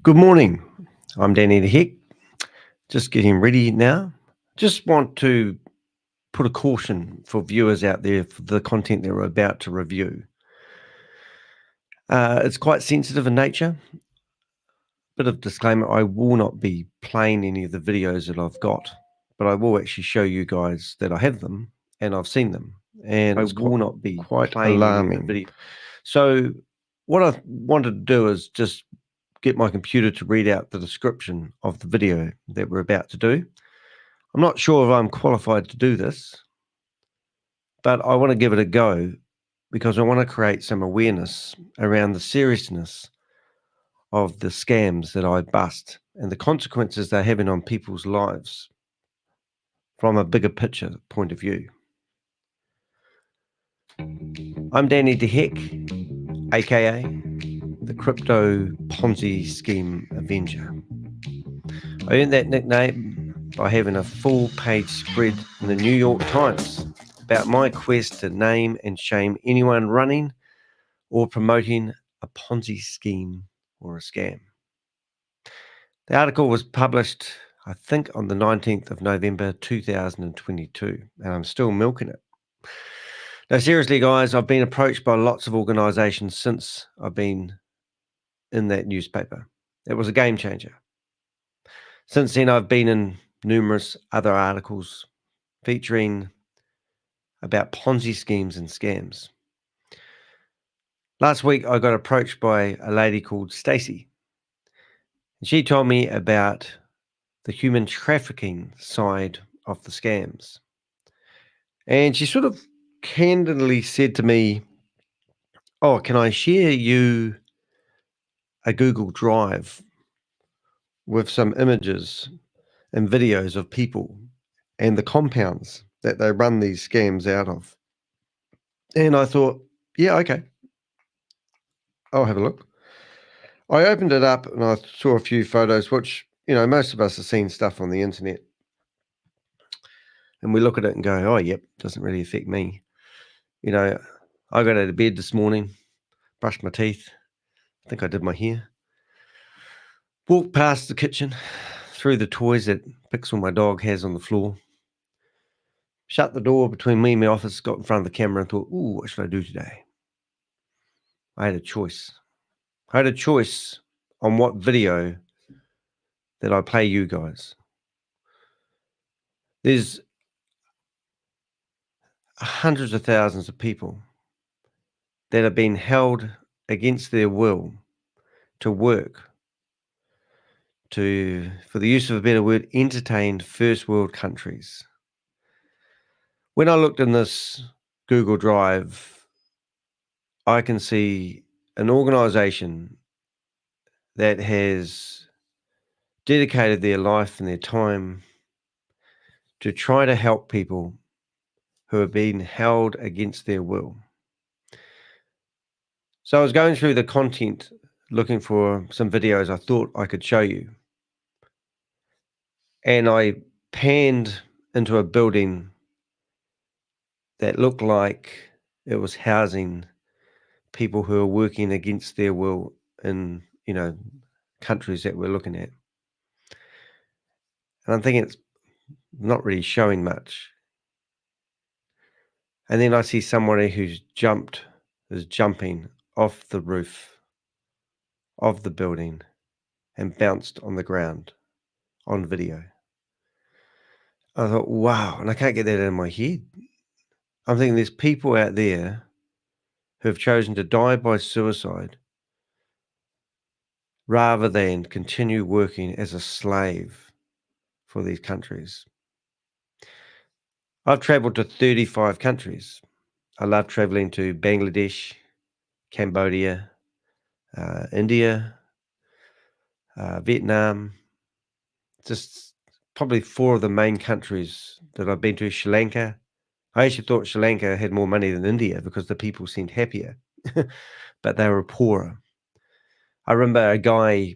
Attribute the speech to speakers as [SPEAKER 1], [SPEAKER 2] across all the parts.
[SPEAKER 1] Good morning. I'm Danny the Heck. Just getting ready now. Just want to put a caution for viewers out there for the content they're about to review. It's quite sensitive in nature. Bit of disclaimer, I will not be playing any of the videos that I've got, but I will actually show you guys that I have them and I've seen them. And I will not be
[SPEAKER 2] quite
[SPEAKER 1] playing
[SPEAKER 2] alarming.
[SPEAKER 1] any of the video. So what I wanted to do is just get my computer to read out the description of the video that we're about to do. I'm not sure if I'm qualified to do this, but I want to give it a go because I want to create some awareness around the seriousness of the scams that I bust and the consequences they're having on people's lives from a bigger picture point of view. I'm Danny the Heck, aka the Crypto Ponzi Scheme Avenger. I earned that nickname by having a full-page spread in the New York Times about my quest to name and shame anyone running or promoting a Ponzi scheme or a scam. The article was published, I think, on the 19th of November 2022, and I'm still milking it. Now, seriously, guys, I've been approached by lots of organisations since I've been in that newspaper. It was a game changer. Since then, I've been in numerous other articles featuring about Ponzi schemes and scams. Last week, I got approached by a lady called Stacy. And she told me about the human trafficking side of the scams. And she sort of candidly said to me, "Oh, can I share you a Google Drive with some images and videos of people and the compounds that they run these scams out of?" And I thought, yeah, okay, I'll have a look. I opened it up and I saw a few photos, which, most of us have seen stuff on the internet. And we look at it and go, oh, yep, doesn't really affect me. I got out of bed this morning, brushed my teeth. I think I did my hair. Walked past the kitchen, threw the toys that Pixel, my dog, has on the floor. Shut the door between me and my office, got in front of the camera and thought, ooh, what should I do today? I had a choice. I had a choice on what video that I play you guys. There's hundreds of thousands of people that have been held against their will to work, for the use of a better word, entertain first world countries. When I looked in this Google Drive, I can see an organization that has dedicated their life and their time to try to help people who have been held against their will. So I was going through the content looking for some videos I thought I could show you. And I panned into a building that looked like it was housing people who are working against their will in, countries that we're looking at. And I'm thinking it's not really showing much. And then I see somebody who's jumping off the roof of the building and bounced on the ground on video. I thought, wow, and I can't get that out of my head. I'm thinking there's people out there who have chosen to die by suicide rather than continue working as a slave for these countries. I've traveled to 35 countries. I love traveling to Bangladesh, Cambodia, India, Vietnam, just probably 4 of the main countries that I've been to. Sri Lanka. I actually thought Sri Lanka had more money than India because the people seemed happier, but they were poorer. I remember I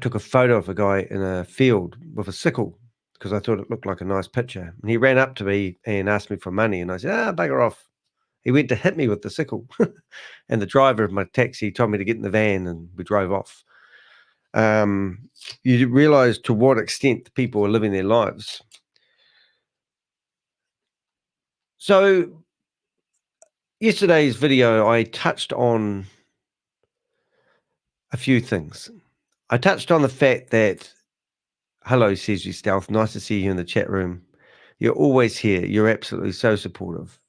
[SPEAKER 1] took a photo of a guy in a field with a sickle because I thought it looked like a nice picture. And he ran up to me and asked me for money. And I said, bugger off. He went to hit me with the sickle. And the driver of my taxi told me to get in the van and we drove off. you realise to what extent people are living their lives. So yesterday's video, I touched on a few things. I touched on the fact that, hello, Cesar Stealth, nice to see you in the chat room. You're always here. You're absolutely so supportive.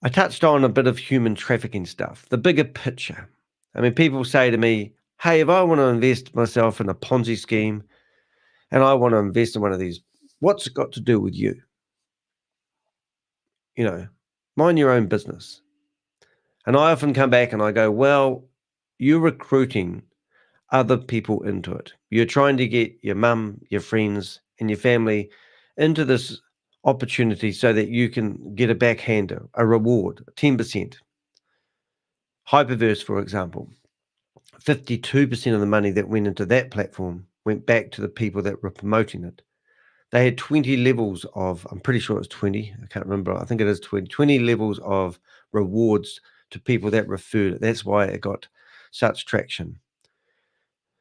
[SPEAKER 1] I touched on a bit of human trafficking stuff, the bigger picture. I mean, people say to me, hey, if I want to invest myself in a Ponzi scheme and I want to invest in one of these, what's it got to do with you? You know, mind your own business. And I often come back and I go, well, you're recruiting other people into it. You're trying to get your mum, your friends, and your family into this opportunity so that you can get a backhander, a reward, 10%. Hyperverse, for example, 52% of the money that went into that platform went back to the people that were promoting it. They had 20 levels of, I'm pretty sure it's 20, I can't remember, I think it is 20 levels of rewards to people that referred it. That's why it got such traction.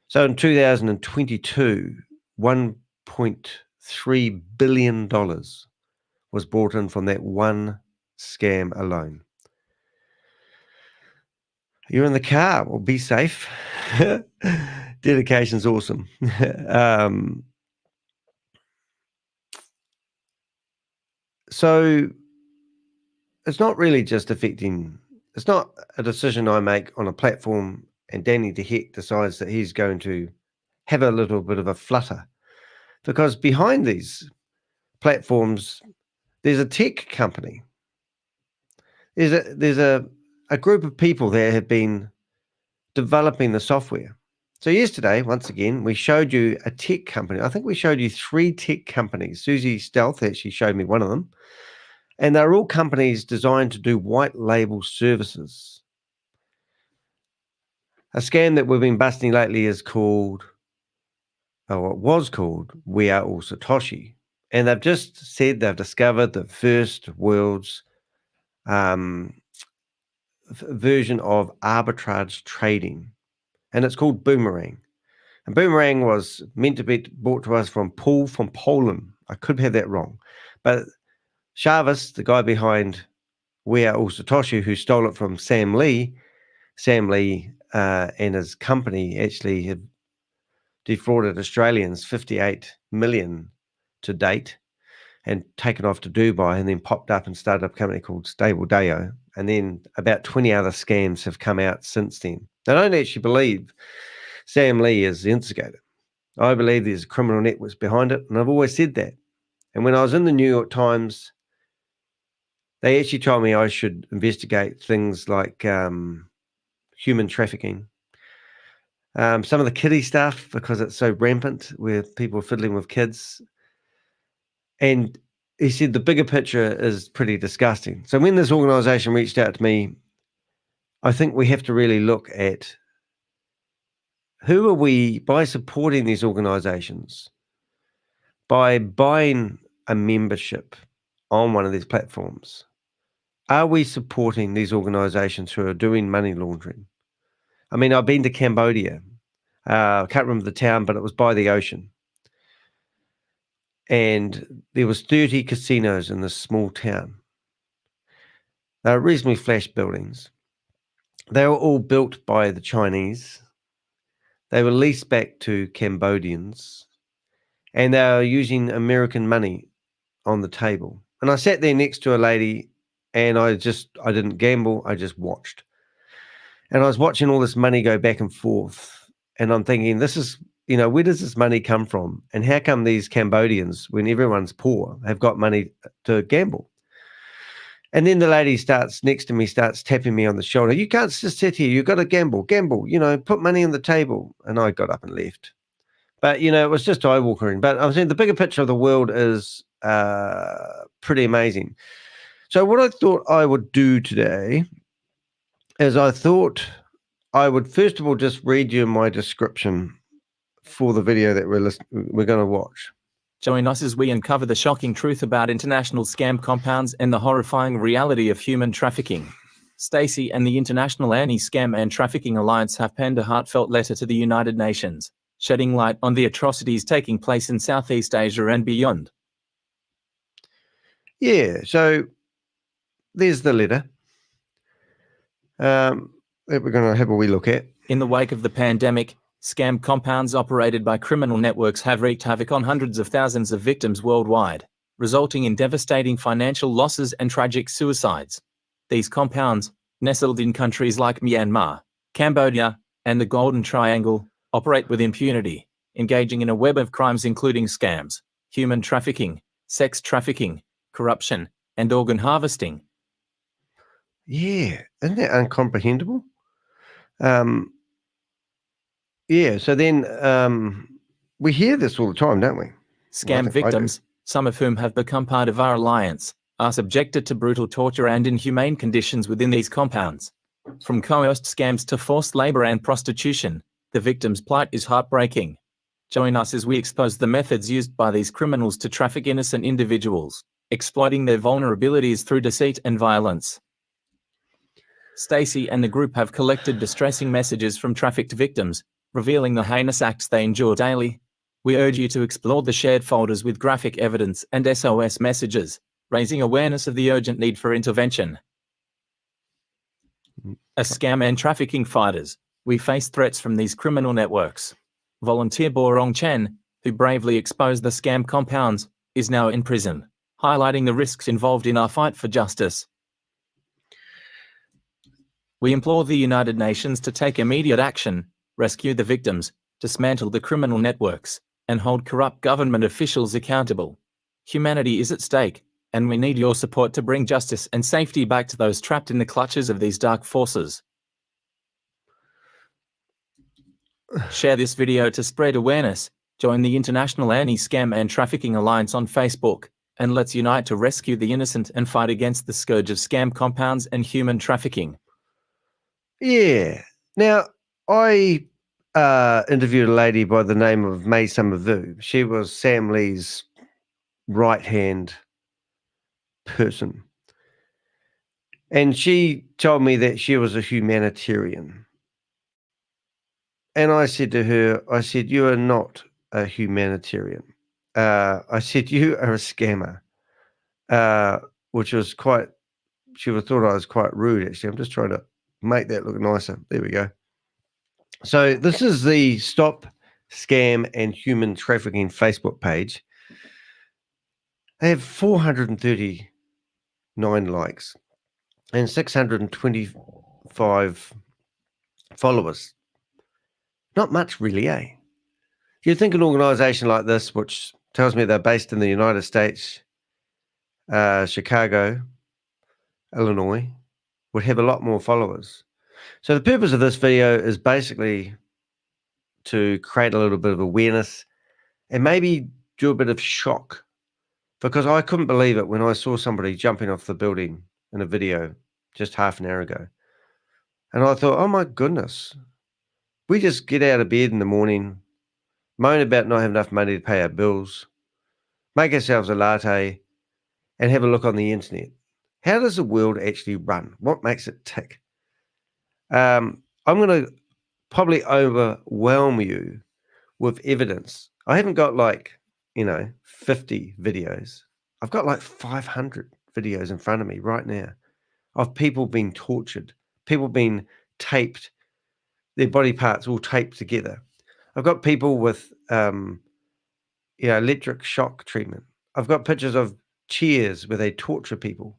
[SPEAKER 1] So in 2022, $1.3 billion was brought in from that one scam alone. You're in the car, well, be safe. Dedication's awesome. So it's not really just affecting, it's not a decision I make on a platform and Danny the Heck decides that he's going to have a little bit of a flutter. Because behind these platforms, there's a tech company. There's a group of people that have been developing the software. So yesterday, once again, we showed you a tech company. I think we showed you 3 tech companies. Susie Stealth actually showed me one of them. And they're all companies designed to do white label services. A scam that we've been busting lately is called, or it was called, We Are All Satoshi. And they've just said they've discovered the first world's version of arbitrage trading. And it's called Boomerang. And Boomerang was meant to be brought to us from Paul from Poland. I could have that wrong. But Shavis, the guy behind We Are All Satoshi, who stole it from Sam Lee and his company actually have defrauded Australians 58 million to date and taken off to Dubai and then popped up and started up a company called Stable Dayo. And then about 20 other scams have come out since then. I don't actually believe Sam Lee is the instigator. I believe there's criminal networks behind it, and I've always said that. And when I was in the New York Times, they actually told me I should investigate things like human trafficking. Some of the kiddie stuff, because it's so rampant, where people are fiddling with kids. And he said the bigger picture is pretty disgusting. So when this organisation reached out to me, I think we have to really look at who are we, by supporting these organisations, by buying a membership on one of these platforms, are we supporting these organisations who are doing money laundering? I mean, I've been to Cambodia. I can't remember the town, but it was by the ocean. And there was 30 casinos in this small town. They were reasonably flash buildings. They were all built by the Chinese. They were leased back to Cambodians. And they were using American money on the table. And I sat there next to a lady and I didn't gamble, I just watched. And I was watching all this money go back and forth. And I'm thinking, this is, where does this money come from? And how come these Cambodians, when everyone's poor, have got money to gamble? And then the lady next to me starts tapping me on the shoulder. You can't just sit here. You've got to gamble, put money on the table. And I got up and left. But, it was just eye-watering. But I'm saying the bigger picture of the world is pretty amazing. So what I thought I would do today is I thought I would first of all just read you my description for the video that we're going to watch.
[SPEAKER 2] Join us as we uncover the shocking truth about international scam compounds and the horrifying reality of human trafficking. Stacy and the International Anti-Scam and Trafficking Alliance have penned a heartfelt letter to the United Nations, shedding light on the atrocities taking place in Southeast Asia and beyond.
[SPEAKER 1] Yeah, so there's the letter that we're going to have a wee look at.
[SPEAKER 2] In the wake of the pandemic, scam compounds operated by criminal networks have wreaked havoc on hundreds of thousands of victims worldwide, resulting in devastating financial losses and tragic suicides. These compounds, nestled in countries like Myanmar, Cambodia, and the Golden Triangle, operate with impunity, engaging in a web of crimes including scams, human trafficking, sex trafficking, corruption, and organ harvesting.
[SPEAKER 1] Yeah, isn't that incomprehensible? Yeah, so then we hear this all the time, don't we?
[SPEAKER 2] Scam victims, some of whom have become part of our alliance, are subjected to brutal torture and inhumane conditions within these compounds. From coerced scams to forced labor and prostitution, the victim's plight is heartbreaking. Join us as we expose the methods used by these criminals to traffic innocent individuals, exploiting their vulnerabilities through deceit and violence. Stacy and the group have collected distressing messages from trafficked victims, revealing the heinous acts they endure daily. We urge you to explore the shared folders with graphic evidence and SOS messages, raising awareness of the urgent need for intervention. As scam and trafficking fighters, we face threats from these criminal networks. Volunteer Borong Chen, who bravely exposed the scam compounds, is now in prison, highlighting the risks involved in our fight for justice. We implore the United Nations to take immediate action, rescue the victims, dismantle the criminal networks, and hold corrupt government officials accountable. Humanity is at stake, and we need your support to bring justice and safety back to those trapped in the clutches of these dark forces. Share this video to spread awareness, join the International Anti-Scam and Trafficking Alliance on Facebook, and let's unite to rescue the innocent and fight against the scourge of scam compounds and human trafficking.
[SPEAKER 1] Yeah. Now, I interviewed a lady by the name of May Summervu. She was Sam Lee's right-hand person. And she told me that she was a humanitarian. And I said to her, you are not a humanitarian. I said, you are a scammer, which was quite, she would have thought I was quite rude, actually. I'm just trying to make that look nicer. There we go. So this is the Stop Scam and Human Trafficking Facebook page. They have 439 likes and 625 followers. Not much really, eh? You'd think an organisation like this, which tells me they're based in the United States, Chicago, Illinois, would have a lot more followers. So the purpose of this video is basically to create a little bit of awareness and maybe do a bit of shock, because I couldn't believe it when I saw somebody jumping off the building in a video just half an hour ago. And I thought, oh my goodness, we just get out of bed in the morning, moan about not having enough money to pay our bills, make ourselves a latte, and have a look on the internet. How does the world actually run? What makes it tick? I'm going to probably overwhelm you with evidence. I haven't got 50 videos. I've got 500 videos in front of me right now of people being tortured, people being taped, their body parts all taped together. I've got people with electric shock treatment. I've got pictures of chairs where they torture people.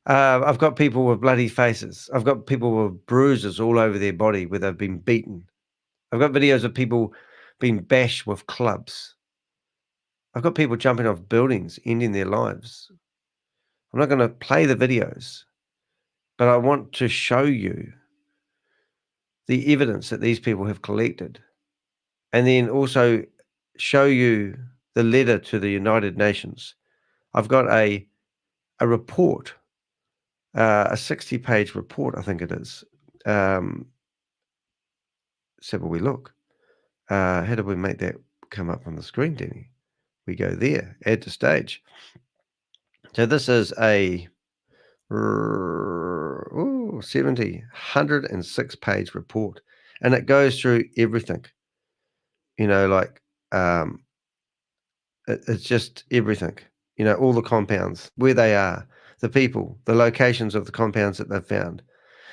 [SPEAKER 1] I've got people with bloody faces. I've got people with bruises all over their body where they've been beaten. I've got videos of people being bashed with clubs. I've got people jumping off buildings, ending their lives. I'm not going to play the videos, but I want to show you the evidence that these people have collected, and then also show you the letter to the United Nations. I've got a report, a 60-page report, I think it is. So will we look? How do we make that come up on the screen, Danny? We go there, add to stage. So this is a, 106-page report. And it goes through everything, like it's just everything, all the compounds, where they are, the people, the locations of the compounds that they've found.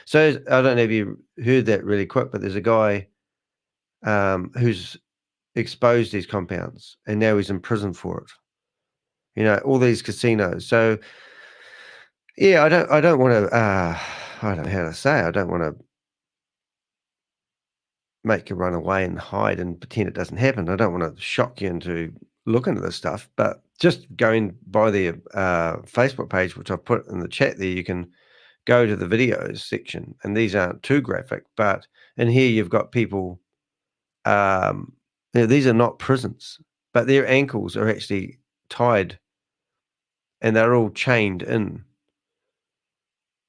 [SPEAKER 1] So I don't know if you heard that really quick, but there's a guy who's exposed these compounds, and now he's in prison for it. All these casinos. So yeah, I don't want to. I don't know how to say. I don't want to make you run away and hide and pretend it doesn't happen. I don't want to shock you into looking at this stuff. But just going by the Facebook page, which I've put in the chat there, you can go to the videos section, and these aren't too graphic. But in here, you've got people. These are not prisons, but their ankles are actually tied, and they're all chained in.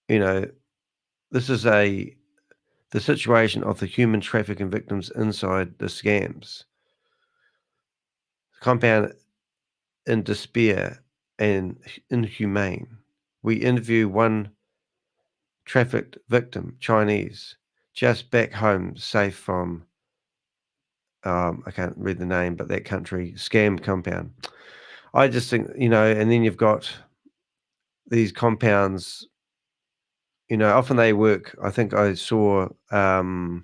[SPEAKER 1] This is the situation of the human trafficking victims inside the scams. Compound in despair and inhumane. We interview one trafficked victim, Chinese, just back home, safe from, I can't read the name, but that country, scam compound. I just think, and then you've got these compounds, often they work. I think I saw, so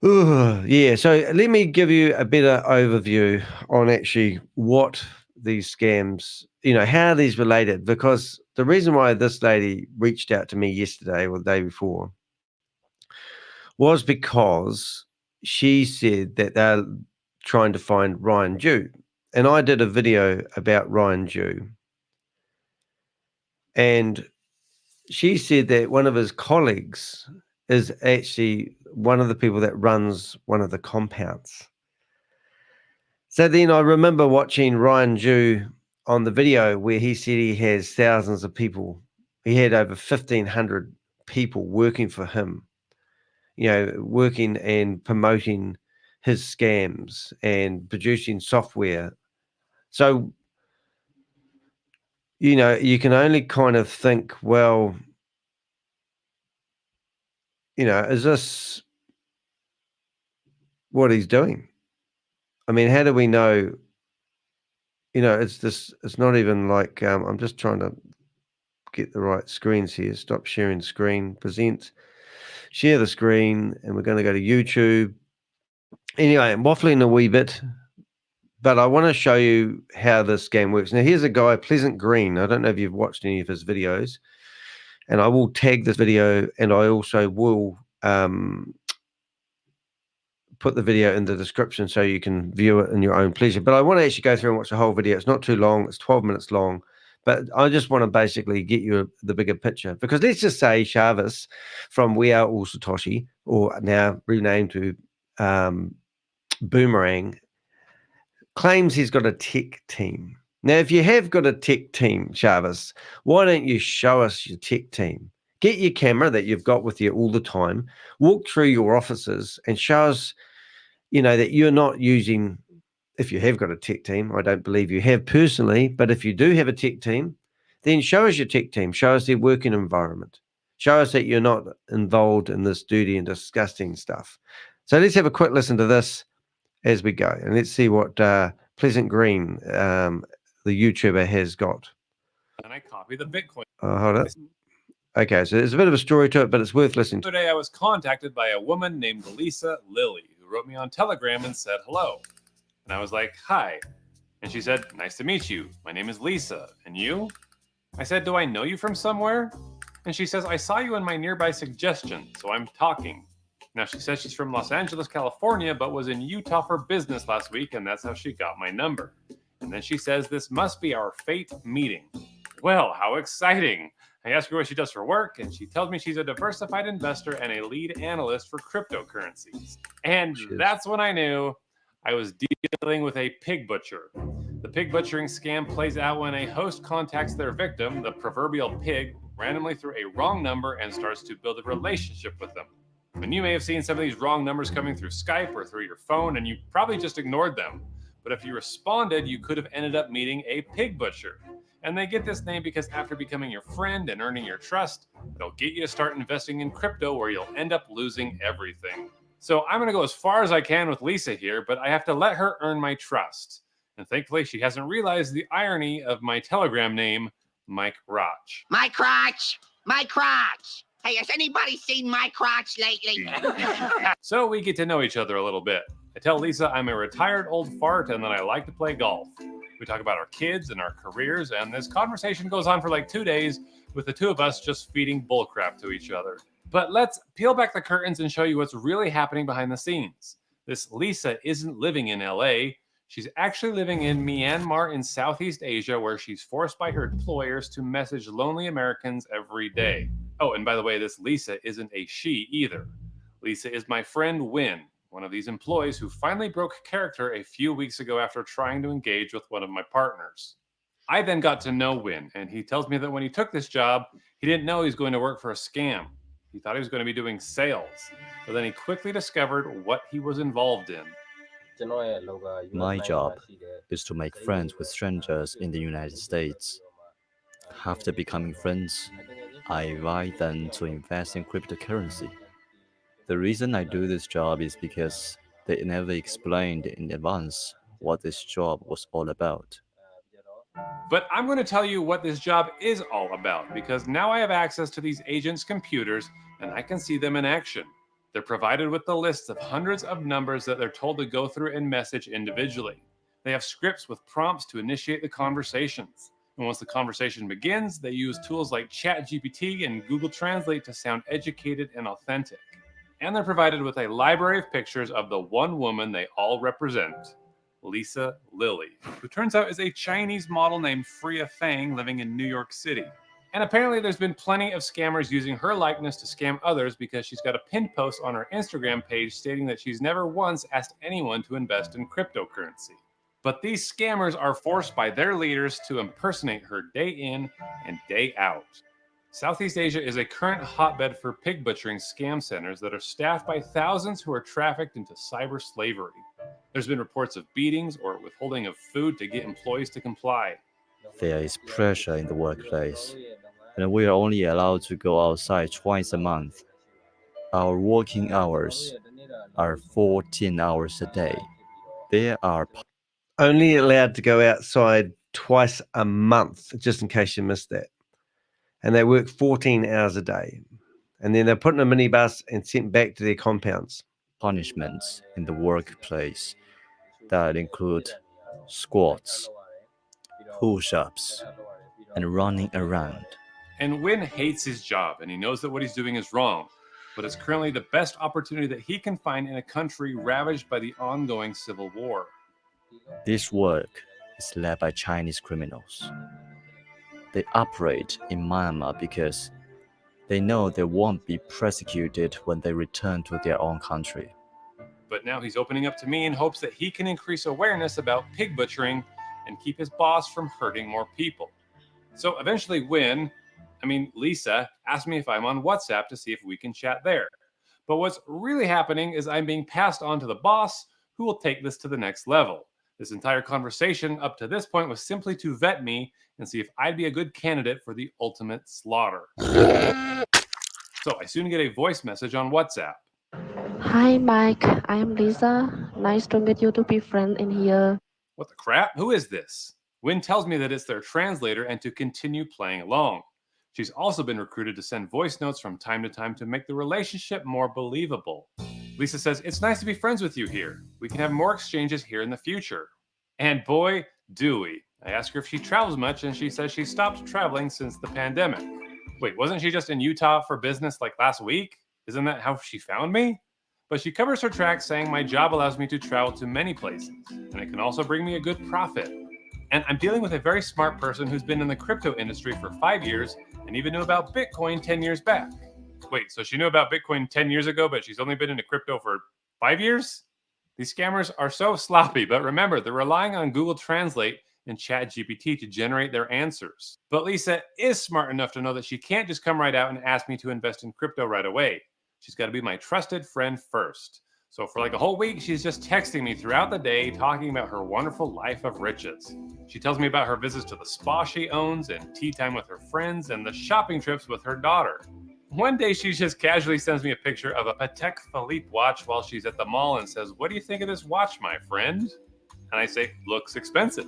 [SPEAKER 1] let me give you a better overview on actually what these scams, how these related, because the reason why this lady reached out to me yesterday or the day before was because she said that they're trying to find Ryan Dew. And I did a video about Ryan Dew. And she said that one of his colleagues is actually one of the people that runs one of the compounds. So then I remember watching Ryan Dew on the video where he said he has thousands of people. He had over 1,500 people working for him, working and promoting his scams and producing software. So, you can only kind of think, well, is this what he's doing? I mean, how do we know? It's not even like, I'm just trying to get the right screens here. Stop sharing screen, present, share the screen, and we're going to go to YouTube. Anyway, I'm waffling a wee bit, but I want to show you how this game works. Now, here's a guy, Pleasant Green. I don't know if you've watched any of his videos, and I will tag this video, and I also will put the video in the description so you can view it in your own pleasure. But I want to actually go through and watch the whole video. It's not too long. It's 12 minutes long. But I just want to basically get you the bigger picture. Because let's just say Chavis from We Are All Satoshi, or now renamed to Boomerang, claims he's got a tech team. Now, if you have got a tech team, Chavis, why don't you show us your tech team? Get your camera that you've got with you all the time, walk through your offices and show us, that you're not using, if you have got a tech team, I don't believe you have personally, but if you do have a tech team, then show us your tech team, show us their working environment, show us that you're not involved in this dirty and disgusting stuff. So let's have a quick listen to this as we go, and let's see what Pleasant Green, the YouTuber, has got.
[SPEAKER 3] And I copy the Bitcoin.
[SPEAKER 1] Hold on. Okay, so there's a bit of a story to it, but it's worth listening to.
[SPEAKER 3] Today I was contacted by a woman named Lisa Lilly, who wrote me on Telegram and said hello. And I was like, hi. And she said, nice to meet you. My name is Lisa. And you? I said, do I know you from somewhere? And she says, I saw you in my nearby suggestion, so I'm talking. Now, she says she's from Los Angeles, California, but was in Utah for business last week, and that's how she got my number. And then she says, this must be our fate meeting. Well, how exciting. I ask her what she does for work, and she tells me she's a diversified investor and a lead analyst for cryptocurrencies. And that's when I knew I was dealing with a pig butcher. The pig butchering scam plays out when a host contacts their victim, the proverbial pig, randomly through a wrong number and starts to build a relationship with them. And you may have seen some of these wrong numbers coming through Skype or through your phone, and you probably just ignored them. But if you responded, you could have ended up meeting a pig butcher. And they get this name because after becoming your friend and earning your trust, It'll get you to start investing in crypto where you'll end up losing everything. So I'm going to go as far as I can with Lisa here, but I have to let her earn my trust. And thankfully, she hasn't realized the irony of my Telegram name, Mike Roch.
[SPEAKER 4] My crotch! My crotch! Hey, has anybody seen my crotch lately?
[SPEAKER 3] So we get to know each other a little bit. I tell Lisa I'm a retired old fart and that I like to play golf. We talk about our kids and our careers, and this conversation goes on for like 2 days with the two of us just feeding bullcrap to each other. But let's peel back the curtains and show you what's really happening behind the scenes. This Lisa isn't living in LA. She's actually living in Myanmar in Southeast Asia, where she's forced by her employers to message lonely Americans every day. Oh, and by the way, this Lisa isn't a she either. Lisa is my friend Win, one of these employees who finally broke character a few weeks ago after trying to engage with one of my partners. I then got to know Win, and he tells me that when he took this job, he didn't know he was going to work for a scam. He thought he was going to be doing sales, but then he quickly discovered what he was involved in.
[SPEAKER 5] My job is to make friends with strangers in the United States. After becoming friends, I invite them to invest in cryptocurrency. The reason I do this job is because they never explained in advance what this job was all about.
[SPEAKER 3] But I'm going to tell you what this job is all about, because now I have access to these agents' computers and I can see them in action. They're provided with the lists of hundreds of numbers that they're told to go through and message individually. They have scripts with prompts to initiate the conversations. And once the conversation begins, they use tools like ChatGPT and Google Translate to sound educated and authentic. And they're provided with a library of pictures of the one woman they all represent, Lisa Lily, who turns out is a Chinese model named Freya Fang living in New York City. And apparently there's been plenty of scammers using her likeness to scam others because she's got a pinned post on her Instagram page stating that she's never once asked anyone to invest in cryptocurrency. But these scammers are forced by their leaders to impersonate her day in and day out. Southeast Asia is a current hotbed for pig butchering scam centers that are staffed by thousands who are trafficked into cyber slavery. There's been reports of beatings or withholding of food to get employees to comply.
[SPEAKER 5] There is pressure in the workplace, and we are only allowed to go outside twice a month. Our working hours are 14 hours a day. There are
[SPEAKER 1] Only allowed to go outside twice a month, just in case you missed that. And they work 14 hours a day. And then they're put in a minibus and sent back to their compounds.
[SPEAKER 5] punishments in the workplace that include squats, push-ups, and running around.
[SPEAKER 3] And Win hates his job, and he knows that what he's doing is wrong, but it's currently the best opportunity that he can find in a country ravaged by the ongoing civil war.
[SPEAKER 5] This work is led by Chinese criminals. They operate in Myanmar because they know they won't be persecuted when they return to their own country.
[SPEAKER 3] But now he's opening up to me in hopes that he can increase awareness about pig butchering and keep his boss from hurting more people. So eventually Lisa asked me if I'm on WhatsApp to see if we can chat there. But what's really happening is I'm being passed on to the boss, who will take this to the next level. This entire conversation up to this point was simply to vet me and see if I'd be a good candidate for the ultimate slaughter. So I soon get a voice message on WhatsApp.
[SPEAKER 6] Hi, Mike. I'm Lisa. Nice to meet you to be friends in here.
[SPEAKER 3] What the crap? Who is this? Win tells me that it's their translator and to continue playing along. She's also been recruited to send voice notes from time to time to make the relationship more believable. Lisa says, "It's nice to be friends with you here. We can have more exchanges here in the future." And boy, do we. I ask her if she travels much, and she says she stopped traveling since the pandemic. Wait, wasn't she just in Utah for business like last week? Isn't that how she found me? But she covers her tracks saying my job allows me to travel to many places, and it can also bring me a good profit. And I'm dealing with a very smart person who's been in the crypto industry for 5 years and even knew about Bitcoin 10 years back. Wait, so she knew about Bitcoin 10 years ago, but she's only been into crypto for 5 years? These scammers are so sloppy, but remember, they're relying on Google Translate and ChatGPT to generate their answers. But Lisa is smart enough to know that she can't just come right out and ask me to invest in crypto right away. She's got to be my trusted friend first. So for like a whole week, she's just texting me throughout the day, talking about her wonderful life of riches. She tells me about her visits to the spa she owns and tea time with her friends and the shopping trips with her daughter. One day she just casually sends me a picture of a Patek Philippe watch while she's at the mall and says, "What do you think of this watch, my friend?" And I say, "Looks expensive."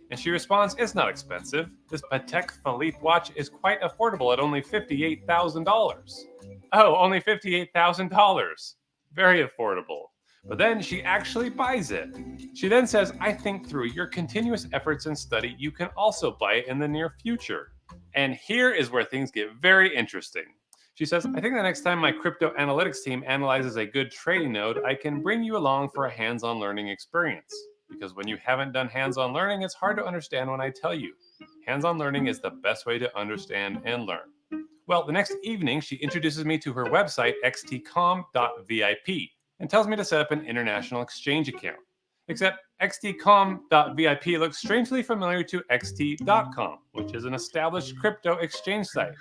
[SPEAKER 3] And she responds, "It's not expensive. This Patek Philippe watch is quite affordable at only $58,000. Oh, only $58,000. Very affordable. But then she actually buys it. She then says, "I think through your continuous efforts and study, you can also buy it in the near future." And here is where things get very interesting. She says, "I think the next time my crypto analytics team analyzes a good trading node, I can bring you along for a hands-on learning experience. Because when you haven't done hands-on learning, it's hard to understand when I tell you. Hands-on learning is the best way to understand and learn." Well, the next evening, she introduces me to her website, xtcom.vip, and tells me to set up an international exchange account. Except xtcom.vip looks strangely familiar to xt.com, which is an established crypto exchange site.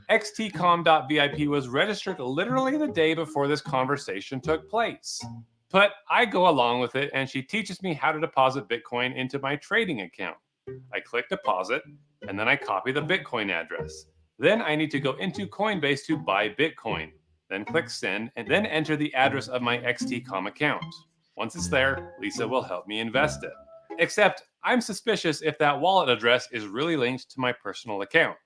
[SPEAKER 3] xtcom.vip was registered literally the day before this conversation took place. But I go along with it, and she teaches me how to deposit Bitcoin into my trading account. I click deposit, and then I copy the Bitcoin address. Then I need to go into Coinbase to buy Bitcoin. Then click send, and then enter the address of my XTCOM account. Once it's there, Lisa will help me invest it. Except I'm suspicious if that wallet address is really linked to my personal account.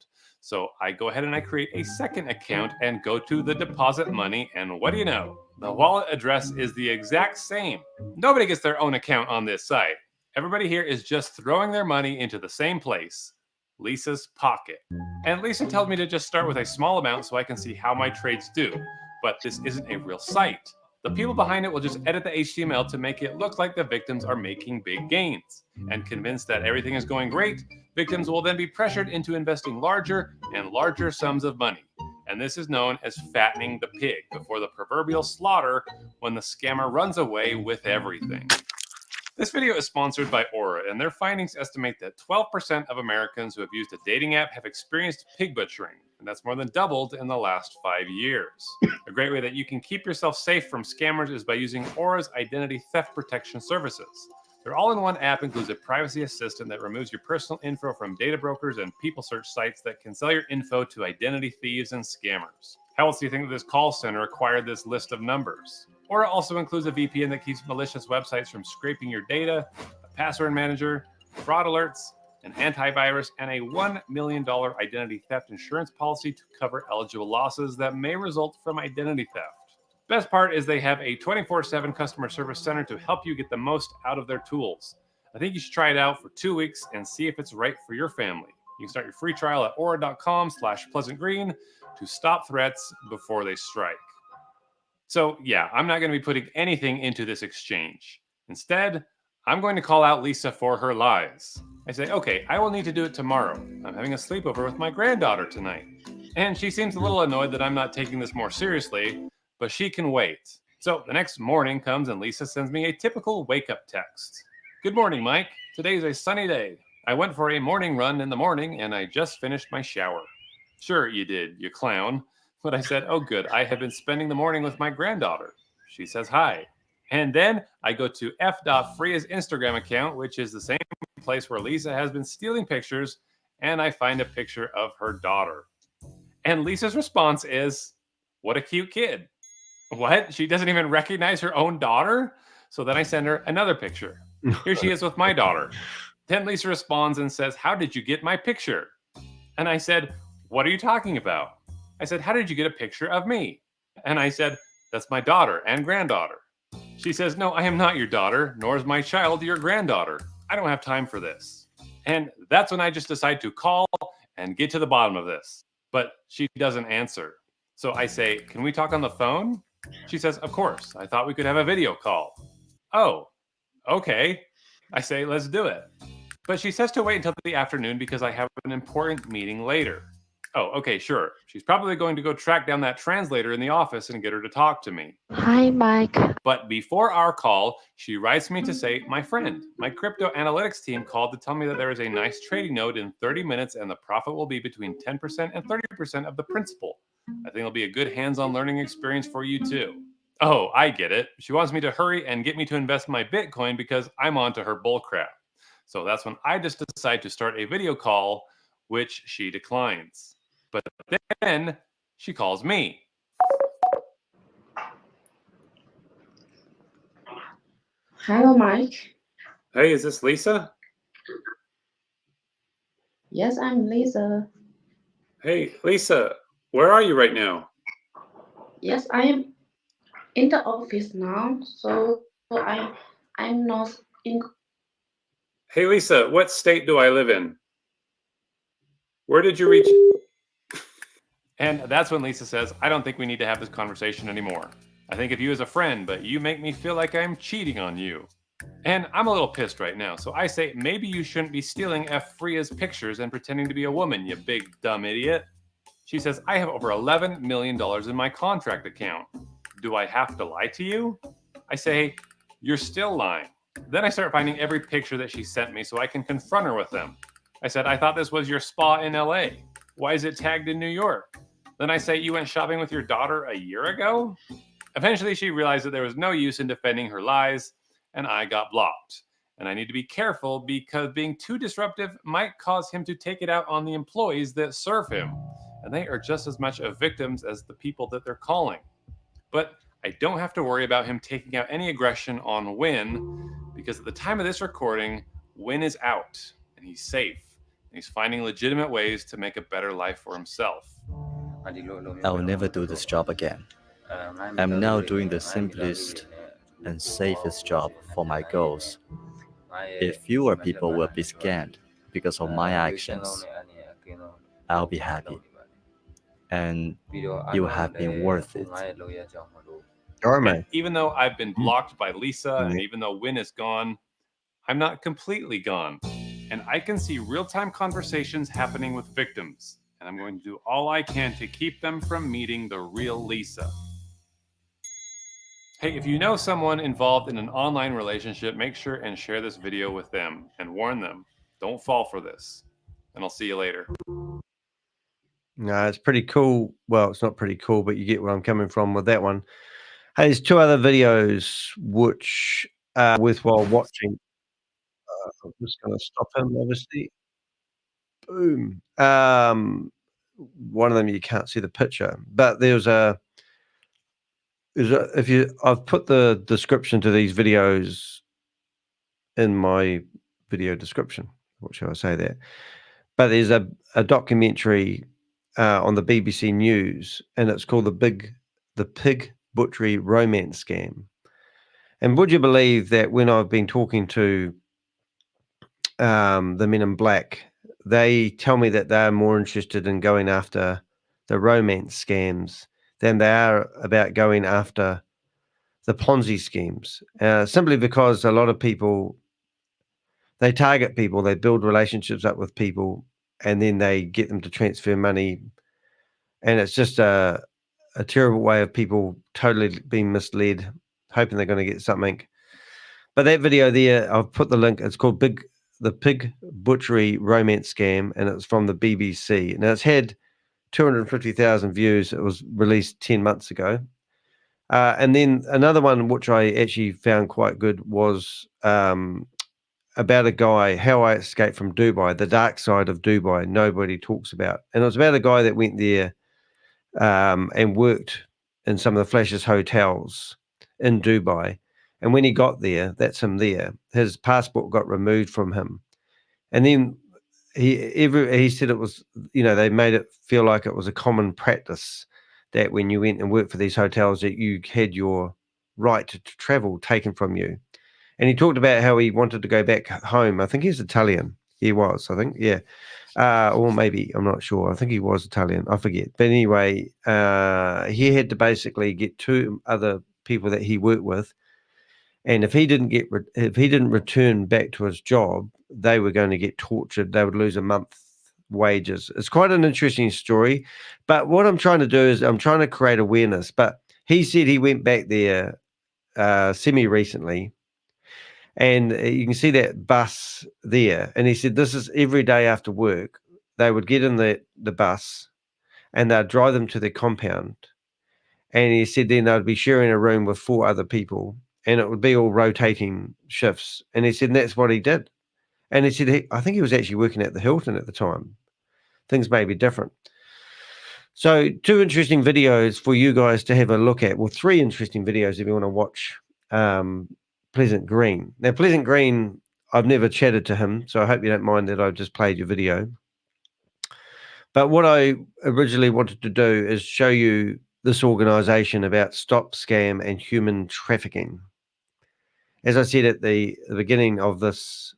[SPEAKER 3] So I go ahead and I create a second account and go to the deposit money, and what do you know? The wallet address is the exact same. Nobody gets their own account on this site. Everybody here is just throwing their money into the same place, Lisa's pocket. And Lisa tells me to just start with a small amount so I can see how my trades do. But this isn't a real site. The people behind it will just edit the HTML to make it look like the victims are making big gains. And convinced that everything is going great, victims will then be pressured into investing larger and larger sums of money. And this is known as fattening the pig before the proverbial slaughter when the scammer runs away with everything. This video is sponsored by Aura, and their findings estimate that 12% of Americans who have used a dating app have experienced pig butchering, and that's more than doubled in the last 5 years. A great way that you can keep yourself safe from scammers is by using Aura's identity theft protection services. Their all-in-one app includes a privacy assistant that removes your personal info from data brokers and people search sites that can sell your info to identity thieves and scammers. How else do you think that this call center acquired this list of numbers? Aura also includes a VPN that keeps malicious websites from scraping your data, a password manager, fraud alerts, an antivirus, and a $1 million identity theft insurance policy to cover eligible losses that may result from identity theft. Best part is they have a 24/7 customer service center to help you get the most out of their tools. I think you should try it out for 2 weeks and see if it's right for your family. You can start your free trial at aura.com/pleasantgreen to stop threats before they strike. So yeah, I'm not going to be putting anything into this exchange. Instead, I'm going to call out Lisa for her lies. I say, "Okay, I will need to do it tomorrow. I'm having a sleepover with my granddaughter tonight." And she seems a little annoyed that I'm not taking this more seriously, but she can wait. So the next morning comes and Lisa sends me a typical wake-up text. "Good morning, Mike. Today's a sunny day. I went for a morning run in the morning and I just finished my shower." "Sure you did, you clown." But I said, "Oh good, I have been spending the morning with my granddaughter." She says hi. And then I go to f.frea's Instagram account, which is the same place where Lisa has been stealing pictures, and I find a picture of her daughter. And Lisa's response is, "What a cute kid." What? She doesn't even recognize her own daughter? So then I send her another picture. Here she is with my daughter. Then Lisa responds and says, "How did you get my picture?" And I said, "What are you talking about?" I said, "How did you get a picture of me?" And I said, "That's my daughter and granddaughter." She says, "No, I am not your daughter, nor is my child your granddaughter. I don't have time for this." And that's when I just decide to call and get to the bottom of this. But she doesn't answer. So I say, "Can we talk on the phone?" She says, "Of course. I thought we could have a video call." "Oh, okay." I say, "Let's do it." But she says to wait until the afternoon because I have an important meeting later. Oh, okay, sure. She's probably going to go track down that translator in the office and get her to talk to me.
[SPEAKER 6] Hi, Mike.
[SPEAKER 3] But before our call, she writes me to say, "My friend, my crypto analytics team called to tell me that there is a nice trading node in 30 minutes and the profit will be between 10% and 30% of the principal. I think it'll be a good hands-on learning experience for you too." Oh, I get it. She wants me to hurry and get me to invest my Bitcoin because I'm onto her bullcrap. So that's when I just decide to start a video call, which she declines. But then she calls me.
[SPEAKER 6] Hello, Mike.
[SPEAKER 3] Hey, is this Lisa?
[SPEAKER 6] Yes, I'm Lisa.
[SPEAKER 3] Hey, Lisa, where are you right now?
[SPEAKER 6] Yes, I am in the office now, so I'm not in.
[SPEAKER 3] Hey, Lisa, what state do I live in? Where did you reach? And that's when Lisa says, I don't think we need to have this conversation anymore. I think of you as a friend, but you make me feel like I'm cheating on you. And I'm a little pissed right now, so I say maybe you shouldn't be stealing F. Freya's pictures and pretending to be a woman, you big dumb idiot. She says, I have over $11 million in my contract account. Do I have to lie to you? I say, you're still lying. Then I start finding every picture that she sent me so I can confront her with them. I said, I thought this was your spa in LA. Why is it tagged in New York? Then I say, you went shopping with your daughter a year ago? Eventually, she realized that there was no use in defending her lies, and I got blocked. And I need to be careful because being too disruptive might cause him to take it out on the employees that serve him. And they are just as much of victims as the people that they're calling. But I don't have to worry about him taking out any aggression on Win because at the time of this recording, Win is out and he's safe. And he's finding legitimate ways to make a better life for himself.
[SPEAKER 5] I'll never do this job again. I'm now doing the simplest and safest job for my goals. If fewer people will be scammed because of my actions, I'll be happy. And you have been worth it.
[SPEAKER 1] All right,
[SPEAKER 3] And
[SPEAKER 1] mate.
[SPEAKER 3] even though I've been blocked by Lisa and even though Win is gone, I'm not completely gone. And I can see real-time conversations happening with victims. And I'm going to do all I can to keep them from meeting the real Lisa. Hey, if you know someone involved in an online relationship, make sure and share this video with them and warn them. Don't fall for this. And I'll see you later.
[SPEAKER 1] No, it's pretty cool. Well, it's not pretty cool, but you get where I'm coming from with that one. Hey, there's two other videos which are worthwhile watching. I'm just going to stop him, obviously. Boom. One of them you can't see the picture, but I've put the description to these videos in my video description. What shall I say there? But there's a documentary on the BBC News, and it's called the Pig Butchery Romance Scam. And would you believe that when I've been talking to the men in black, they tell me that they're more interested in going after the romance scams than they are about going after the Ponzi schemes, simply because a lot of people, they target people, they build relationships up with people, and then they get them to transfer money. And it's just a terrible way of people totally being misled, hoping they're going to get something. But that video there, I've put the link. It's called the Pig Butchery Romance Scam, and it's from the BBC. Now, it's had 250,000 views. It was released 10 months ago. And then another one, which I actually found quite good, was about a guy, how I escaped from Dubai, the dark side of Dubai, nobody talks about. And it was about a guy that went there and worked in some of the flashiest hotels in Dubai. And when he got there, that's him there, his passport got removed from him. And then he said it was, they made it feel like it was a common practice that when you went and worked for these hotels that you had your right to travel taken from you. And he talked about how he wanted to go back home. I think he's Italian. He was, I think, yeah. Or maybe, I'm not sure. I think he was Italian. I forget. But anyway, he had to basically get two other people that he worked with. And if he didn't return back to his job, they were going to get tortured. They would lose a month's wages. It's quite an interesting story. But what I'm trying to do is I'm trying to create awareness. But he said he went back there semi-recently. And you can see that bus there. And he said this is every day after work. They would get in the bus and they'd drive them to their compound. And he said then they'd be sharing a room with 4 other people, and it would be all rotating shifts. And he said that's what he did. And he said, I think he was actually working at the Hilton at the time. Things may be different. So 2 interesting videos for you guys to have a look at. Well, 3 interesting videos if you want to watch Pleasant Green. Now, Pleasant Green, I've never chatted to him, so I hope you don't mind that I've just played your video. But what I originally wanted to do is show you this organization about stop scam and human trafficking. As I said at the beginning of this,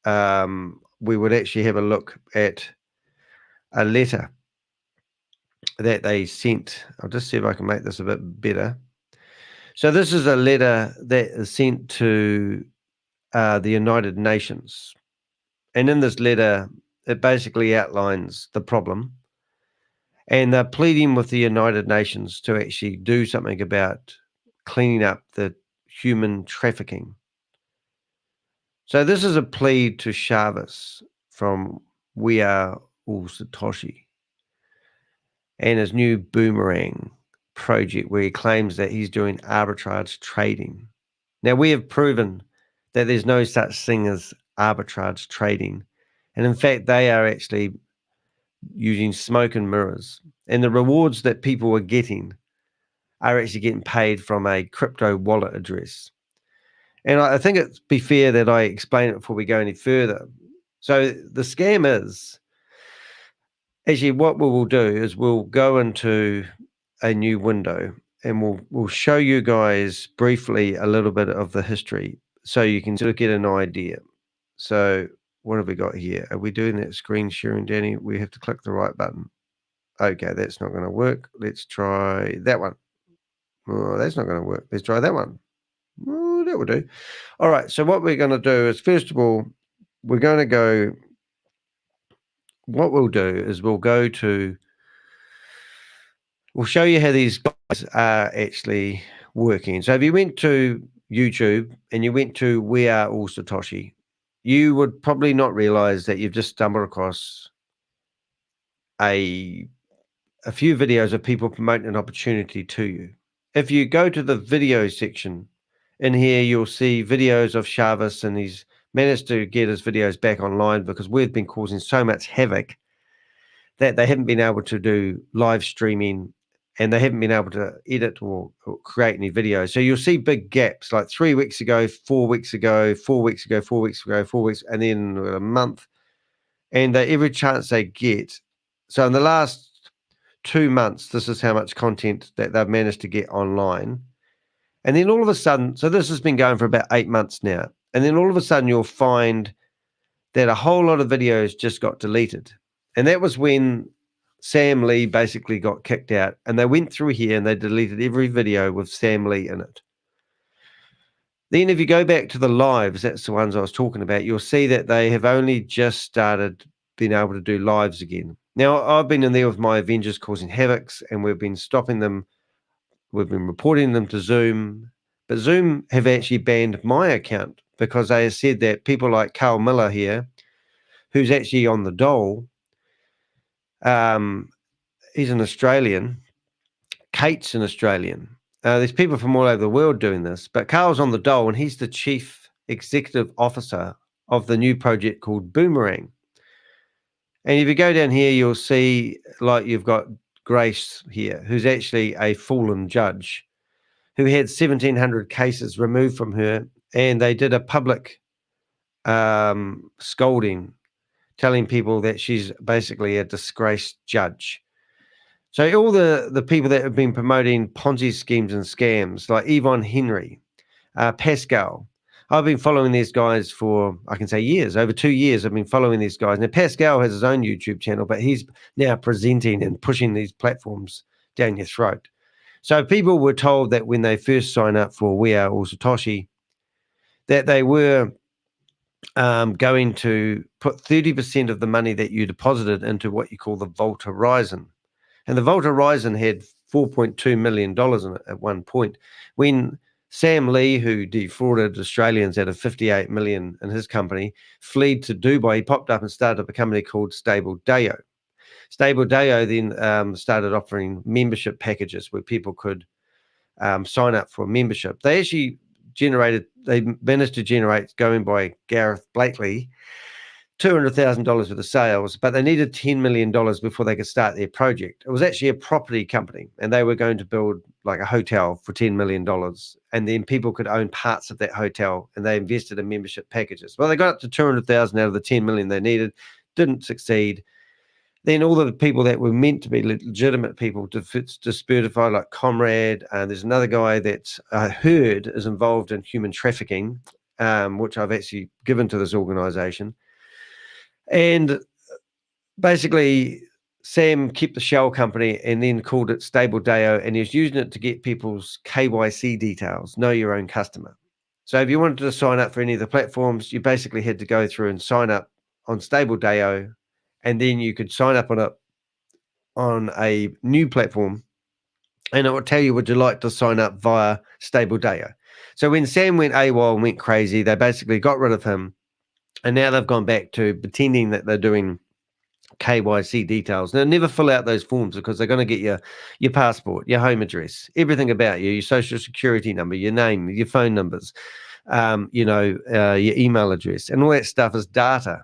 [SPEAKER 1] we would actually have a look at a letter that they sent. I'll just see if I can make this a bit better. So this is a letter that is sent to the United Nations. And in this letter, it basically outlines the problem. And they're pleading with the United Nations to actually do something about cleaning up the human trafficking. So this is a plea to Chavez from We Are All Satoshi and his new Boomerang project where he claims that he's doing arbitrage trading. Now, we have proven that there's no such thing as arbitrage trading. And in fact, they are actually using smoke and mirrors. And the rewards that people are getting are actually getting paid from a crypto wallet address. And I think it'd be fair that I explain it before we go any further. So the scam is, actually what we will do is we'll go into a new window and we'll show you guys briefly a little bit of the history so you can sort of get an idea. So what have we got here? Are we doing that screen sharing, Danny? We have to click the right button. Okay, that's not going to work. Let's try that one. Oh, that's not going to work. Let's try that one. Oh, that will do. All right, so what we're going to do is, first of all, we're going to go, what we'll do is we'll show you how these guys are actually working. So if you went to YouTube and you went to We Are All Satoshi, you would probably not realize that you've just stumbled across a few videos of people promoting an opportunity to you. If you go to the video section in here, you'll see videos of Chavez, and he's managed to get his videos back online because we've been causing so much havoc that they haven't been able to do live streaming and they haven't been able to edit or create any videos. So you'll see big gaps like 3 weeks ago, 4 weeks ago, 4 weeks ago, 4 weeks ago, 4 weeks, and then a month. And every chance they get. So in the last 2 months, this is how much content that they've managed to get online. And then all of a sudden, so this has been going for about 8 months now. And then all of a sudden you'll find that a whole lot of videos just got deleted. And that was when Sam Lee basically got kicked out. And they went through here and they deleted every video with Sam Lee in it. Then if you go back to the lives, that's the ones I was talking about, you'll see that they have only just started being able to do lives again. Now, I've been in there with my Avengers causing havocs, and we've been stopping them. We've been reporting them to Zoom, but Zoom have actually banned my account because they have said that people like Carl Miller here, who's actually on the dole, he's an Australian. Kate's an Australian. There's people from all over the world doing this, but Carl's on the dole, and he's the chief executive officer of the new project called Boomerang. And if you go down here, you'll see, like, you've got Grace here, who's actually a fallen judge who had 1,700 cases removed from her, and they did a public scolding, telling people that she's basically a disgraced judge. So all the people that have been promoting Ponzi schemes and scams, like Yvonne Henry, Pascal, I've been following these guys for, I can say, years. Over 2 years, I've been following these guys. Now, Pascal has his own YouTube channel, but he's now presenting and pushing these platforms down your throat. So people were told that when they first sign up for We Are All Satoshi, that they were going to put 30% of the money that you deposited into what you call the Vault Horizon. And the Vault Horizon had $4.2 million in it at one point. When Sam Lee, who defrauded Australians out of $58 million in his company, fled to Dubai, he popped up and started up a company called Stable Dayo. Stable Deo then started offering membership packages where people could sign up for a membership. They managed to generate, going by Gareth Blakely, $200,000 worth of sales, but they needed $10 million before they could start their project. It was actually a property company, and they were going to build like a hotel for $10 million, and then people could own parts of that hotel, and they invested in membership packages. Well, they got up to 200,000 out of the 10 million they needed, didn't succeed. Then all the people that were meant to be legitimate people dispersified, like Comrade. There's another guy that I heard is involved in human trafficking, which I've actually given to this organization. And basically, Sam kept the shell company and then called it Stable Deo, and he was using it to get people's KYC details, know your own customer. So if you wanted to sign up for any of the platforms, you basically had to go through and sign up on Stable Deo, and then you could sign up on a new platform, and it would tell you, would you like to sign up via Stable Deo? So when Sam went AWOL and went crazy, they basically got rid of him. And now they've gone back to pretending that they're doing KYC details. Now, never fill out those forms because they're going to get your passport, your home address, everything about you, your social security number, your name, your phone numbers, your email address, and all that stuff is data.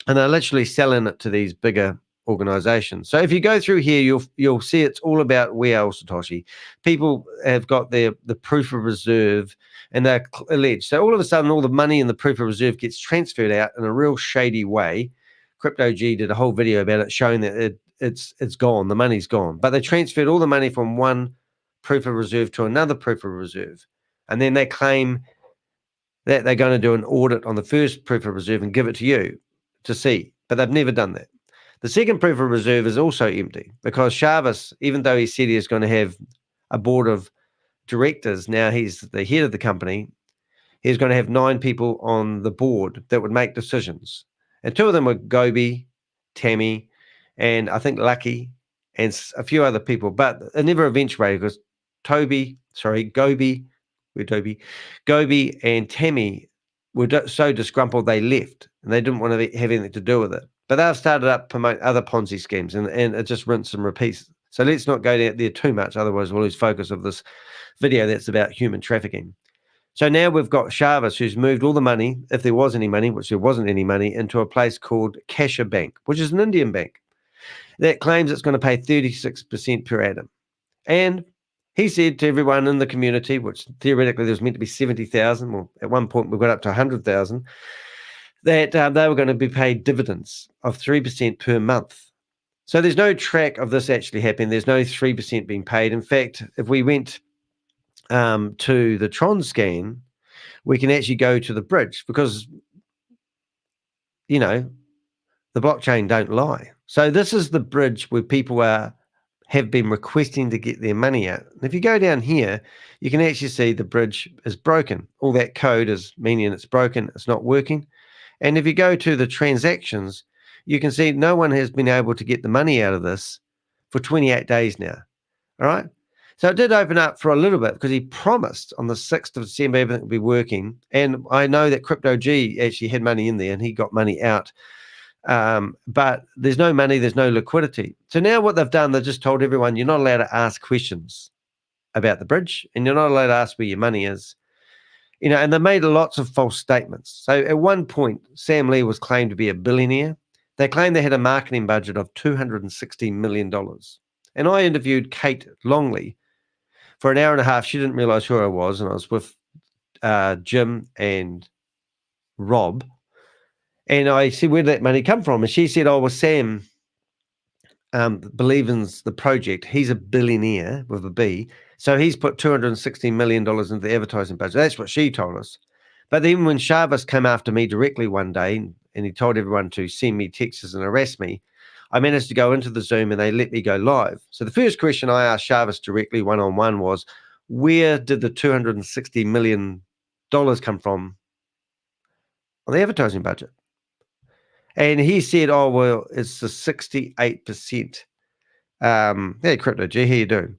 [SPEAKER 1] And they're literally selling it to these bigger organizations. So if you go through here, you'll see it's all about Satoshi. People have got the proof of reserve, and they're alleged. So all of a sudden, all the money in the proof of reserve gets transferred out in a real shady way. Crypto G did a whole video about it, showing that it's gone, the money's gone. But they transferred all the money from one proof of reserve to another proof of reserve, and then they claim that they're going to do an audit on the first proof of reserve and give it to you to see. But they've never done that. The second proof of reserve is also empty because Chavez, even though he said he is going to have a board of directors, now he's the head of the company, he's going to have 9 people on the board that would make decisions. And 2 of them were Gobi, Tammy, and I think Lucky, and a few other people. But it never eventuated because Gobi, and Tammy were so disgruntled they left, and they didn't want to have anything to do with it. But they've started up promote other Ponzi schemes, and it just rinse and repeats. So let's not go there too much, otherwise we'll lose focus of this video that's about human trafficking. So now we've got Chavez, who's moved all the money, if there was any money, which there wasn't any money, into a place called Kasha Bank, which is an Indian bank that claims it's going to pay 36% per annum. And he said to everyone in the community, which theoretically there was meant to be 70,000, well, at one point we got up to 100,000, that they were going to be paid dividends of 3% per month. So there's no track of this actually happening. There's no 3% being paid. In fact, if we went to the Tronscan, we can actually go to the bridge because, the blockchain don't lie. So this is the bridge where people have been requesting to get their money out. And if you go down here, you can actually see the bridge is broken. All that code is meaning it's broken, it's not working. And if you go to the transactions, you can see no one has been able to get the money out of this for 28 days now. All right. So it did open up for a little bit because he promised on the 6th of December everything would be working. And I know that Crypto G actually had money in there and he got money out. But there's no money, there's no liquidity. So now what they've done, they've just told everyone you're not allowed to ask questions about the bridge and you're not allowed to ask where your money is. And they made lots of false statements. So at one point, Sam Lee was claimed to be a billionaire. They claimed they had a marketing budget of $260 million. And I interviewed Kate Longley for an hour and a half. She didn't realize who I was, and I was with Jim and Rob. And I said, where did that money come from? And she said, well, Sam believes in the project. He's a billionaire with a B. So he's put $260 million into the advertising budget. That's what she told us. But then when Chavez came after me directly one day and he told everyone to send me texts and harass me, I managed to go into the Zoom and they let me go live. So the first question I asked Chavez directly one-on-one was, where did the $260 million come from on the advertising budget? And he said, oh, well, it's the 68%. Hey, Crypto G, how you doing?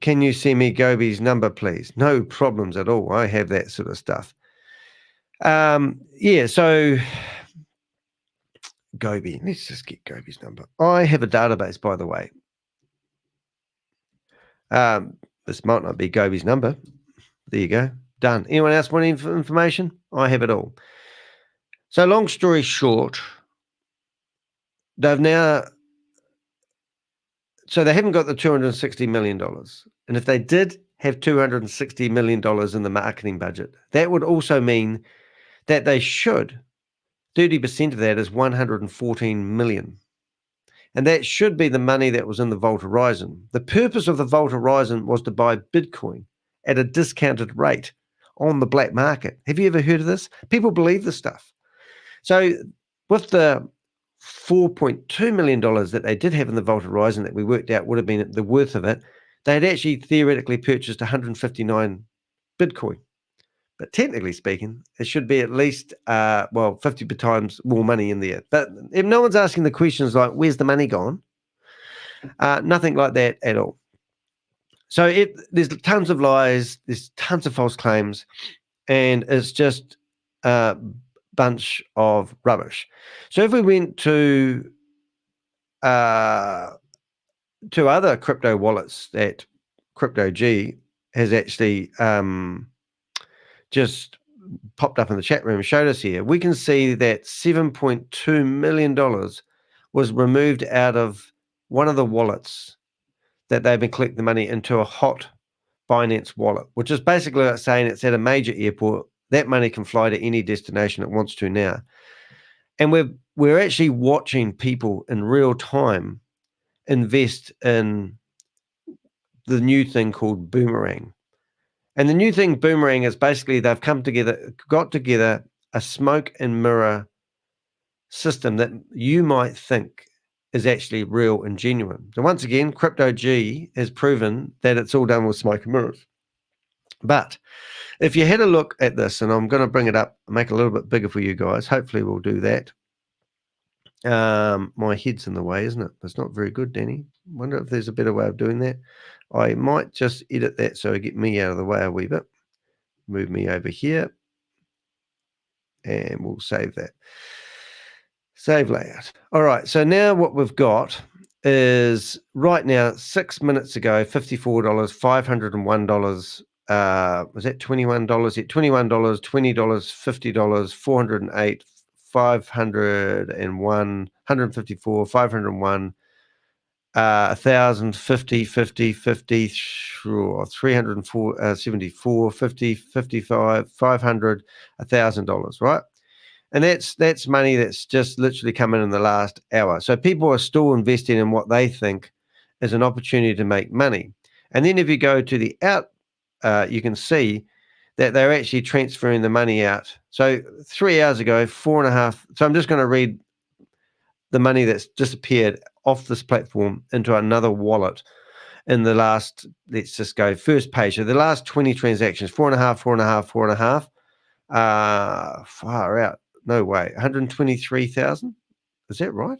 [SPEAKER 1] Can you send me Gobi's number, please? No problems at all. I have that sort of stuff. So Gobi. Let's just get Gobi's number. I have a database, by the way. This might not be Gobi's number. There you go. Done. Anyone else want information? I have it all. So long story short, they've now... So they haven't got the $260 million. And if they did have $260 million in the marketing budget, that would also mean that they should, 30% of that is $114 million. And that should be the money that was in the Vault Horizon. The purpose of the Vault Horizon was to buy Bitcoin at a discounted rate on the black market. Have you ever heard of this? People believe this stuff. So with the $4.2 million that they did have in the Vault Horizon that we worked out would have been the worth of it, they had actually theoretically purchased 159 Bitcoin. But technically speaking, it should be at least, 50 times more money in there. But if no one's asking the questions like, where's the money gone? Nothing like that at all. So there's tons of lies, there's tons of false claims, and it's just a bunch of rubbish. So if we went to other crypto wallets that Crypto G has actually just popped up in the chat room and showed us here, we can see that $7.2 million was removed out of one of the wallets that they've been collecting the money into a hot Binance wallet, which is basically like saying it's at a major airport. That money can fly to any destination it wants to now. And we're actually watching people in real time invest in the new thing called Boomerang. And the new thing, Boomerang, is basically they've got together a smoke and mirror system that you might think is actually real and genuine. So once again, Crypto G has proven that it's all done with smoke and mirrors. But if you had a look at this, and I'm going to bring it up, make it a little bit bigger for you guys. Hopefully we'll do that. My head's in the way, isn't it? It's not very good, Danny. Wonder if there's a better way of doing that. I might just edit that so I get me out of the way a wee bit. Move me over here. And we'll save that. Save layout. All right. So now what we've got is right now, 6 minutes ago, $54, $501. Was that $21? Yeah, $21, $20, $50, $408, 501, 154, 501, 1,000, 50, 50, 50, 304, 74, 50, 55, 500, $1,000, right? And that's money that's just literally come in the last hour. So people are still investing in what they think is an opportunity to make money. And then if you go to the out, you can see that they're actually transferring the money out. So 3 hours ago, 4.5. So I'm just going to read the money that's disappeared off this platform into another wallet in the last, let's just go first page. So the last 20 transactions, 4.5, 4.5, 4.5. Far out. No way. 123,000. Is that right?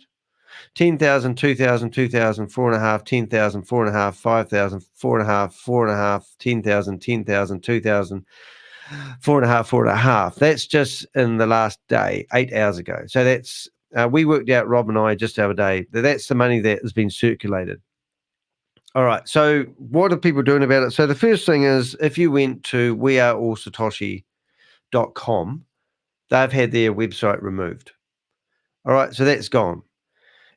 [SPEAKER 1] 10,000, 2,000, 2,000, 4.5, 10,000, 4.5, 5,000, 4.5, 4.5, 10,000, 10,000, 2,000, 4.5, 4.5. That's just in the last day, 8 hours ago. So that's, we worked out, Rob and I, just the other day, that's the money that has been circulated. All right. So what are people doing about it? So the first thing is, if you went to weareallsatoshi.com, they've had their website removed. All right. So that's gone.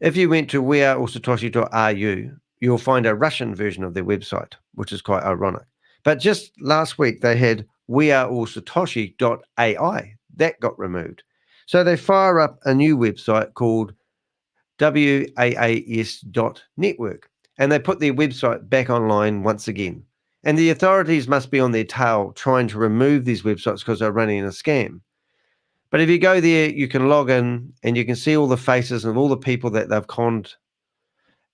[SPEAKER 1] If you went to weareallsatoshi.ru, you'll find a Russian version of their website, which is quite ironic. But just last week, they had weareallsatoshi.ai. That got removed. So they fire up a new website called waas.network, and they put their website back online once again. And the authorities must be on their tail trying to remove these websites because they're running a scam. But if you go there, you can log in and you can see all the faces of all the people that they've conned.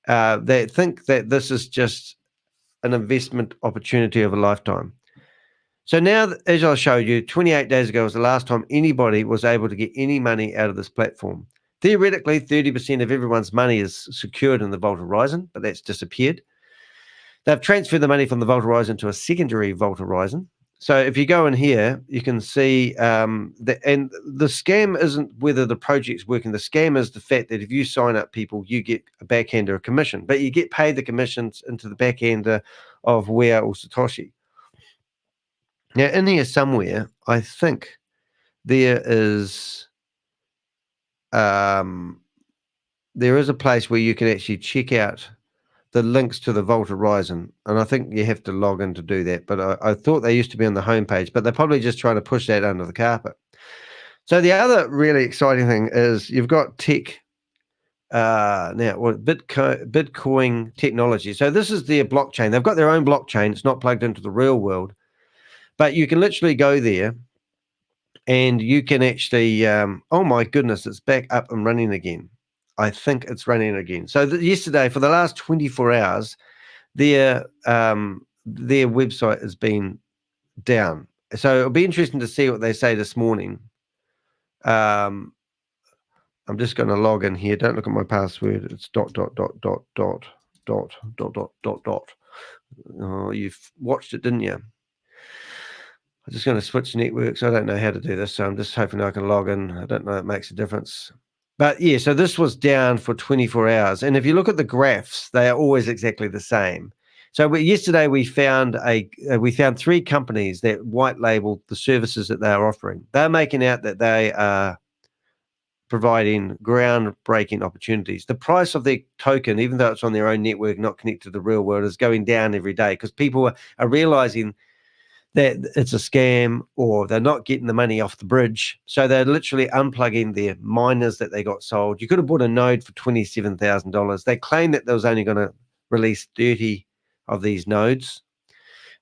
[SPEAKER 1] They think that this is just an investment opportunity of a lifetime. So now, as I showed you, 28 days ago was the last time anybody was able to get any money out of this platform. Theoretically, 30% of everyone's money is secured in the Vault Horizon, but that's disappeared. They've transferred the money from the Vault Horizon to a secondary Vault Horizon, So if you go in here, you can see and the scam isn't whether the project's working. The scam is the fact that if you sign up people, you get a backhand or a commission, but you get paid the commissions into the backhand of Wea or Satoshi. Now in here somewhere, I think there is a place where you can actually check out the links to the Vault Horizon, and I think you have to log in to do that. But I thought they used to be on the homepage, but they're probably just trying to push that under the carpet. So the other really exciting thing is you've got tech now. What Bitcoin technology. So this is their blockchain. They've got their own blockchain. It's not plugged into the real world, but you can literally go there, and you can actually. Oh my goodness, it's back up and running again. I think it's running again. So yesterday, for the last 24 hours, their website has been down. So it'll be interesting to see what they say this morning. I'm just going to log in here. Don't look at my password. It's ... Oh, you've watched it, didn't you? I'm just going to switch networks. I don't know how to do this, so I'm just hoping I can log in. I don't know if it makes a difference. But yeah, so this was down for 24 hours. And if you look at the graphs, they are always exactly the same. So yesterday we found 3 companies that white labeled the services that they are offering. They're making out that they are providing groundbreaking opportunities. The price of their token, even though it's on their own network, not connected to the real world, is going down every day because people are realizing that it's a scam or they're not getting the money off the bridge. So they're literally unplugging their miners that they got sold. You could have bought a node for $27,000. They claim that they was only going to release 30 of these nodes.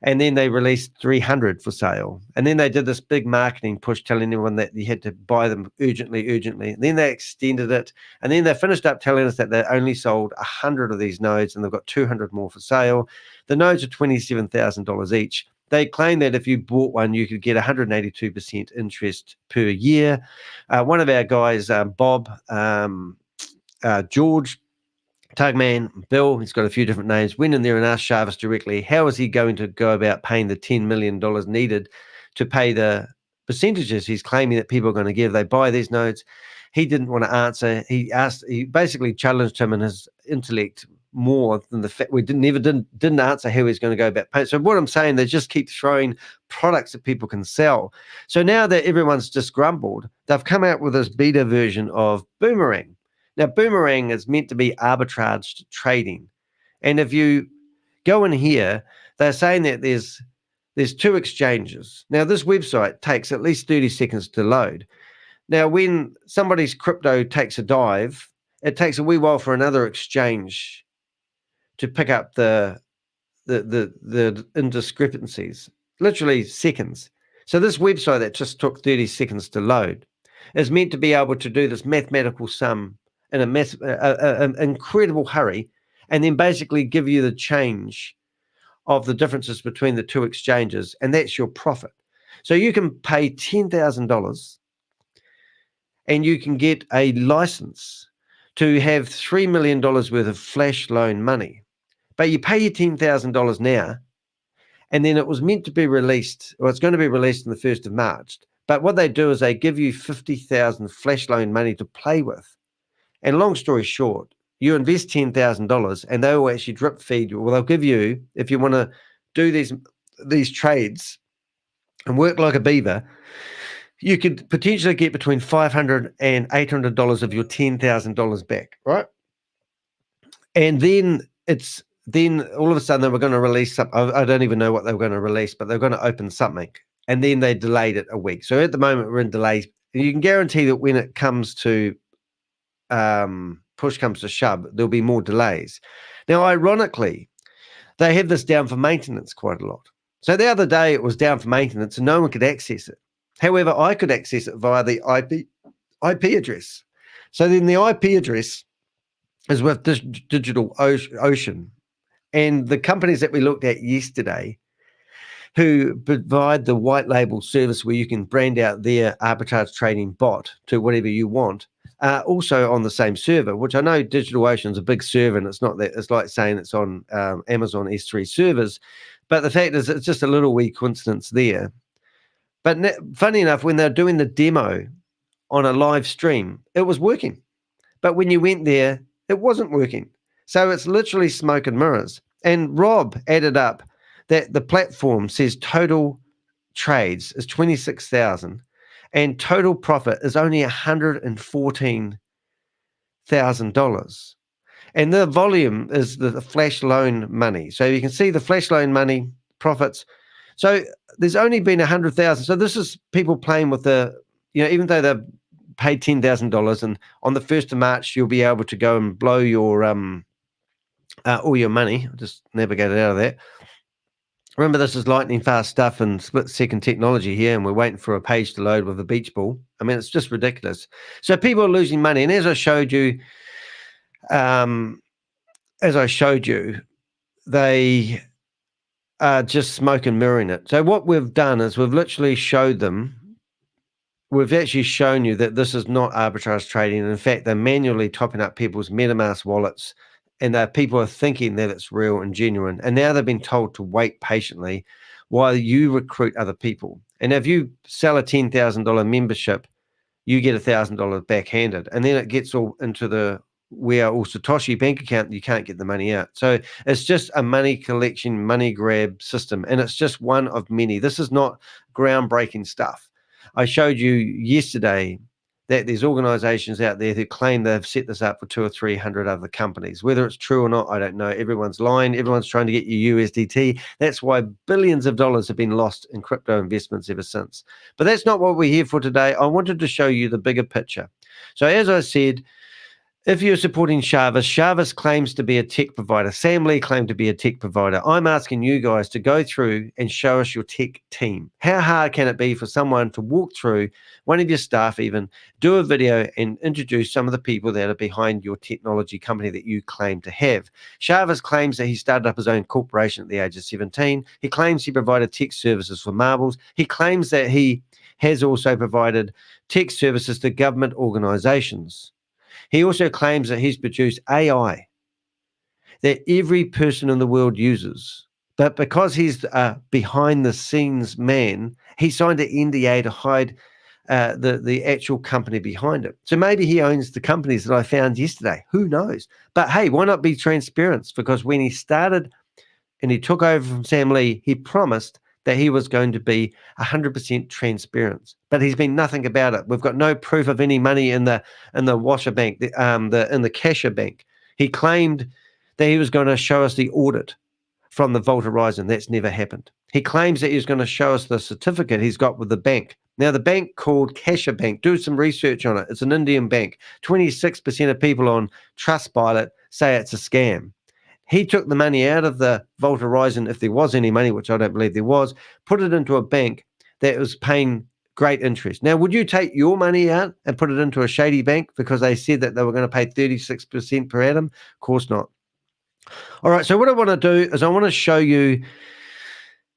[SPEAKER 1] And then they released 300 for sale. And then they did this big marketing push telling everyone that you had to buy them urgently. And then they extended it. And then they finished up telling us that they only sold 100 of these nodes and they've got 200 more for sale. The nodes are $27,000 each. They claim that if you bought one, you could get 182% interest per year. One of our guys, Bob, George, Tugman, Bill, he's got a few different names, went in there and asked Jarvis directly, how is he going to go about paying the $10 million needed to pay the percentages he's claiming that people are going to give? They buy these nodes. He didn't want to answer. He basically challenged him in his intellect more than the fact we didn't answer how he's going to go about paying. So what I'm saying, they just keep throwing products that people can sell. So now that everyone's just grumbled, they've come out with this beta version of Boomerang. Now, Boomerang is meant to be arbitrage trading. And if you go in here, they're saying that there's 2 exchanges. Now, this website takes at least 30 seconds to load. Now, when somebody's crypto takes a dive, it takes a wee while for another exchange to pick up the indiscrepancies, literally seconds. So this website that just took 30 seconds to load is meant to be able to do this mathematical sum in an incredible hurry, and then basically give you the change of the differences between the 2 exchanges, and that's your profit. So you can pay $10,000 and you can get a license to have $3 million worth of flash loan money. But you pay your $10,000 now, and then it was meant to be released, or it's going to be released on the 1st of March. But what they do is they give you 50,000 flash loan money to play with. And long story short, you invest $10,000 and they will actually drip feed you. Well, they'll give you, if you want to do these trades and work like a beaver, you could potentially get between $500 and $800 of your $10,000 back, right? And then all of a sudden they were going to release something. I don't even know what they were going to release, but they're going to open something. And then they delayed it a week. So at the moment we're in delays. And you can guarantee that when it comes to push comes to shove, there'll be more delays. Now, ironically, they have this down for maintenance quite a lot. So the other day it was down for maintenance and no one could access it. However, I could access it via the IP address. So then the IP address is with Digital Ocean. And the companies that we looked at yesterday who provide the white label service where you can brand out their arbitrage trading bot to whatever you want, also on the same server, which I know DigitalOcean's a big server, and it's not that, it's like saying it's on Amazon S3 servers. But the fact is, it's just a little wee coincidence there. But funny enough, when they're doing the demo on a live stream, it was working. But when you went there, it wasn't working. So it's literally smoke and mirrors. And Rob added up that the platform says total trades is 26,000 and total profit is only $114,000. And the volume is the flash loan money. So you can see the flash loan money profits. So there's only been 100,000. So this is people playing with even though they've paid $10,000, and on the 1st of March, you'll be able to go and blow your all your money. I'll just navigate it out of that. Remember, this is lightning fast stuff and split-second technology here, and we're waiting for a page to load with a beach ball. I mean, it's just ridiculous. So people are losing money, and as I showed you, they are just smoke and mirroring it. So what we've done is we've literally showed them. We've actually shown you that this is not arbitrage trading. In fact, they're manually topping up people's MetaMask wallets, and people are thinking that it's real and genuine. And now they've been told to wait patiently while you recruit other people. And if you sell a $10,000 membership, you get $1,000 backhanded. And then it gets all into the Satoshi bank account, you can't get the money out. So it's just a money collection, money grab system. And it's just one of many. This is not groundbreaking stuff. I showed you yesterday that there's organizations out there who claim they've set this up for 200 or 300 other companies. Whether it's true or not, I don't know. Everyone's lying. Everyone's trying to get you USDT. That's why billions of dollars have been lost in crypto investments ever since. But that's not what we're here for today. I wanted to show you the bigger picture. So as I said, if you're supporting Chavis claims to be a tech provider. Sam Lee claimed to be a tech provider. I'm asking you guys to go through and show us your tech team. How hard can it be for someone to walk through, one of your staff even, do a video and introduce some of the people that are behind your technology company that you claim to have? Chavis claims that he started up his own corporation at the age of 17. He claims he provided tech services for Marbles. He claims that he has also provided tech services to government organizations. He also claims that he's produced AI that every person in the world uses. But because he's a behind-the-scenes man, he signed an NDA to hide the actual company behind it. So maybe he owns the companies that I found yesterday. Who knows? But hey, why not be transparent? Because when he started and he took over from Sam Lee, he promised that he was going to be 100% transparent, but he's been nothing about it. We've got no proof of any money in the washer bank, in the cashier bank. He claimed that he was going to show us the audit from the Vault Horizon. That's never happened. He claims that he's going to show us the certificate he's got with the bank. Now, the bank called Cashier Bank, do some research on it. It's an Indian bank. 26% of people on Trustpilot say it's a scam. He took the money out of the Vault Horizon, if there was any money, which I don't believe there was, put it into a bank that was paying great interest. Now, would you take your money out and put it into a shady bank because they said that they were going to pay 36% per annum? Of course not. All right, so what I want to do is I want to show you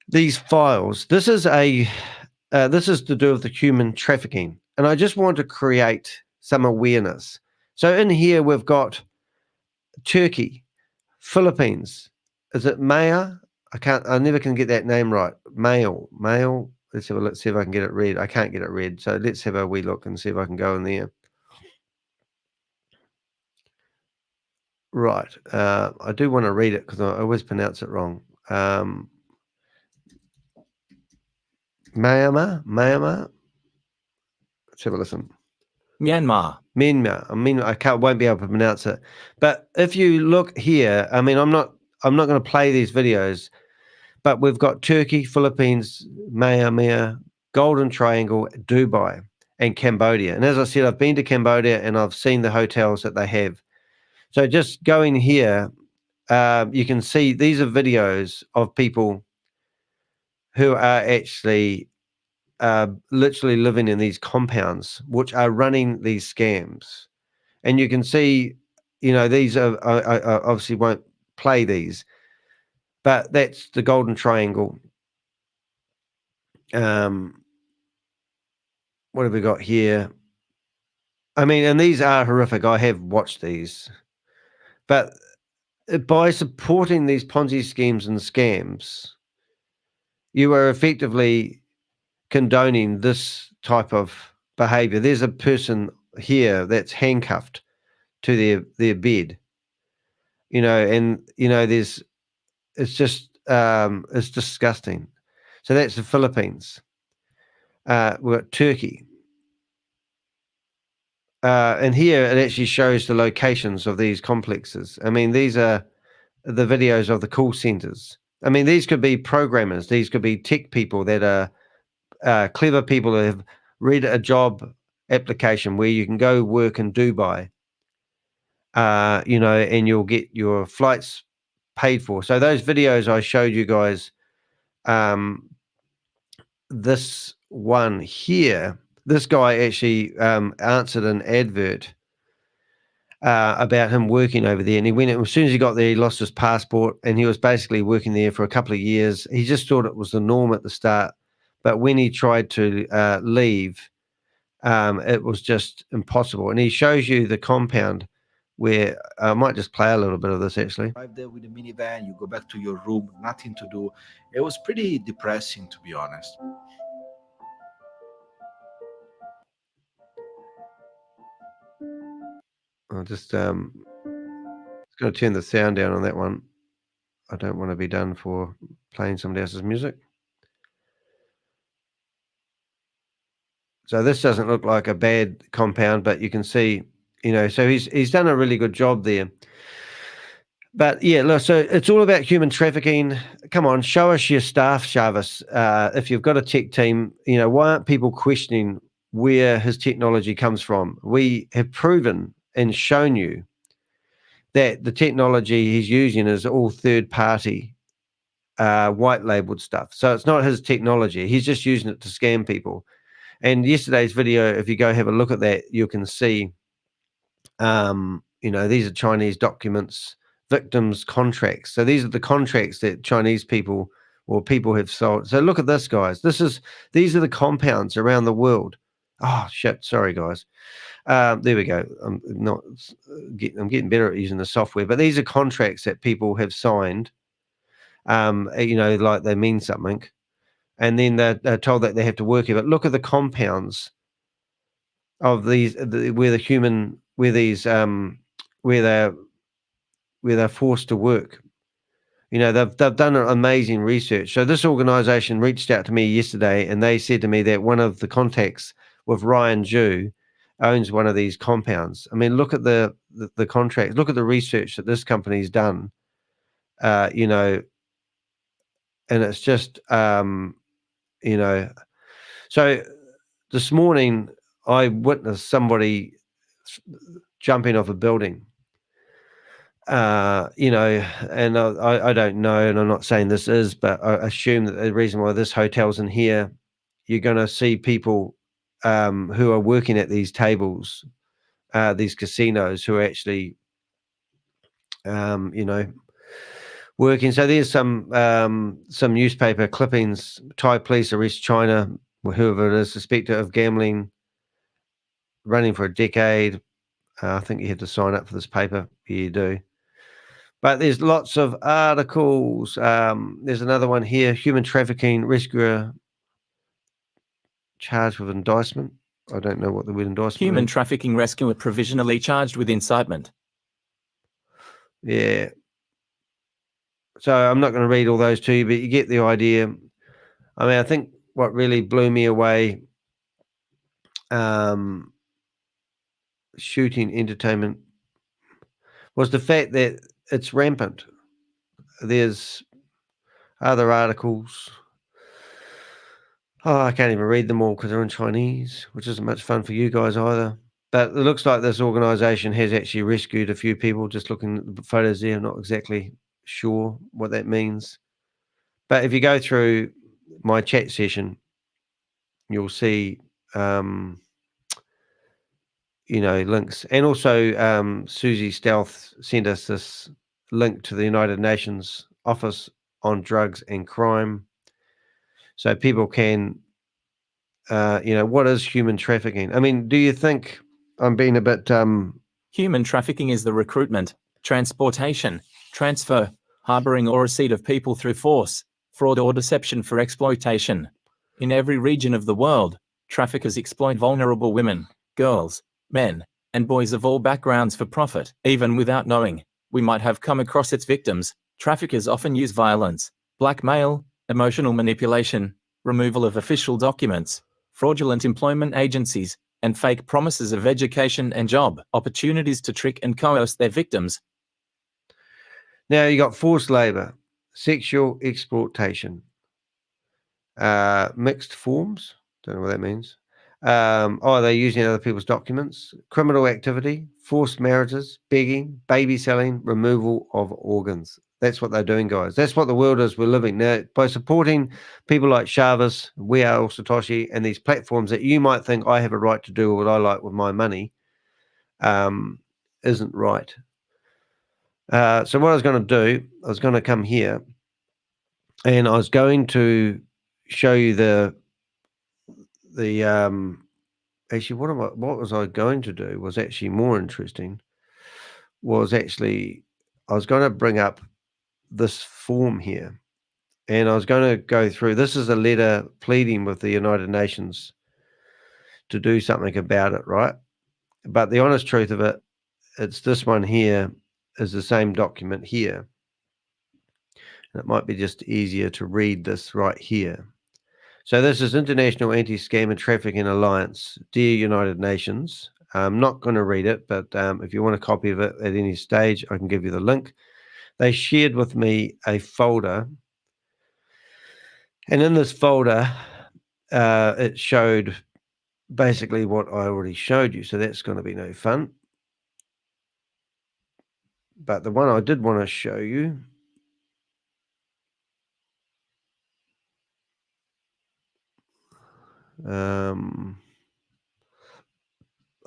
[SPEAKER 1] these files. This is to do with the human trafficking, and I just want to create some awareness. So in here we've got Turkey, Philippines. Is it Maya? I never can get that name right. Mail. Let's see if I can get it read. I can't get it read. So let's have a wee look and see if I can go in there. Right. I do want to read it because I always pronounce it wrong. Myanmar. Let's have a listen.
[SPEAKER 2] Myanmar.
[SPEAKER 1] I mean, won't be able to pronounce it. But if you look here, I mean, I'm not going to play these videos, but we've got Turkey, Philippines, Myanmar, Golden Triangle, Dubai, and Cambodia. And as I said, I've been to Cambodia and I've seen the hotels that they have. So just going here, you can see these are videos of people who are actually literally living in these compounds, which are running these scams. And you can see, these are, I obviously won't play these, but that's the Golden Triangle. What have we got here? I mean, and these are horrific. I have watched these. But by supporting these Ponzi schemes and scams, you are effectively condoning this type of behavior. There's a person here that's handcuffed to their bed, and it's just it's disgusting. So that's the Philippines. We've got Turkey. And here it actually shows the locations of these complexes. I mean, these are the videos of the call centers. I mean, these could be programmers. These could be tech people that are clever people who have read a job application where you can go work in Dubai, and you'll get your flights paid for. So those videos I showed you guys, this one here, this guy actually answered an advert about him working over there. And he went, as soon as he got there, he lost his passport, and he was basically working there for a couple of years. He just thought it was the norm at the start. But when he tried to leave, it was just impossible. And he shows you the compound where I might just play a little bit of this actually.
[SPEAKER 7] Drive there with a minivan, you go back to your room, nothing to do. It was pretty depressing, to be honest.
[SPEAKER 1] I'll just going to turn the sound down on that one. I don't want to be done for playing somebody else's music. So this doesn't look like a bad compound, but you can see, so he's done a really good job there. But yeah, look, so it's all about human trafficking. Come on, show us your staff, Jarvis. If you've got a tech team, why aren't people questioning where his technology comes from? We have proven and shown you that the technology he's using is all third-party, white labeled stuff. So it's not his technology. He's just using it to scam people. And yesterday's video, if you go have a look at that, you can see, these are Chinese documents, victims' contracts. So these are the contracts that Chinese people or people have sold. So look at this, guys. These are the compounds around the world. Oh, shit. Sorry, guys. There we go. I'm getting better at using the software, but these are contracts that people have signed, like they mean something. And then they're told that they have to work here. But look at the compounds of these, where they're forced to work. They've done amazing research. So this organization reached out to me yesterday, and they said to me that one of the contacts with Ryan Zhu owns one of these compounds. I mean, look at the contracts. Look at the research that this company's done. And it's just So this morning I witnessed somebody jumping off a building. And I don't know, and I'm not saying this is, but I assume that the reason why this hotel's in here, you're going to see people who are working at these tables, these casinos, who are actually, working. So there's some newspaper clippings. Thai police arrest China, whoever it is, suspected of gambling, running for a decade. I think you have to sign up for this paper. Yeah, you do. But there's lots of articles. There's another one here: human trafficking rescuer charged with indictment. I don't know what the word indictment
[SPEAKER 2] Human
[SPEAKER 1] means.
[SPEAKER 2] trafficking rescuer provisionally charged with incitement.
[SPEAKER 1] Yeah. So I'm not going to read all those to you, but you get the idea. I mean, I think what really blew me away, shooting entertainment, was the fact that it's rampant. There's other articles. Oh, I can't even read them all because they're in Chinese, which isn't much fun for you guys either. But it looks like this organization has actually rescued a few people. Just looking at the photos there, I'm not exactly sure what that means. But if you go through my chat session, you'll see, links. And also, Susie Stealth sent us this link to the United Nations Office on Drugs and Crime. So people can, what is human trafficking? I mean, do you think I'm being a bit...
[SPEAKER 2] Human trafficking is the recruitment, transportation, transfer, harboring or receipt of people through force, fraud or deception for exploitation. In every region of the world, traffickers exploit vulnerable women, girls, men, and boys of all backgrounds for profit. Even without knowing, we might have come across its victims. Traffickers often use violence, blackmail, emotional manipulation, removal of official documents, fraudulent employment agencies, and fake promises of education and job opportunities to trick and coerce their victims.
[SPEAKER 1] Now you got forced labor, sexual exploitation, mixed forms. Don't know what that means. They're using other people's documents, criminal activity, forced marriages, begging, baby selling, removal of organs. That's what they're doing, guys. That's what the world is we're living. Now, by supporting people like Chavez, We Are All Satoshi, and these platforms that you might think I have a right to do what I like with my money, isn't right. So what I was going to do, I was going to come here, and I was going to show you the actually, what was I going to do was actually more interesting, I was going to bring up this form here, and I was going to go through, this is a letter pleading with the United Nations to do something about it, right? But the honest truth of it, it's this one here is the same document here. And it might be just easier to read this right here. So this is International Anti-Scam and Trafficking Alliance, Dear United Nations. I'm not going to read it, but if you want a copy of it at any stage, I can give you the link. They shared with me a folder. And in this folder, it showed basically what I already showed you. So that's going to be no fun. But the one I did want to show you, I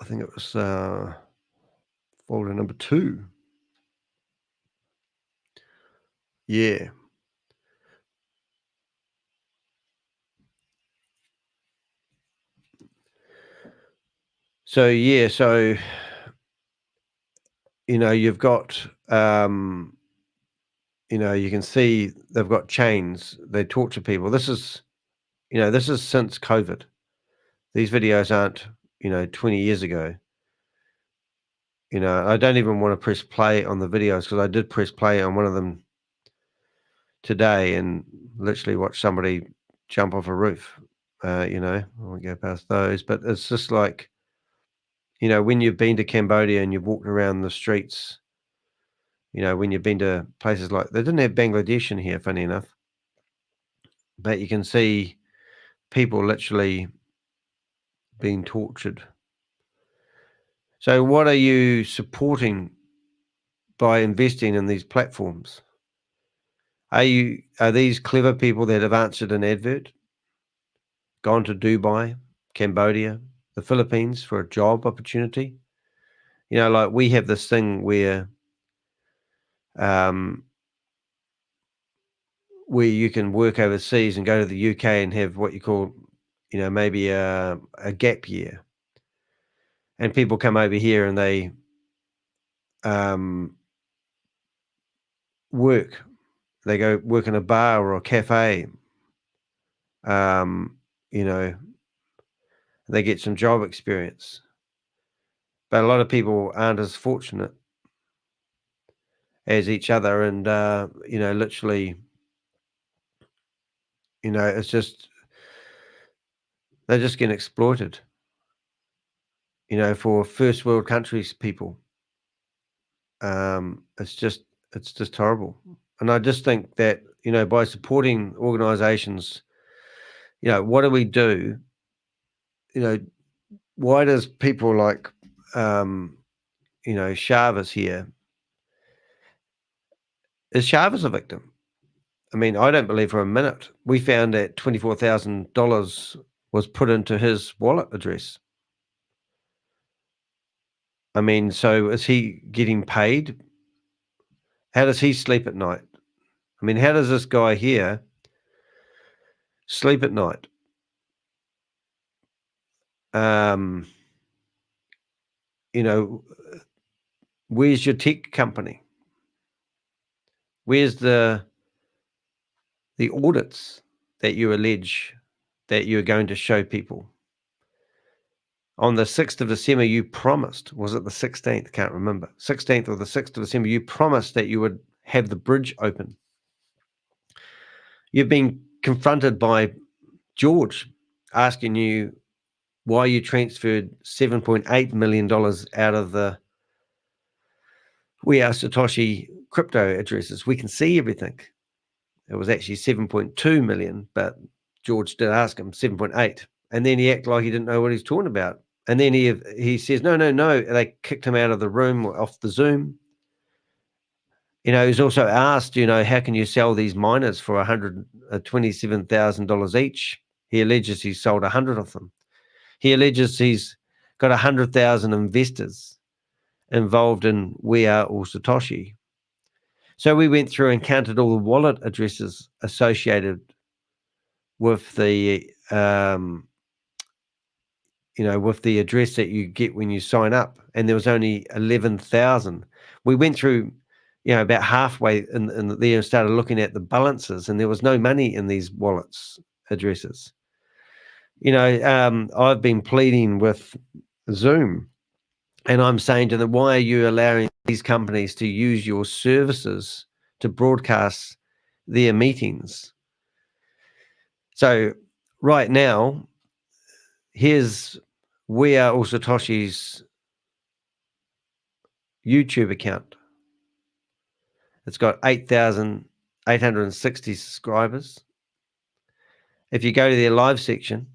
[SPEAKER 1] think it was folder number 2. Yeah. So, yeah, so, you've got, you can see they've got chains. They torture people. This is since COVID. These videos aren't, 20 years ago. I don't even want to press play on the videos because I did press play on one of them today and literally watch somebody jump off a roof. I won't go past those, but it's just like, when you've been to Cambodia and you've walked around the streets, when you've been to places like, they didn't have Bangladesh in here, funny enough, but you can see people literally being tortured. So what are you supporting by investing in these platforms? Are these clever people that have answered an advert, gone to Dubai, Cambodia, the Philippines for a job opportunity? Like we have this thing where you can work overseas and go to the UK and have what you call, maybe a gap year. And people come over here and they work. They go work in a bar or a cafe. They get some job experience. But a lot of people aren't as fortunate as each other, and literally, it's just they're just getting exploited. For first world countries, people. It's just horrible, and I just think that by supporting organisations, what do we do? Why does people like Chavez here? Is Chavez a victim? I mean, I don't believe for a minute. We found that $24,000 was put into his wallet address. I mean, so is he getting paid? How does he sleep at night? I mean, how does this guy here sleep at night? Where's your tech company? Where's the the audits that you allege that you're going to show people. On the 6th of December, you promised, was it the 16th? Can't remember. 16th or the 6th of December, you promised that you would have the bridge open. You've been confronted by George asking you why you transferred $7.8 million out of the We Are Satoshi crypto addresses. We can see everything. It was actually 7.2 million, but George did ask him 7.8. And then he acted like he didn't know what he's talking about. And then he says, no. They kicked him out of the room, off the Zoom. He's also asked, how can you sell these miners for $127,000 each? He alleges he's sold 100 of them. He alleges he's got 100,000 investors involved in We Are All Satoshi. So we went through and counted all the wallet addresses associated with the, with the address that you get when you sign up, and there was only 11,000. We went through, about halfway in there and started looking at the balances, and there was no money in these wallets addresses. I've been pleading with Zoom, and I'm saying to them, why are you allowing these companies to use your services to broadcast their meetings? So right now, here's We Are All Satoshi's YouTube account. It's got 8,860 subscribers. If you go to their live section,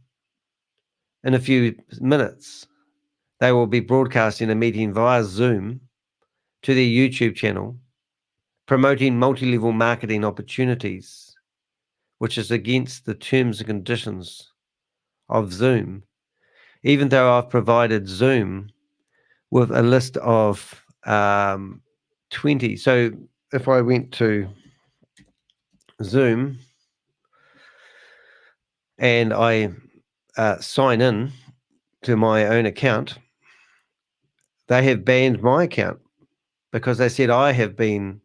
[SPEAKER 1] in a few minutes, they will be broadcasting a meeting via Zoom to their YouTube channel, promoting multi-level marketing opportunities, which is against the terms and conditions of Zoom, even though I've provided Zoom with a list of 20. So if I went to Zoom and I sign in to my own account, they have banned my account because they said I have been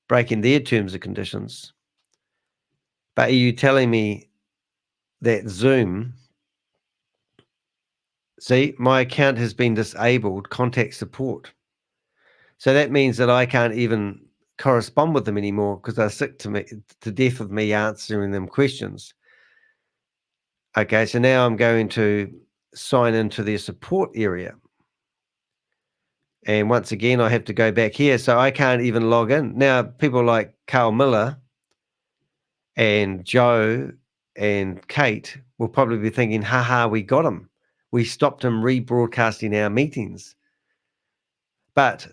[SPEAKER 1] breaking their terms and conditions. But are you telling me that Zoom, see, my account has been disabled, contact support. So that means that I can't even correspond with them anymore because they're sick to death of me answering them questions. Okay, so now I'm going to sign into their support area. And once again, I have to go back here, so I can't even log in. Now, people like Carl Miller and Joe and Kate will probably be thinking, haha, we got him. We stopped him rebroadcasting our meetings. But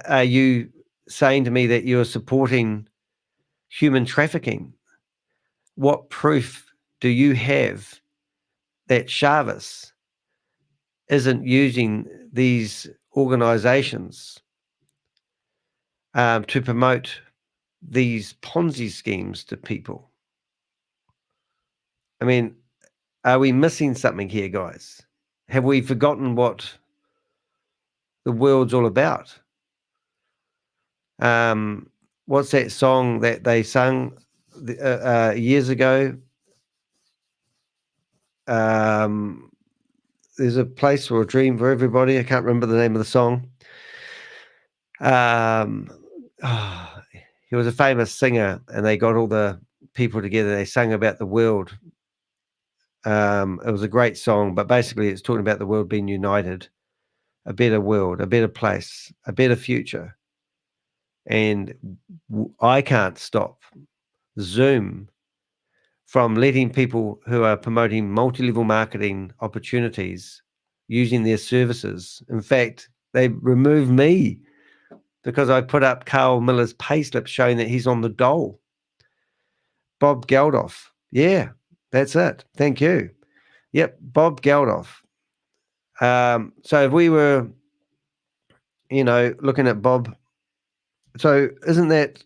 [SPEAKER 1] are you saying to me that you're supporting human trafficking? What proof do you have that Chavis isn't using these organizations to promote these Ponzi schemes to people? I mean, are we missing something here, guys? Have we forgotten what the world's all about? What's that song that they sung years ago? There's a place for a dream for everybody. I can't remember the name of the song. He was a famous singer, and they got all the people together. They sang about the world. It was a great song, but basically it's talking about the world being united, a better world, a better place, a better future. And I can't stop Zoom from letting people who are promoting multi-level marketing opportunities using their services. In fact, they removed me because I put up Carl Miller's payslip showing that he's on the dole. Bob Geldof. Yeah, that's it. Thank you. Yep, Bob Geldof. So if we were, looking at Bob, so isn't that,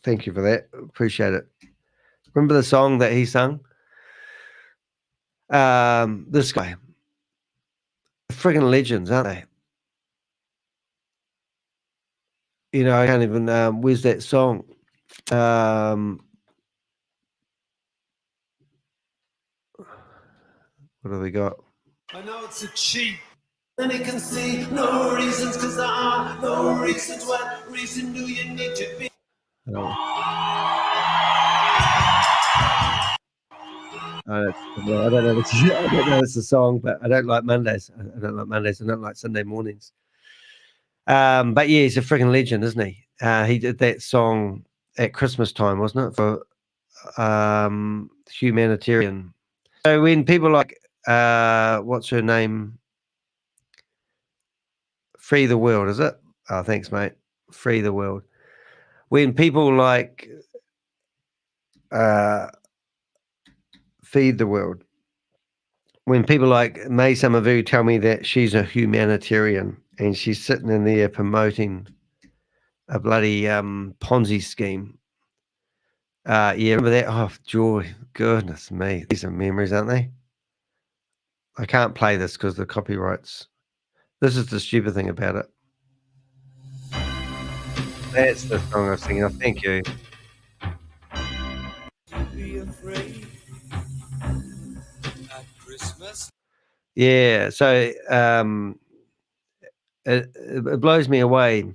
[SPEAKER 1] thank you for that. Appreciate it. Remember the song that he sung? This guy. Friggin' legends, aren't they? I can't even, where's that song? What have we got?
[SPEAKER 8] I know it's a cheat, and you can see no reasons, because there are no reasons. What reason do you need to be?
[SPEAKER 1] I don't know. I don't know it's a song, but I don't like Mondays. I don't like Mondays. I don't like Sunday mornings. But yeah, he's a freaking legend, isn't he? He did that song at Christmas time, wasn't it? For humanitarian. So when people like what's her name? Free the World, is it? Oh, thanks, mate. Free the World. When people like Feed the World, when people like May Summerview tell me that she's a humanitarian and she's sitting in there promoting a bloody Ponzi scheme. Yeah, remember that? Oh, joy. Goodness me. These are memories, aren't they? I can't play this because the copyrights. This is the stupid thing about it. That's the song I was thinking of. Thank you.
[SPEAKER 8] Be afraid at Christmas.
[SPEAKER 1] Yeah, so it blows me away.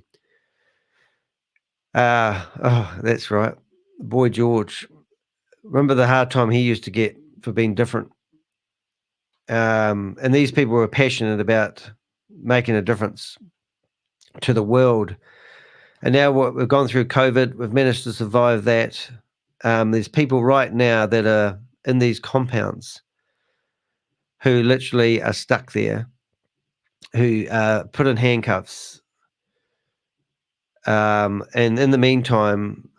[SPEAKER 1] Oh, that's right. Boy George. Remember the hard time he used to get for being different. And these people were passionate about making a difference to the world. And now we've gone through COVID, we've managed to survive that. There's people right now that are in these compounds who literally are stuck there, who put in handcuffs. And in the meantime,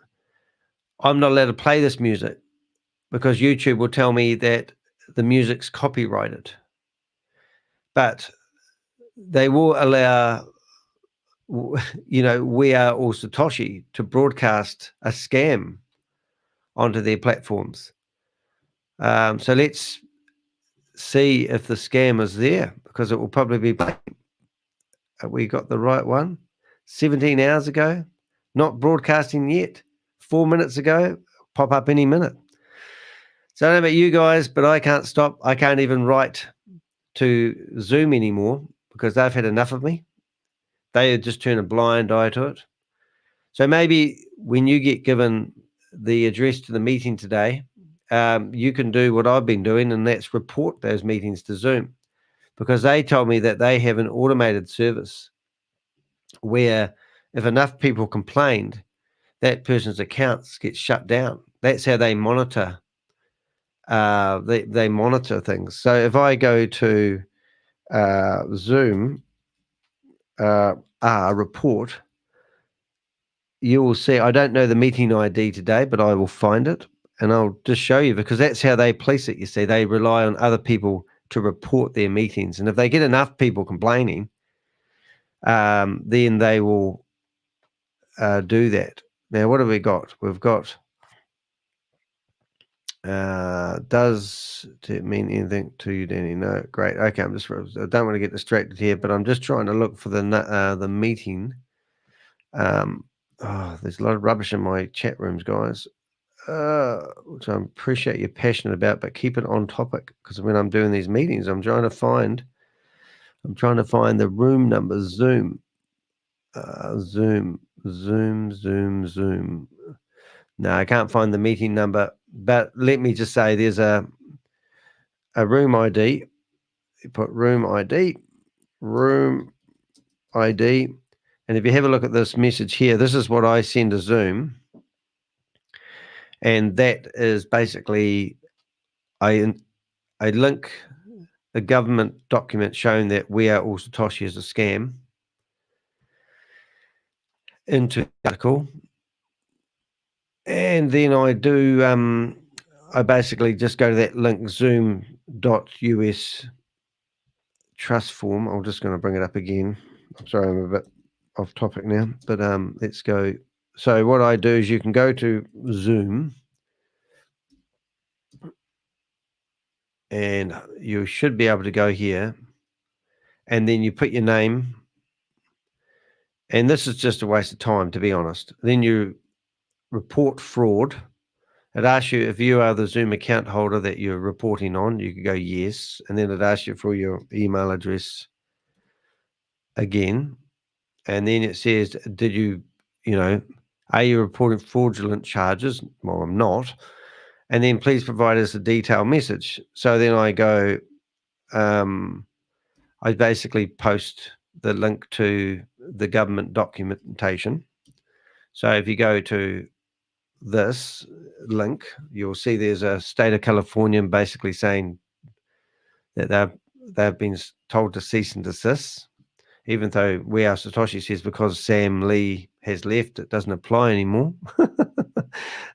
[SPEAKER 1] I'm not allowed to play this music because YouTube will tell me that the music's copyrighted. But they will allow, We Are All Satoshi to broadcast a scam onto their platforms. So let's see if the scam is there, because it will probably be. We got the right one 17 hours ago, not broadcasting yet. 4 minutes ago, pop up any minute. So I don't know about you guys, but I can't stop. I can't even write to Zoom anymore because they've had enough of me. They just turn a blind eye to it. So maybe when you get given the address to the meeting today, you can do what I've been doing, and that's report those meetings to Zoom, because they told me that they have an automated service where if enough people complained, that person's accounts get shut down. That's how they monitor. They monitor things. So if I go to Zoom report, you will see. I don't know the meeting ID today, but I will find it and I'll just show you, because that's how they police it. You see, they rely on other people to report their meetings, and if they get enough people complaining, then they will do that. Now, what have we got? We've got. Does it mean anything to you, Danny? No, great. Okay, I don't want to get distracted here, but I'm just trying to look for the meeting. There's a lot of rubbish in my chat rooms, guys, which I appreciate you're passionate about, but keep it on topic, because when I'm doing these meetings, I'm trying to find the room number. Zoom. Zoom. No, I can't find the meeting number, but let me just say there's a room ID. You put room ID, and if you have a look at this message here, this is what I send to Zoom, and that is basically I link a government document showing that We Are All Satoshi is a scam into the article. And then I do, I basically just go to that link, zoom.us trust form. I'm just going to bring it up again. I'm sorry, I'm a bit off topic now, but let's go. So what I do is you can go to Zoom and you should be able to go here, and then you put your name. And this is just a waste of time, to be honest. Then you report fraud. It asks you if you are the Zoom account holder that you're reporting on. You could go yes, and then it asks you for your email address again, and then it says, "Did you are you reporting fraudulent charges?" Well, I'm not. And then please provide us a detailed message. So then I go, I basically post the link to the government documentation. So if you go to this link, you'll see there's a state of California basically saying that they've been told to cease and desist, even though Satoshi says because Sam Lee has left, it doesn't apply anymore.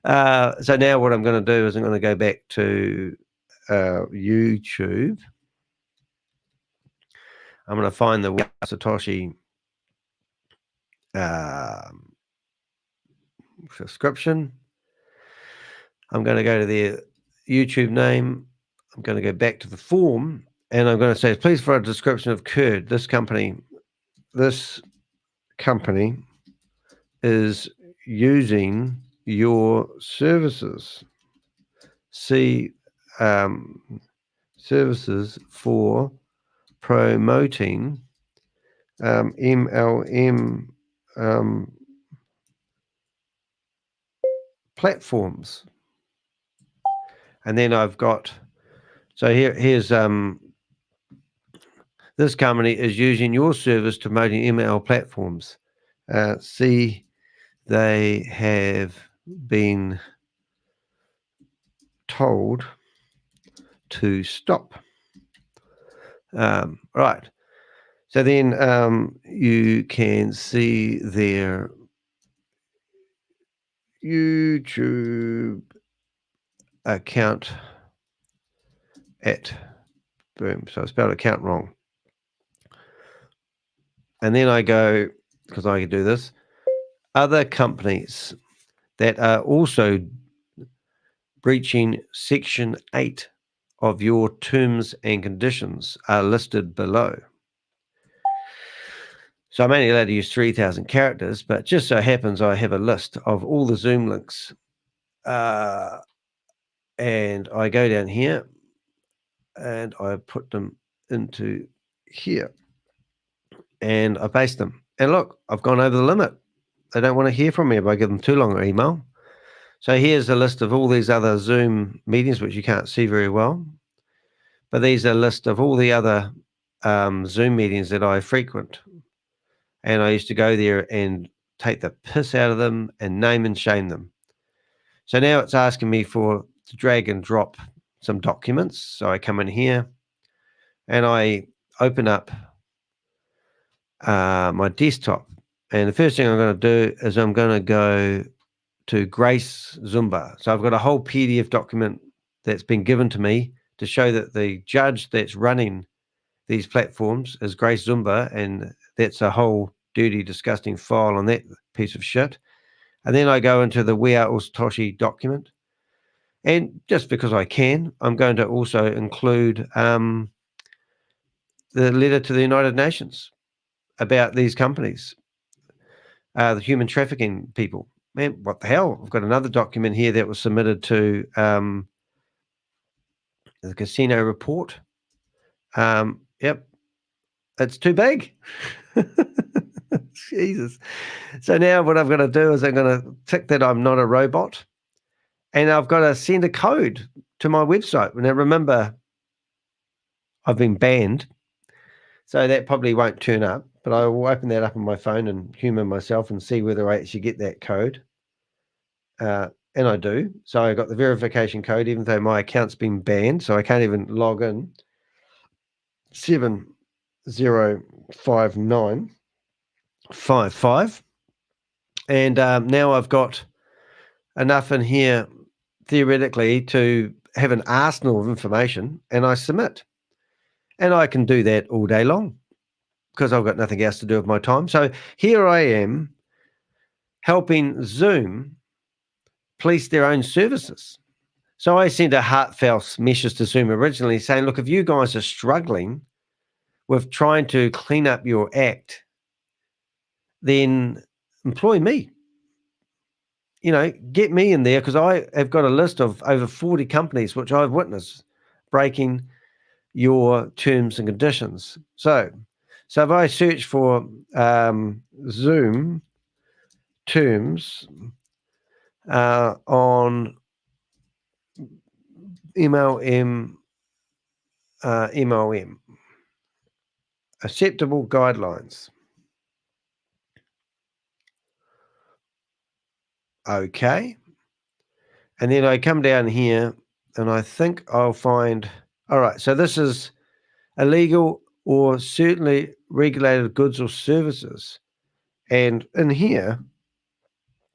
[SPEAKER 1] So now what I'm going to do is I'm going to go back to YouTube. I'm going to find the Satoshi subscription. I'm going to go to their YouTube name. I'm going to go back to the form, and I'm going to say, please provide a description of Curd. This company is using your services. See services for promoting MLM platforms. And then I've got, so here's this company is using your service to promoting ML platforms. See, they have been told to stop. Right. So then you can see their YouTube account at boom. So I spelled account wrong. And then I go, because I can do this, other companies that are also breaching Section 8 of your terms and conditions are listed below. So I'm only allowed to use 3,000 characters, but just so happens I have a list of all the Zoom links. And I go down here and I put them into here and I paste them. And look, I've gone over the limit. They don't want to hear from me if I give them too long an email. So here's a list of all these other Zoom meetings, which you can't see very well. But these are a list of all the other Zoom meetings that I frequent. And I used to go there and take the piss out of them and name and shame them. So now it's asking me to drag and drop some documents. So I come in here and I open up my desktop. And the first thing I'm going to do is I'm going to go to Grace Zumba. So I've got a whole PDF document that's been given to me to show that the judge that's running these platforms is Grace Zumba, and that's a whole dirty, disgusting file on that piece of shit. And then I go into the We Are Satoshi document. And just because I can, I'm going to also include the letter to the United Nations about these companies, the human trafficking people. Man, what the hell? I've got another document here that was submitted to the casino report. Yep, it's too big. Jesus. So now what I'm going to do is I'm going to tick that I'm not a robot, and I've got to send a code to my website. Now, remember, I've been banned, so that probably won't turn up, but I will open that up on my phone and humour myself and see whether I actually get that code. And I do. So I got the verification code, even though my account's been banned, so I can't even log in. 705955. And now I've got enough in here, theoretically, to have an arsenal of information, and I submit. And I can do that all day long because I've got nothing else to do with my time. So here I am helping Zoom police their own services. So I sent a heartfelt message to Zoom originally saying, look, if you guys are struggling with trying to clean up your act, then employ me. get me in there, because I have got a list of over 40 companies which I've witnessed breaking your terms and conditions. So if I search for Zoom terms on MLM, acceptable guidelines. Okay. And then I come down here and I think I'll find, all right, so this is illegal or certainly regulated goods or services. And in here,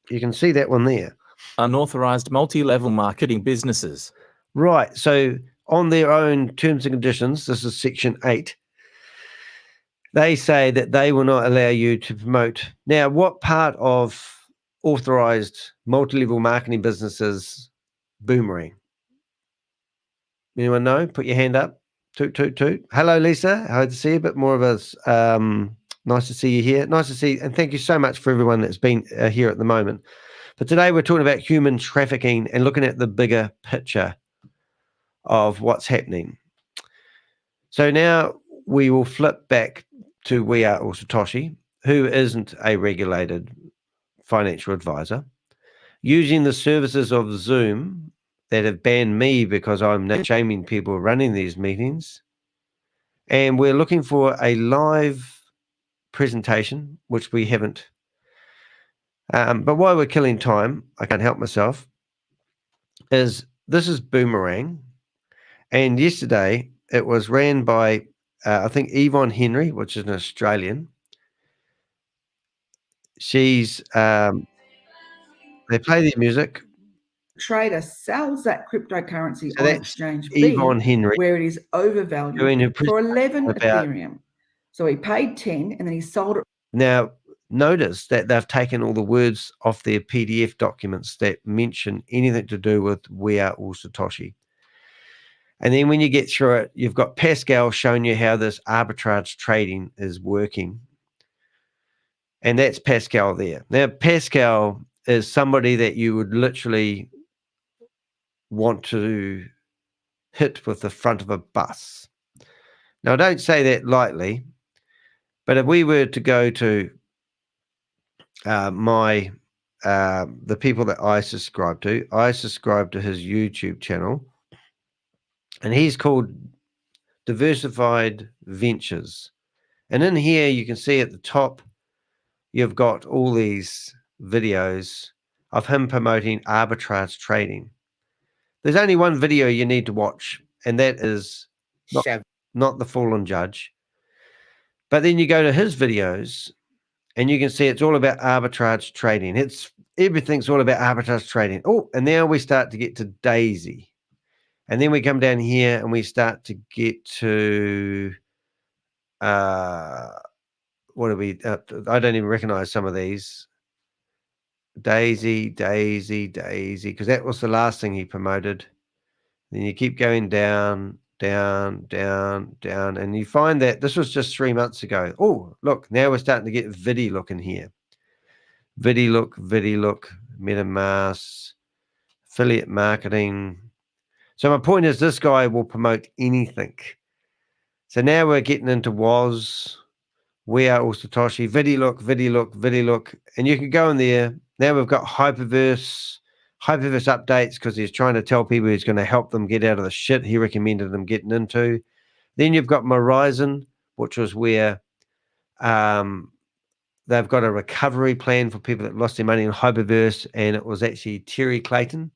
[SPEAKER 1] you can see that one there.
[SPEAKER 2] Unauthorized multi-level marketing businesses.
[SPEAKER 1] Right. So on their own terms and conditions, this is section 8, they say that they will not allow you to promote. Now, what part of authorized multi-level marketing businesses boomerang? Anyone know? Put your hand up. Toot, toot, toot. Hello, Lisa. Hard to see you. A bit more of us. Nice to see you here. Nice to see, and thank you so much for everyone that's been here at the moment. But today we're talking about human trafficking and looking at the bigger picture of what's happening. So now we will flip back to We Are All Satoshi, who isn't a regulated financial advisor, using the services of Zoom that have banned me because I'm now shaming people running these meetings. And we're looking for a live presentation, which we haven't. But while we're killing time, I can't help myself, this is Boomerang. And yesterday it was ran by, I think, Yvonne Henry, which is an Australian. She's, they play their music.
[SPEAKER 9] Trader sells that cryptocurrency
[SPEAKER 1] So
[SPEAKER 9] on
[SPEAKER 1] that's
[SPEAKER 9] exchange
[SPEAKER 1] Yvonne Henry
[SPEAKER 9] where it is overvalued for 11
[SPEAKER 1] about,
[SPEAKER 9] Ethereum. So he paid 10 and then he sold it.
[SPEAKER 1] Now, notice that they've taken all the words off their PDF documents that mention anything to do with We Are All Satoshi. And then when you get through it, you've got Pascal showing you how this arbitrage trading is working. And that's Pascal there. Now, Pascal is somebody that you would literally want to hit with the front of a bus. Now, I don't say that lightly, but if we were to go to the people that I subscribe to his YouTube channel, and he's called Diversified Ventures. And in here, you can see at the top, you've got all these videos of him promoting arbitrage trading. There's only one video you need to watch, and that is not the Fallen Judge. But then you go to his videos, and you can see it's all about arbitrage trading. Everything's all about arbitrage trading. Oh, and now we start to get to Daisy. And then we come down here and we start to get to, what are we? I don't even recognize some of these. Daisy, because that was the last thing he promoted. Then you keep going down, down, down, down, and you find that this was just 3 months ago. Oh, look, now we're starting to get VidiLook in here. VidiLook, MetaMask, affiliate marketing. So my point is, this guy will promote anything. So now we're getting into We Are All Satoshi, VidiLook, and you can go in there. Now we've got Hyperverse updates, because he's trying to tell people he's going to help them get out of the shit he recommended them getting into. Then you've got Horizon, which was where they've got a recovery plan for people that lost their money in Hyperverse, and it was actually Terry Clayton.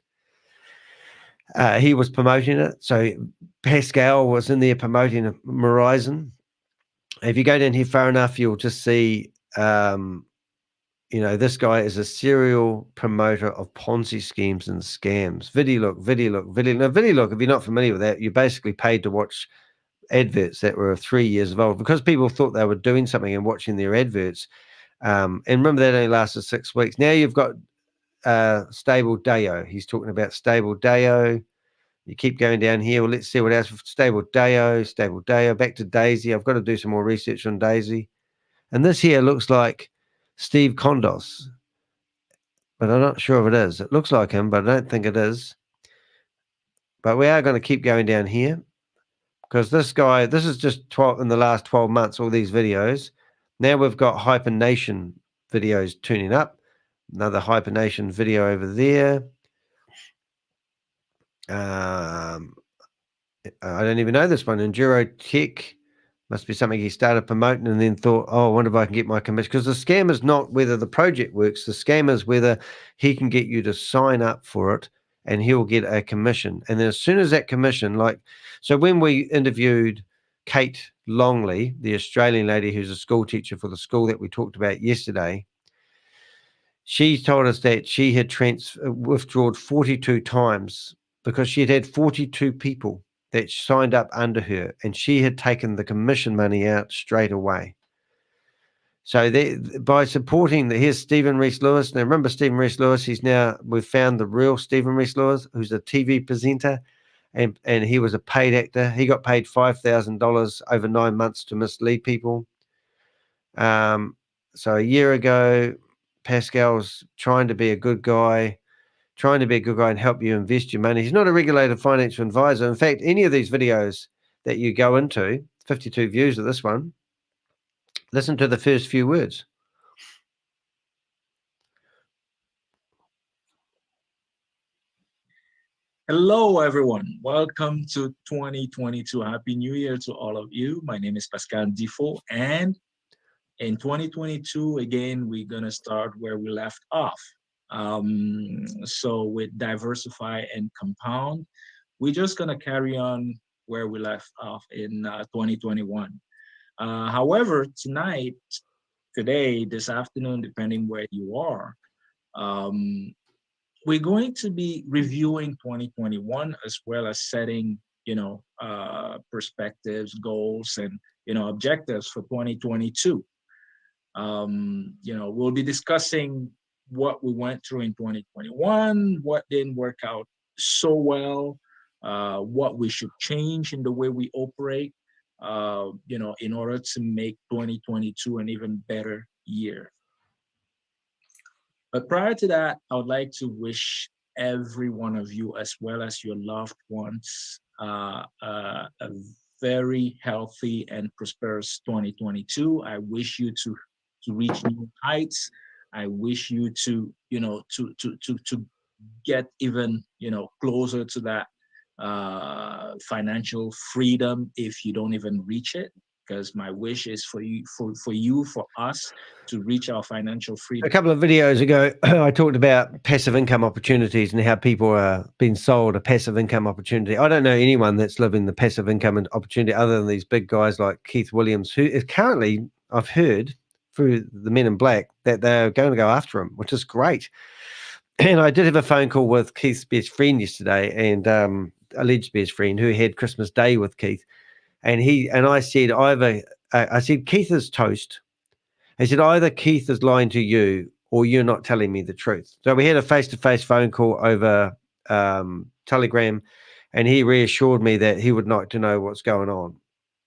[SPEAKER 1] He was promoting it. So Pascal was in there promoting Horizon. If you go down here far enough, you'll just see, this guy is a serial promoter of Ponzi schemes and scams. VidiLook. Now, VidiLook, if you're not familiar with that, you're basically paid to watch adverts that were 3 years old, because people thought they were doing something and watching their adverts. And remember, that only lasted 6 weeks. Now you've got Stable Deo. He's talking about Stable Deo. You keep going down here. Well, let's see what else. Stable Deo, back to Daisy. I've got to do some more research on Daisy. And this here looks like Steve Kondos. but I'm not sure if it is. It looks like him, but I don't think it is. But we are going to keep going down here because this guy, this is just in the last 12 months, all these videos. Now we've got Hypernation videos tuning up. Another Hypernation video over there. I don't even know this one. Enduro Tech. Must be something he started promoting and then thought, oh, I wonder if I can get my commission. Because the scam is not whether the project works. The scam is whether he can get you to sign up for it and he'll get a commission. And then as soon as that commission, so when we interviewed Kate Longley, the Australian lady who's a school teacher for the school that we talked about yesterday, she told us that she had withdrawn 42 times because she had 42 people that signed up under her, and she had taken the commission money out straight away. So by supporting here's Stephen Rees-Lewis. Now remember Stephen Rees-Lewis, we've found the real Stephen Rees-Lewis, who's a TV presenter, and he was a paid actor. He got paid $5,000 over 9 months to mislead people. So a year ago, Pascal's trying to be a good guy and help you invest your money. He's not a regulated financial advisor. In fact, any of these videos that you go into, 52 views of this one, listen to the first few words.
[SPEAKER 10] Hello, everyone. Welcome to 2022. Happy New Year to all of you. My name is Pascal Defoe, and in 2022, again, we're going to start where we left off. So with Diversify and Compound, we're just going to carry on where we left off in 2021. However, today, this afternoon, depending where you are, we're going to be reviewing 2021 as well as setting, perspectives, goals, and, objectives for 2022. We'll be discussing what we went through in 2021, what didn't work out so well, what we should change in the way we operate, in order to make 2022 an even better year. But prior to that, I would like to wish every one of you, as well as your loved ones, a very healthy and prosperous 2022. I wish you to reach new heights. I wish you to get even, closer to that financial freedom if you don't even reach it. Because my wish is for us to reach our financial freedom.
[SPEAKER 1] A couple of videos ago, I talked about passive income opportunities and how people are being sold a passive income opportunity. I don't know anyone that's living the passive income opportunity other than these big guys like Keith Williams, who is currently, I've heard through the Men in Black, that they're going to go after him, which is great. And I did have a phone call with Keith's best friend yesterday, and alleged best friend, who had Christmas Day with Keith. And I said, I said, Keith is toast. I said, either Keith is lying to you or you're not telling me the truth. So we had a face-to-face phone call over Telegram, and he reassured me that he would like to know what's going on.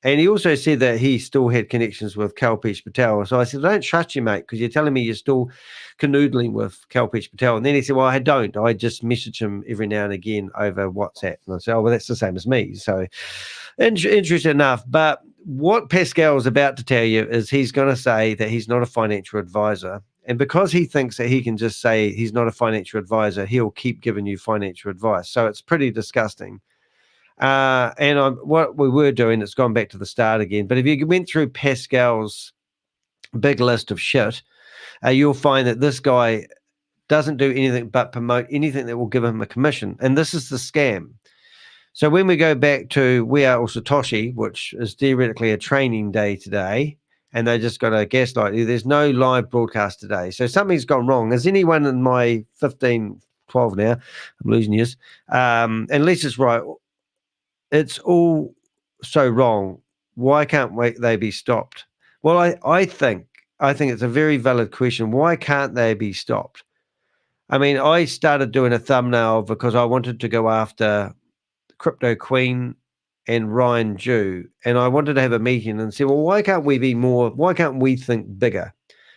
[SPEAKER 1] And he also said that he still had connections with Kalpesh Patel. So I said, I don't trust you, mate, because you're telling me you're still canoodling with Kalpesh Patel. And then he said, well, I don't. I just message him every now and again over WhatsApp. And I said, oh, well, that's the same as me. So interesting enough. But what Pascal is about to tell you is he's going to say that he's not a financial advisor. And because he thinks that he can just say he's not a financial advisor, he'll keep giving you financial advice. So it's pretty disgusting. What we were doing, it's gone back to the start again. But if you went through Pascal's big list of shit, you'll find that this guy doesn't do anything but promote anything that will give him a commission. And this is the scam. So when we go back to We Are All Satoshi, which is theoretically a training day today, and they just got to gaslight you, there's no live broadcast today. So something's gone wrong. Is anyone in my 12 now, I'm losing years, unless it's right, it's all so wrong. Why can't they be stopped? Well, I think it's a very valid question. Why can't they be stopped? I mean, I started doing a thumbnail because I wanted to go after Crypto Queen and Ryan Jew, and I wanted to have a meeting and say, well, why can't we think bigger?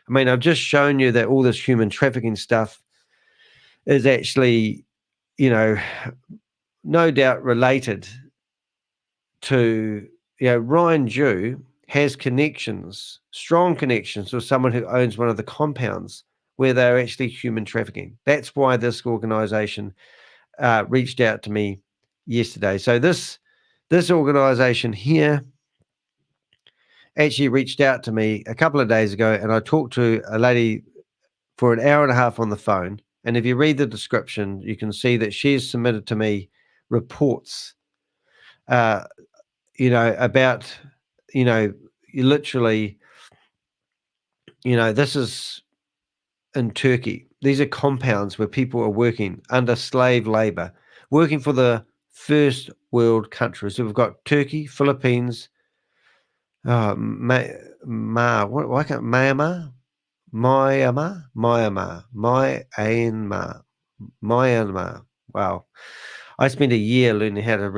[SPEAKER 1] I mean, I've just shown you that all this human trafficking stuff is actually, no doubt related to, Ryan Jew has connections, strong connections with someone who owns one of the compounds where they're actually human trafficking. That's why this organization reached out to me yesterday. So this organization here actually reached out to me a couple of days ago, and I talked to a lady for an hour and a half on the phone. And if you read the description, you can see that she's submitted to me reports, about, you literally, this is in Turkey. These are compounds where people are working under slave labor, working for the first world countries. So we've got Turkey, Philippines, Myanmar. Wow. I spent a year learning how to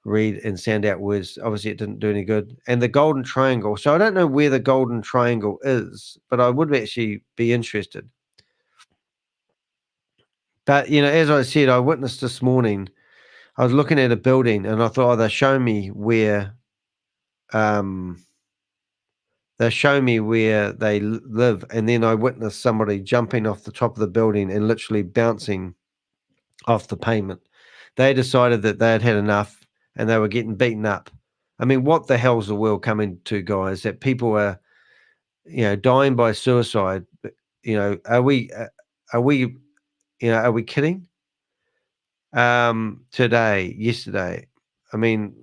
[SPEAKER 1] read and sound out words. Obviously, it didn't do any good. And the Golden Triangle. So I don't know where the Golden Triangle is, but I would actually be interested. But, as I said, I witnessed this morning, I was looking at a building and I thought, they're showing me where they live. And then I witnessed somebody jumping off the top of the building and literally bouncing off the pavement. They decided that they had had enough and they were getting beaten up. I mean, what the hell's the world coming to, guys? That people are, dying by suicide. Are we kidding? Yesterday, I mean,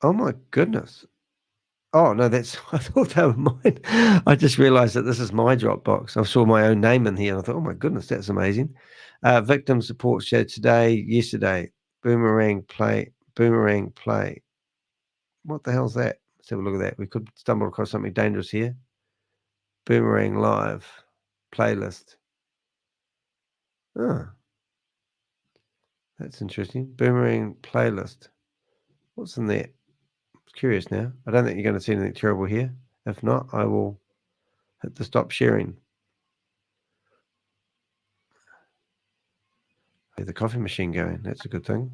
[SPEAKER 1] oh my goodness. Oh no, I thought they were mine. I just realized that this is my Dropbox. I saw my own name in here and I thought, oh my goodness, that's amazing. Victim support show yesterday, boomerang play. What the hell's that? Let's have a look at that. We could stumble across something dangerous here. Boomerang live playlist. Oh, that's interesting. Boomerang playlist. What's in there? I'm curious now. I don't think you're going to see anything terrible here. If not, I will hit the stop sharing. The coffee machine going. That's a good thing.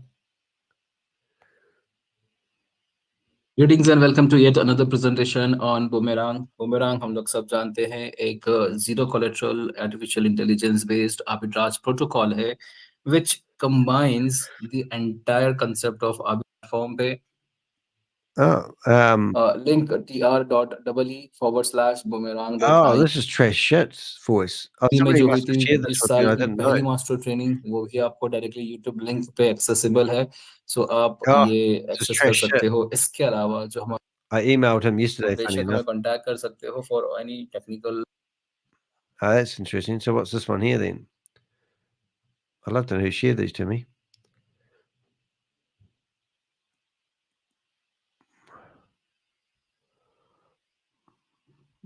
[SPEAKER 11] Greetings and welcome to yet another presentation on Boomerang. Boomerang हम लोग सब जानते हैं एक zero collateral artificial intelligence based arbitrage protocol है which combines the entire concept of arbitrage platform पे link tr.ee/boomerang.
[SPEAKER 1] Oh, this is Trash Shit's voice. Oh, somebody must have shared this with me. I didn't know.
[SPEAKER 11] पहली master training वो भी आपको directly YouTube link पे accessible है, सो आप ये access कर सकते हो. इसके अलावा जो हम
[SPEAKER 1] I emailed him yesterday. Funny enough.
[SPEAKER 11] Contact कर सकते हो for any technical.
[SPEAKER 1] Oh, that's interesting. So what's this one here then? I'd love to know who shared these to me.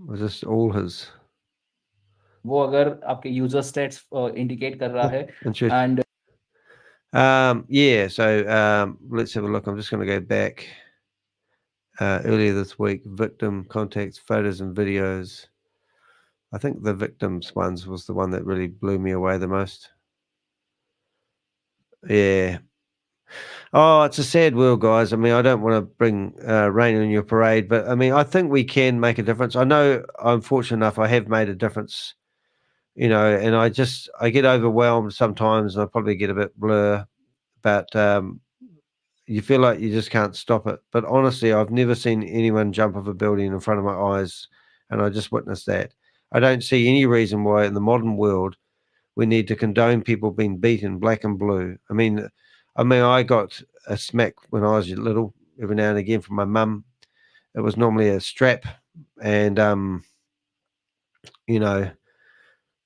[SPEAKER 1] Was this all his?
[SPEAKER 11] वो अगर आपके user states indicate कर रहा है
[SPEAKER 1] and yeah, so let's have a look. I'm just going to go back earlier this week. Victim contacts, photos and videos. I think the victims ones was the one that really blew me away the most. Yeah. Oh, it's a sad world, guys. I mean, I don't want to bring rain on your parade, but I mean, I think we can make a difference. I know I'm fortunate enough. I have made a difference, and I get overwhelmed sometimes, and I probably get a bit blur, but you feel like you just can't stop it. But honestly, I've never seen anyone jump off a building in front of my eyes, and I just witnessed that. I don't see any reason why in the modern world we need to condone people being beaten black and blue. I mean, I got a smack when I was little, every now and again from my mum. It was normally a strap, and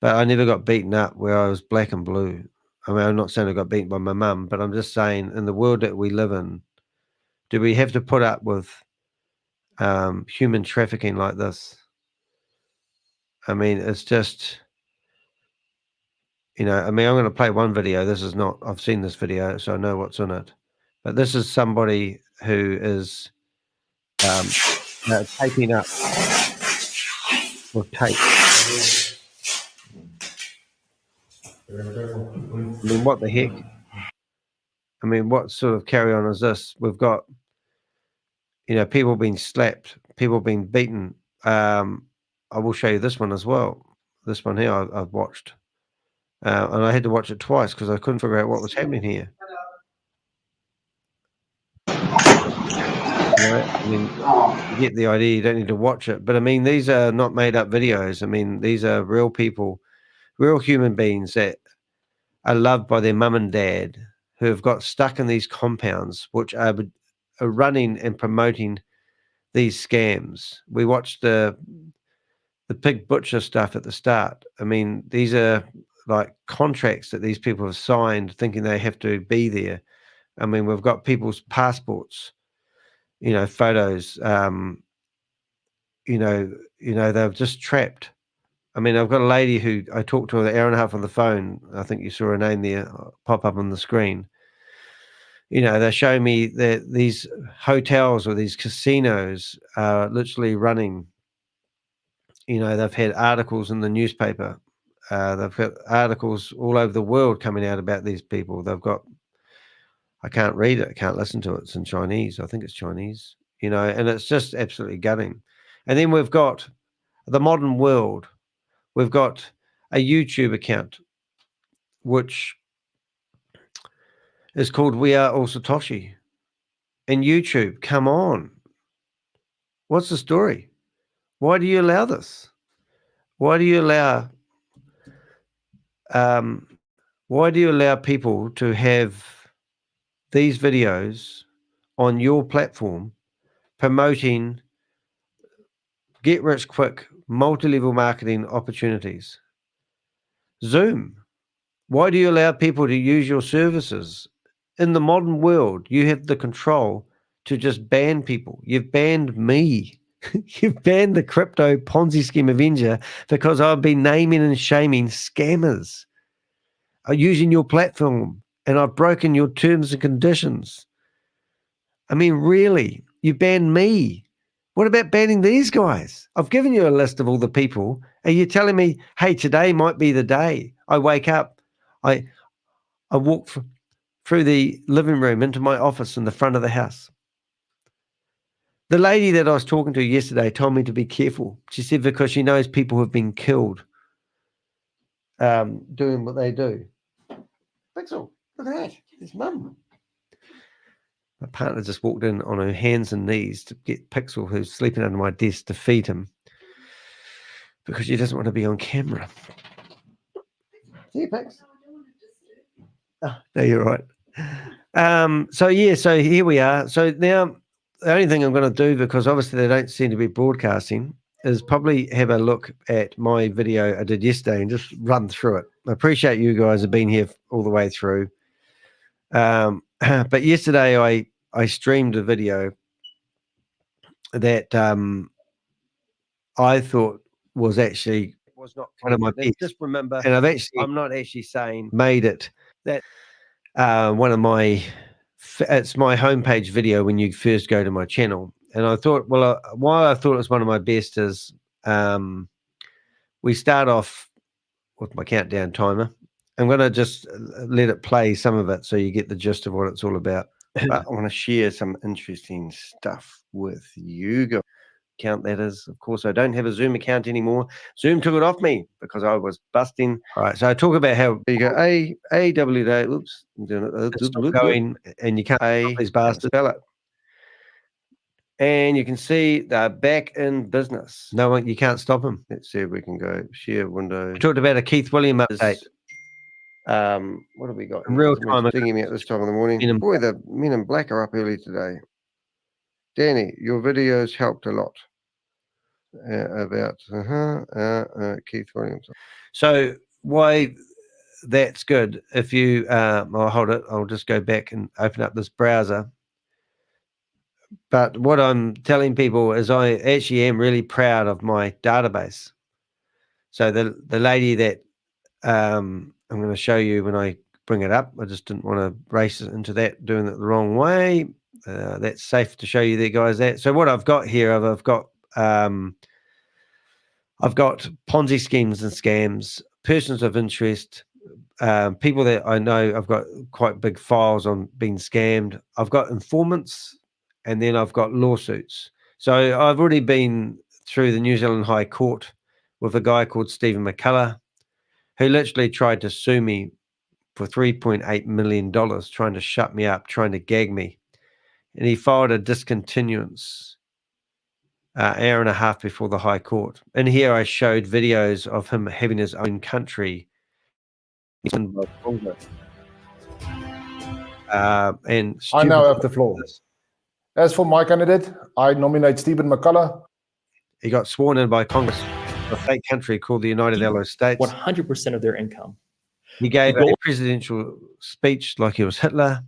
[SPEAKER 1] but I never got beaten up where I was black and blue. I mean, I'm not saying I got beaten by my mum, but I'm just saying in the world that we live in, do we have to put up with human trafficking like this? I mean, it's just, I'm going to play one video. I've seen this video, so I know what's in it. But this is somebody who is taping up or tape. I mean, what the heck? I mean, what sort of carry on is this? We've got, people being slapped, people being beaten. I will show you this one as well. This one here I've watched. And I had to watch it twice because I couldn't figure out what was happening here. I mean, you get the idea, you don't need to watch it. But I mean, these are not made up videos. I mean, these are real people, real human beings that are loved by their mum and dad who have got stuck in these compounds, which are running and promoting these scams. We watched the pig butcher stuff at the start. I mean, these are like contracts that these people have signed thinking they have to be there. I mean, we've got people's passports, photos, they're just trapped. I mean, I've got a lady who I talked to an hour and a half on the phone. I think you saw her name there pop up on the screen. They're showing me that these hotels or these casinos are literally running. They've had articles in the newspaper. They've got articles all over the world coming out about these people. I can't read it. I can't listen to it. It's in Chinese. I think it's Chinese, and it's just absolutely gutting. And then we've got the modern world. We've got a YouTube account, which is called We Are All Satoshi. And YouTube, come on. What's the story? Why do you allow this? Why do you allow people to have these videos on your platform promoting get rich quick multi-level marketing opportunities? Zoom. Why do you allow people to use your services? In the modern world, you have the control to just ban people. You've banned me. You've banned the crypto Ponzi scheme Avenger because I've been naming and shaming scammers using your platform, and I've broken your terms and conditions. I mean, really, you banned me. What about banning these guys? I've given you a list of all the people, and you're telling me, hey, today might be the day. I wake up, I walk through the living room into my office in the front of the house. The lady that I was talking to yesterday told me to be careful. She said because she knows people have been killed doing what they do. Pixel, look at that. His mum. My partner just walked in on her hands and knees to get Pixel, who's sleeping under my desk, to feed him because she doesn't want to be on camera. See you, Pix. Oh, no, you're right. So here we are. So now the only thing I'm going to do, because obviously they don't seem to be broadcasting, is probably have a look at my video I did yesterday and just run through it. I appreciate you guys have been here all the way through. But yesterday I streamed a video that I thought was not one of my best. Just remember, and I'm not actually saying made it. That it's my homepage video when you first go to my channel. And I thought, why I thought it was one of my best is we start off with my countdown timer. I'm going to just let it play some of it so you get the gist of what it's all about. But I want to share some interesting stuff with you guys. Account that is. Of course, I don't have a Zoom account anymore. Zoom took it off me because I was busting. All right, so I talk about how you go AWD. Oops, I'm doing it. Going and you can't these bastards spell it. And you can see they're back in business. No one, you can't stop them. Let's see if we can go share window. We talked about a Keith William update. What have we got? In real time, thinking me at this time of the morning. Boy, the men in black are up early today. Danny, your videos helped a lot. About Keith Williams. So why that's good? If you, I'll hold it. I'll just go back and open up this browser. But what I'm telling people is I actually am really proud of my database. So the lady that I'm going to show you when I bring it up, I just didn't want to race into that, doing it the wrong way. That's safe to show you there, guys. So what I've got here, I've got Ponzi schemes and scams, persons of interest, people that I know. I've got quite big files on being scammed. I've got informants, and then I've got lawsuits. So I've already been through the New Zealand High Court with a guy called Stephen McCullough, who literally tried to sue me for $3.8 million, trying to shut me up, trying to gag me. And he filed a discontinuance hour and a half before the High Court. And here I showed videos of him having his own country. And
[SPEAKER 12] I now have the floor. As for my candidate, I nominate Stephen McCullough.
[SPEAKER 1] He got sworn in by Congress of a fake country called the United Allied States.
[SPEAKER 13] 100% of their income.
[SPEAKER 1] He gave a presidential speech like he was Hitler.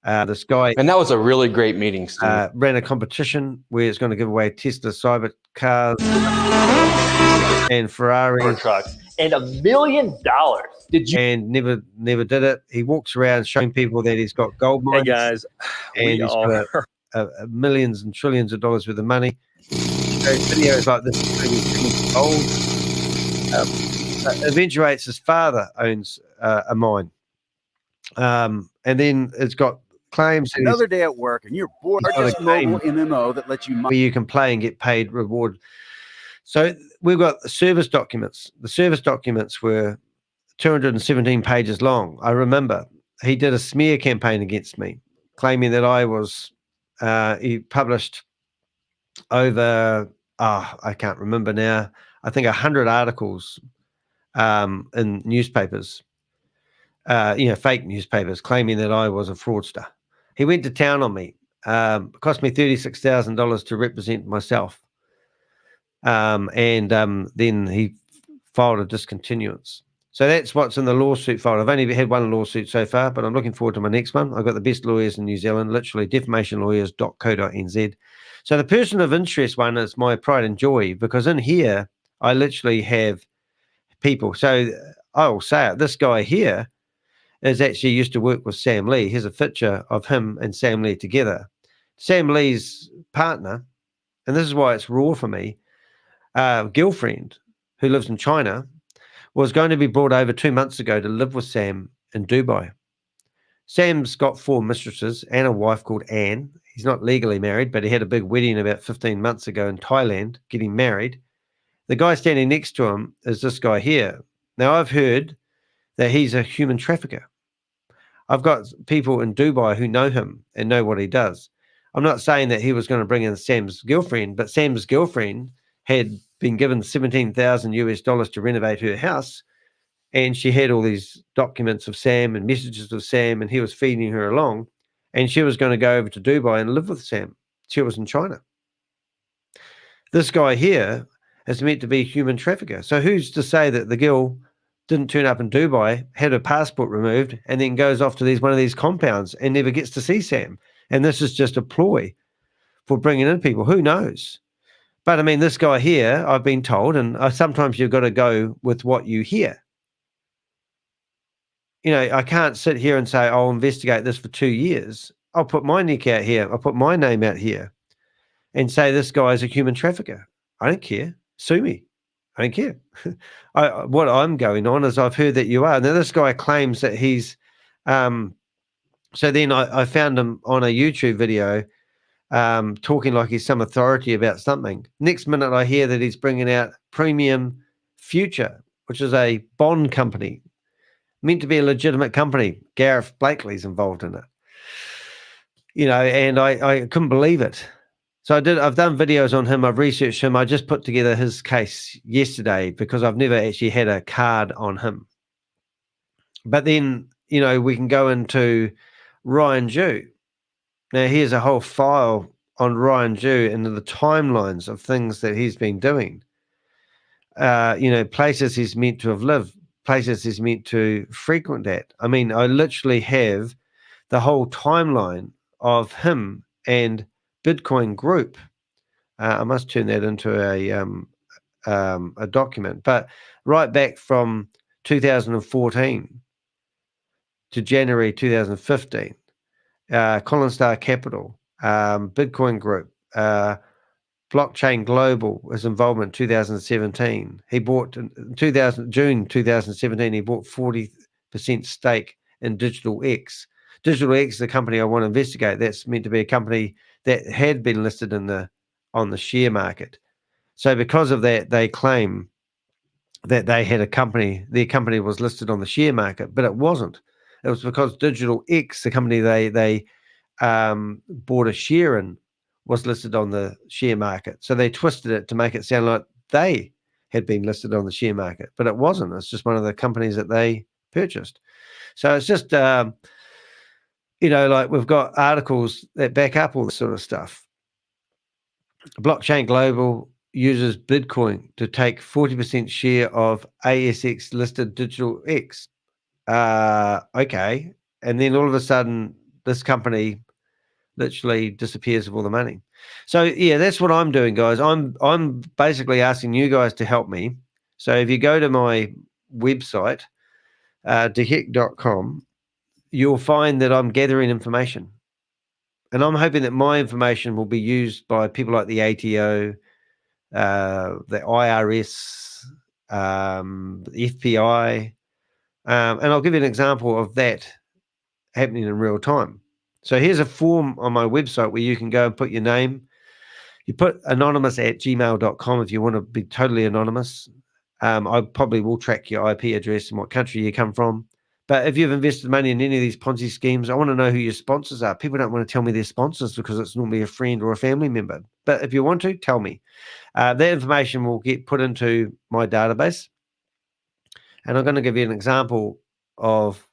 [SPEAKER 1] This guy...
[SPEAKER 14] And that was a really great meeting, Steve.
[SPEAKER 1] Ran a competition where it's going to give away Tesla cyber cars and Ferrari
[SPEAKER 13] trucks and $1 million.
[SPEAKER 1] Did you? And never did it. He walks around showing people that he's got gold mines.
[SPEAKER 13] Hey guys,
[SPEAKER 1] and he's got millions and trillions of dollars worth of money. So videos like this, gold. Eventuates his father owns a mine, and then it's got claims.
[SPEAKER 15] Another day at work, and you're bored. Just mobile MMO that lets you
[SPEAKER 1] where you can play and get paid reward. So we've got the service documents. The service documents were 217 pages long. I remember he did a smear campaign against me, claiming that I was. He published over. I can't remember now. I think 100 articles in newspapers. Fake newspapers, claiming that I was a fraudster. He went to town on me. It cost me $36,000 to represent myself. Then he filed a discontinuance. So that's what's in the lawsuit file. I've only had one lawsuit so far, but I'm looking forward to my next one. I've got the best lawyers in New Zealand, literally defamationlawyers.co.nz. So the person of interest one is my pride and joy, because in here, I literally have people. So I'll say it, this guy here is actually used to work with Sam Lee. Here's a picture of him and Sam Lee together. Sam Lee's partner, and this is why it's raw for me, girlfriend who lives in China, was going to be brought over 2 months ago to live with Sam in Dubai. Sam's got 4 mistresses and a wife called Anne. He's not legally married, but he had a big wedding about 15 months ago in Thailand, getting married. The guy standing next to him is this guy here. Now, I've heard that he's a human trafficker. I've got people in Dubai who know him and know what he does. I'm not saying that he was going to bring in Sam's girlfriend, but Sam's girlfriend had been given $17,000 to renovate her house, and she had all these documents of Sam and messages of Sam, and he was feeding her along, and she was going to go over to Dubai and live with Sam. She was in China. This guy here is meant to be a human trafficker. So who's to say that the girl didn't turn up in Dubai, had her passport removed, and then goes off to one of these compounds and never gets to see Sam? And this is just a ploy for bringing in people. Who knows? But I mean, this guy here, I've been told, and sometimes you've got to go with what you hear. I can't sit here and say, I'll investigate this for 2 years. I'll put my neck out here. I'll put my name out here and say this guy is a human trafficker. I don't care. Sue me. I don't care. What I'm going on is I've heard that you are. Now, this guy claims that he's... so then I found him on a YouTube video talking like he's some authority about something. Next minute, I hear that he's bringing out Premium Future, which is a bond company, meant to be a legitimate company. Gareth Blakely's involved in it. And I couldn't believe it. So I've done videos on him. I've researched him. I just put together his case yesterday because I've never actually had a card on him. But then, we can go into Ryan Jew. Now, here's a whole file on Ryan Jew and the timelines of things that he's been doing. Places he's meant to have lived, places he's meant to frequent at. I mean, I literally have the whole timeline of him and Bitcoin Group. I must turn that into a document. But right back from 2014 to January 2015, Colin Star Capital, Bitcoin Group, Blockchain Global, his involvement in 2017. He bought in June 2017. He bought 40% stake in Digital X. Digital X is a company I want to investigate. That's meant to be a company that had been listed on the share market. So because of that, they claim that they had a company. Their company was listed on the share market, but it wasn't. It was because Digital X, the company they bought a share in, was listed on the share market. So they twisted it to make it sound like they had been listed on the share market, but it wasn't. It's just one of the companies that they purchased. So it's just, like we've got articles that back up all this sort of stuff. Blockchain Global uses Bitcoin to take 40% share of ASX listed Digital X. Okay. And then all of a sudden, this company literally disappears with all the money. So yeah, that's what I'm doing, guys. I'm basically asking you guys to help me. So if you go to my website, dehick.com, you'll find that I'm gathering information. And I'm hoping that my information will be used by people like the ATO, the IRS, the FBI. And I'll give you an example of that happening in real time. So here's a form on my website where you can go and put your name. You put anonymous@gmail.com if you want to be totally anonymous. I probably will track your IP address and what country you come from. But if you've invested money in any of these Ponzi schemes, I want to know who your sponsors are. People don't want to tell me their sponsors because it's normally a friend or a family member. But if you want to, tell me. That information will get put into my database. And I'm going to give you an example of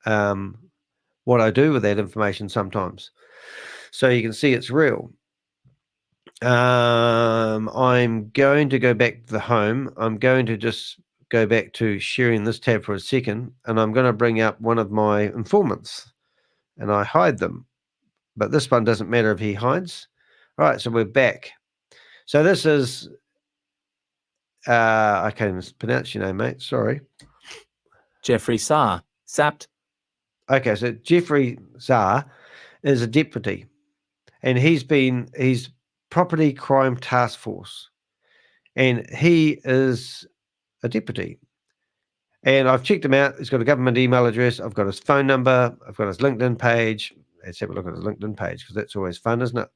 [SPEAKER 1] what I do with that information sometimes, so you can see it's real. I'm going to go back to the home. I'm going to just go back to sharing this tab for a second, and I'm going to bring up one of my informants, and I hide them. But this one doesn't matter if he hides. All right, so we're back. So this is, I can't even pronounce your name, mate. Sorry.
[SPEAKER 2] Jeffrey Saar, sapped.
[SPEAKER 1] Okay, so Jeffrey Saar is a deputy, and he's Property Crime Task Force, and he is a deputy. And I've checked him out. He's got a government email address. I've got his phone number. I've got his LinkedIn page. Let's have a look at his LinkedIn page because that's always fun, isn't it?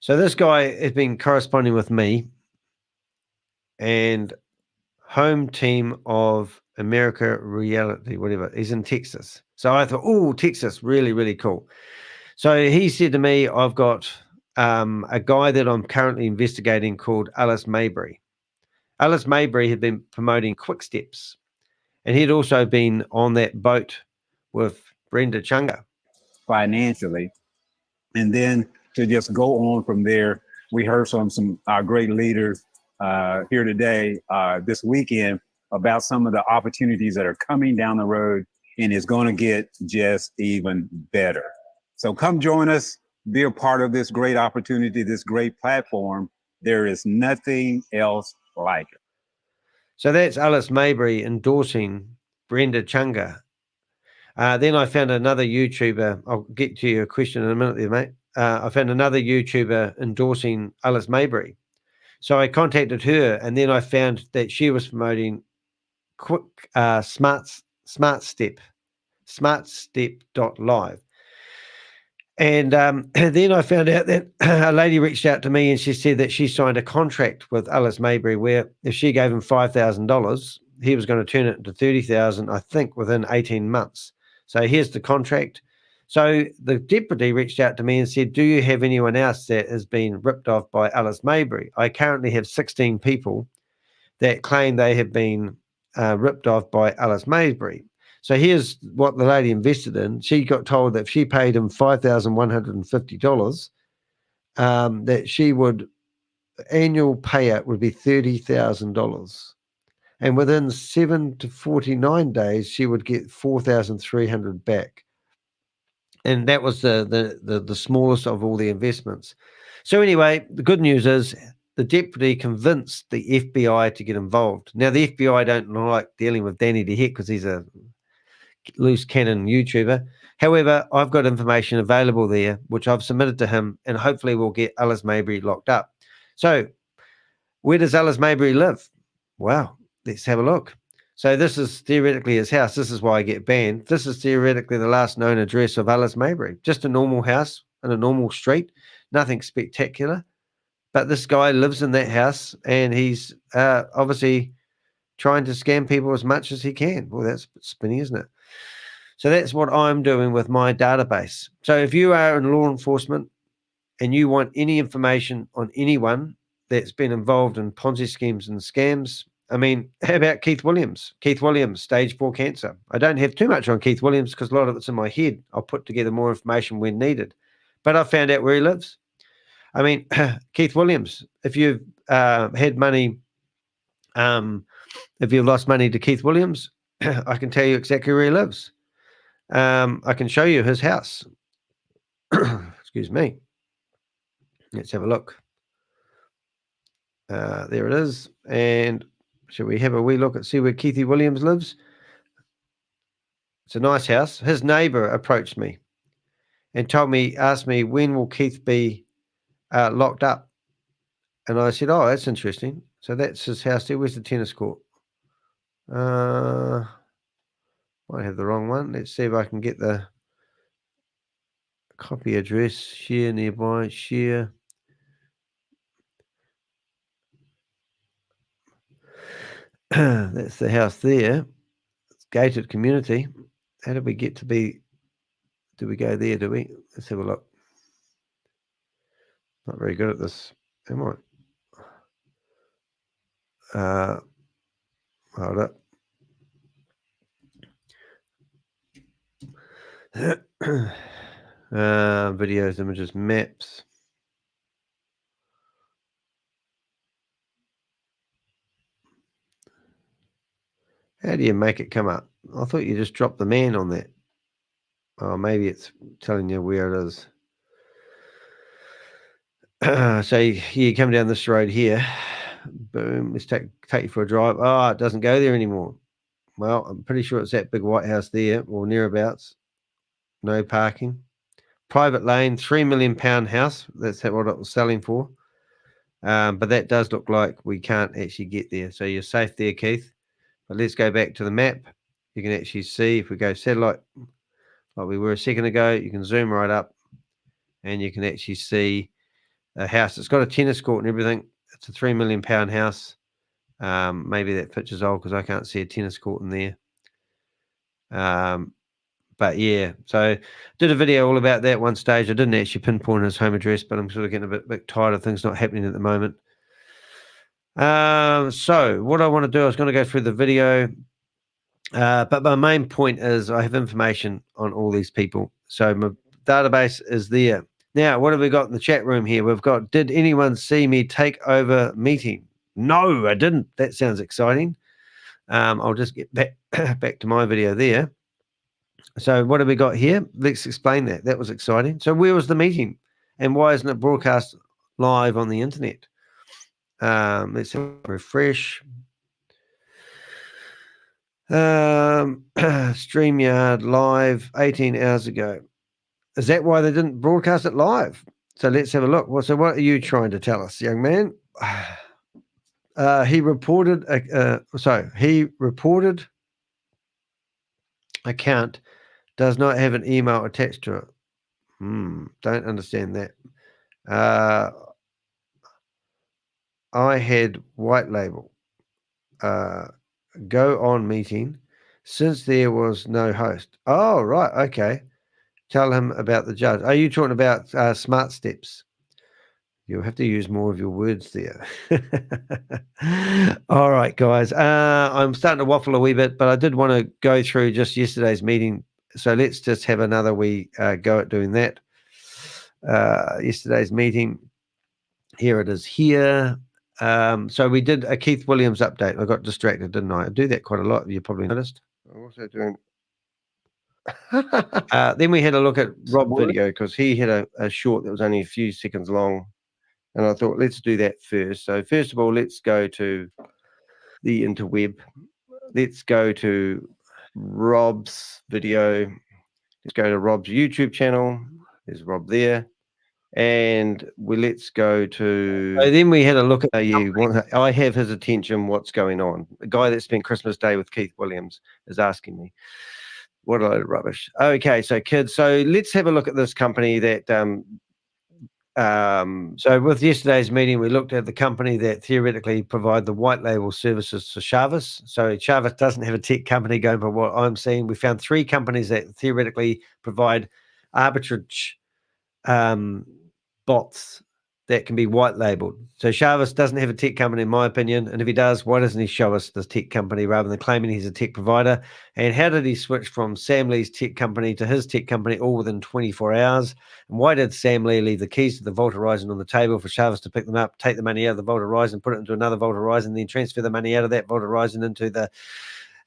[SPEAKER 1] So this guy has been corresponding with me and Home Team of America Reality, whatever. He's in Texas. So I thought, oh, Texas, really, really cool. So he said to me, I've got a guy that I'm currently investigating called Alice Maybury. Alice Maybury had been promoting Quick Steps, and he'd also been on that boat with Brenda Chunga.
[SPEAKER 16] Financially. And then to just go on from there, we heard from some great leaders here today, this weekend, about some of the opportunities that are coming down the road, and it's going to get just even better. So come join us, be a part of this great opportunity, this great platform. There is nothing else like it.
[SPEAKER 1] So that's Alice Maybury endorsing Brenda Chunga. Then I found another YouTuber. I'll get to your question in a minute there, mate. I found another YouTuber endorsing Alice Maybury. So I contacted her, and then I found that she was promoting smartstep.live. And then I found out that a lady reached out to me and she said that she signed a contract with Alice Maybury where if she gave him $5,000, he was going to turn it into $30,000, I think, within 18 months. So here's the contract. So the deputy reached out to me and said, do you have anyone else that has been ripped off by Alice Maybury? I currently have 16 people that claim they have been ripped off by Alice Maybury. So here's what the lady invested in. She got told that if she paid him $5,150, that she would, annual payout would be $30,000. And within 7 to 49 days, she would get $4,300 back. And that was the smallest of all the investments. So anyway, the good news is the deputy convinced the FBI to get involved. Now, the FBI don't like dealing with Danny DeHick because he's a loose cannon YouTuber. However, I've got information available there, which I've submitted to him, and hopefully we'll get Alice Maybury locked up. So where does Alice Maybury live? Wow, let's have a look. So this is theoretically his house. This is why I get banned. This is theoretically the last known address of Alice Maybury. Just a normal house in a normal street, nothing spectacular. But this guy lives in that house, and he's obviously trying to scam people as much as he can. Well, that's spinny, isn't it? So that's what I'm doing with my database. So if you are in law enforcement and you want any information on anyone that's been involved in Ponzi schemes and scams, I mean, how about Keith Williams? Keith Williams, stage 4 cancer. I don't have too much on Keith Williams because a lot of it's in my head. I'll put together more information when needed. But I found out where he lives. I mean, Keith Williams, if you've had money, if you've lost money to Keith Williams, I can tell you exactly where he lives. I can show you his house. Excuse me. Let's have a look. There it is. And shall we have a wee look and see where Keithy Williams lives? It's a nice house. His neighbour approached me and asked me, when will Keith be locked up? And I said, oh, that's interesting. So that's his house there. Where's the tennis court? Might have the wrong one. Let's see if I can get the copy address. Share nearby. Share. That's the house there. It's gated community. How did we get to be? Do we go there? Do we? Let's have a look. Not very good at this, am I? Hold up. Videos, images, maps. How do you make it come up? I thought you just dropped the man on that. Oh, maybe it's telling you where it is. So you come down this road here. Boom. Let's take you for a drive. Oh, it doesn't go there anymore. Well, I'm pretty sure it's that big white house there or nearabouts. No parking. Private lane, £3 million house. That's what it was selling for. But that does look like we can't actually get there. So you're safe there, Keith. But let's go back to the map. You can actually see if we go satellite like we were a second ago, you can zoom right up and you can actually see a house. It's got a tennis court and everything. It's a £3 million house. Maybe that picture's old because I can't see a tennis court in there. But yeah, so did a video all about that one stage. I didn't actually pinpoint his home address, but I'm sort of getting a bit tired of things not happening at the moment. So what I want to do, I was going to go through the video, but my main point is I have information on all these people. So my database is there. Now, what have we got in the chat room here? We've got, did anyone see me take over meeting? No, I didn't. That sounds exciting. I'll just get back to my video there. So what have we got here? Let's explain that. That was exciting. So where was the meeting? And why isn't it broadcast live on the internet? Let's refresh. StreamYard live 18 hours ago. Is that why they didn't broadcast it live? So let's have a look. Well, so what are you trying to tell us, young man? He reported account does not have an email attached to it. Don't understand that. I had white label. Go on meeting since there was no host. Oh, right. Okay. Tell him about the judge. Are you talking about smart steps? You'll have to use more of your words there. All right, guys. I'm starting to waffle a wee bit, but I did want to go through just yesterday's meeting. So let's just have another wee go at doing that. Yesterday's meeting. Here it is here. So we did a Keith Williams update. I got distracted, didn't I? I do that quite a lot. You probably noticed. I'm also doing... then we had a look at Rob's video because he had a short that was only a few seconds long. And I thought, let's do that first. So first of all, let's go to the interweb. Let's go to Rob's video. Let's go to Rob's YouTube channel. There's Rob there. And let's go to. So then we had a look at I have his attention. What's going on? The guy that spent Christmas Day with Keith Williams is asking me. What a load of rubbish. Okay, so kids. So let's have a look at this company that. So with yesterday's meeting, we looked at the company that theoretically provide the white label services to Chavis. So Chavis doesn't have a tech company going by what I'm seeing. We found 3 companies that theoretically provide arbitrage bots that can be white labeled. So Chavis doesn't have a tech company, in my opinion. And if he does, why doesn't he show us the tech company rather than claiming he's a tech provider? And how did he switch from Sam Lee's tech company to his tech company all within 24 hours? And why did Sam Lee leave the keys to the Vault Horizon on the table for Chavis to pick them up, take the money out of the Vault Horizon, put it into another Vault Horizon, then transfer the money out of that Vault Horizon into the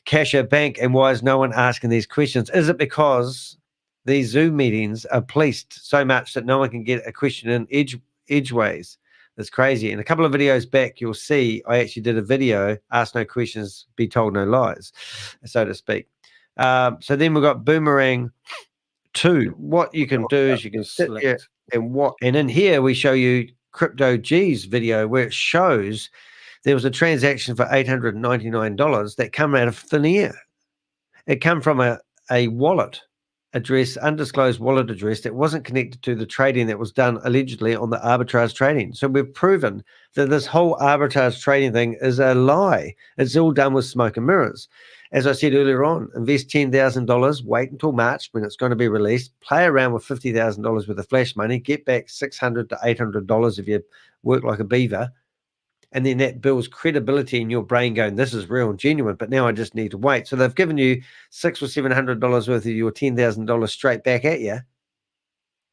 [SPEAKER 1] Cashier Bank? And why is no one asking these questions? Is it because these Zoom meetings are policed so much that no one can get a question in edgeways? That's crazy. And a couple of videos back, you'll see I actually did a video, ask no questions, be told no lies, so to speak. So then we've got Boomerang 2. What you can do is you can sit here and in here we show you Crypto G's video where it shows there was a transaction for $899 that came out of thin air. It came from a wallet address, undisclosed wallet address that wasn't connected to the trading that was done allegedly on the arbitrage trading. So we've proven that this whole arbitrage trading thing is a lie. It's all done with smoke and mirrors. As I said earlier on, invest $10,000, wait until March when it's going to be released, play around with $50,000 worth of flash money, get back $600 to $800 if you work like a beaver. And then that builds credibility in your brain going, this is real and genuine, but now I just need to wait. So they've given you $600 or $700 worth of your $10,000 straight back at you.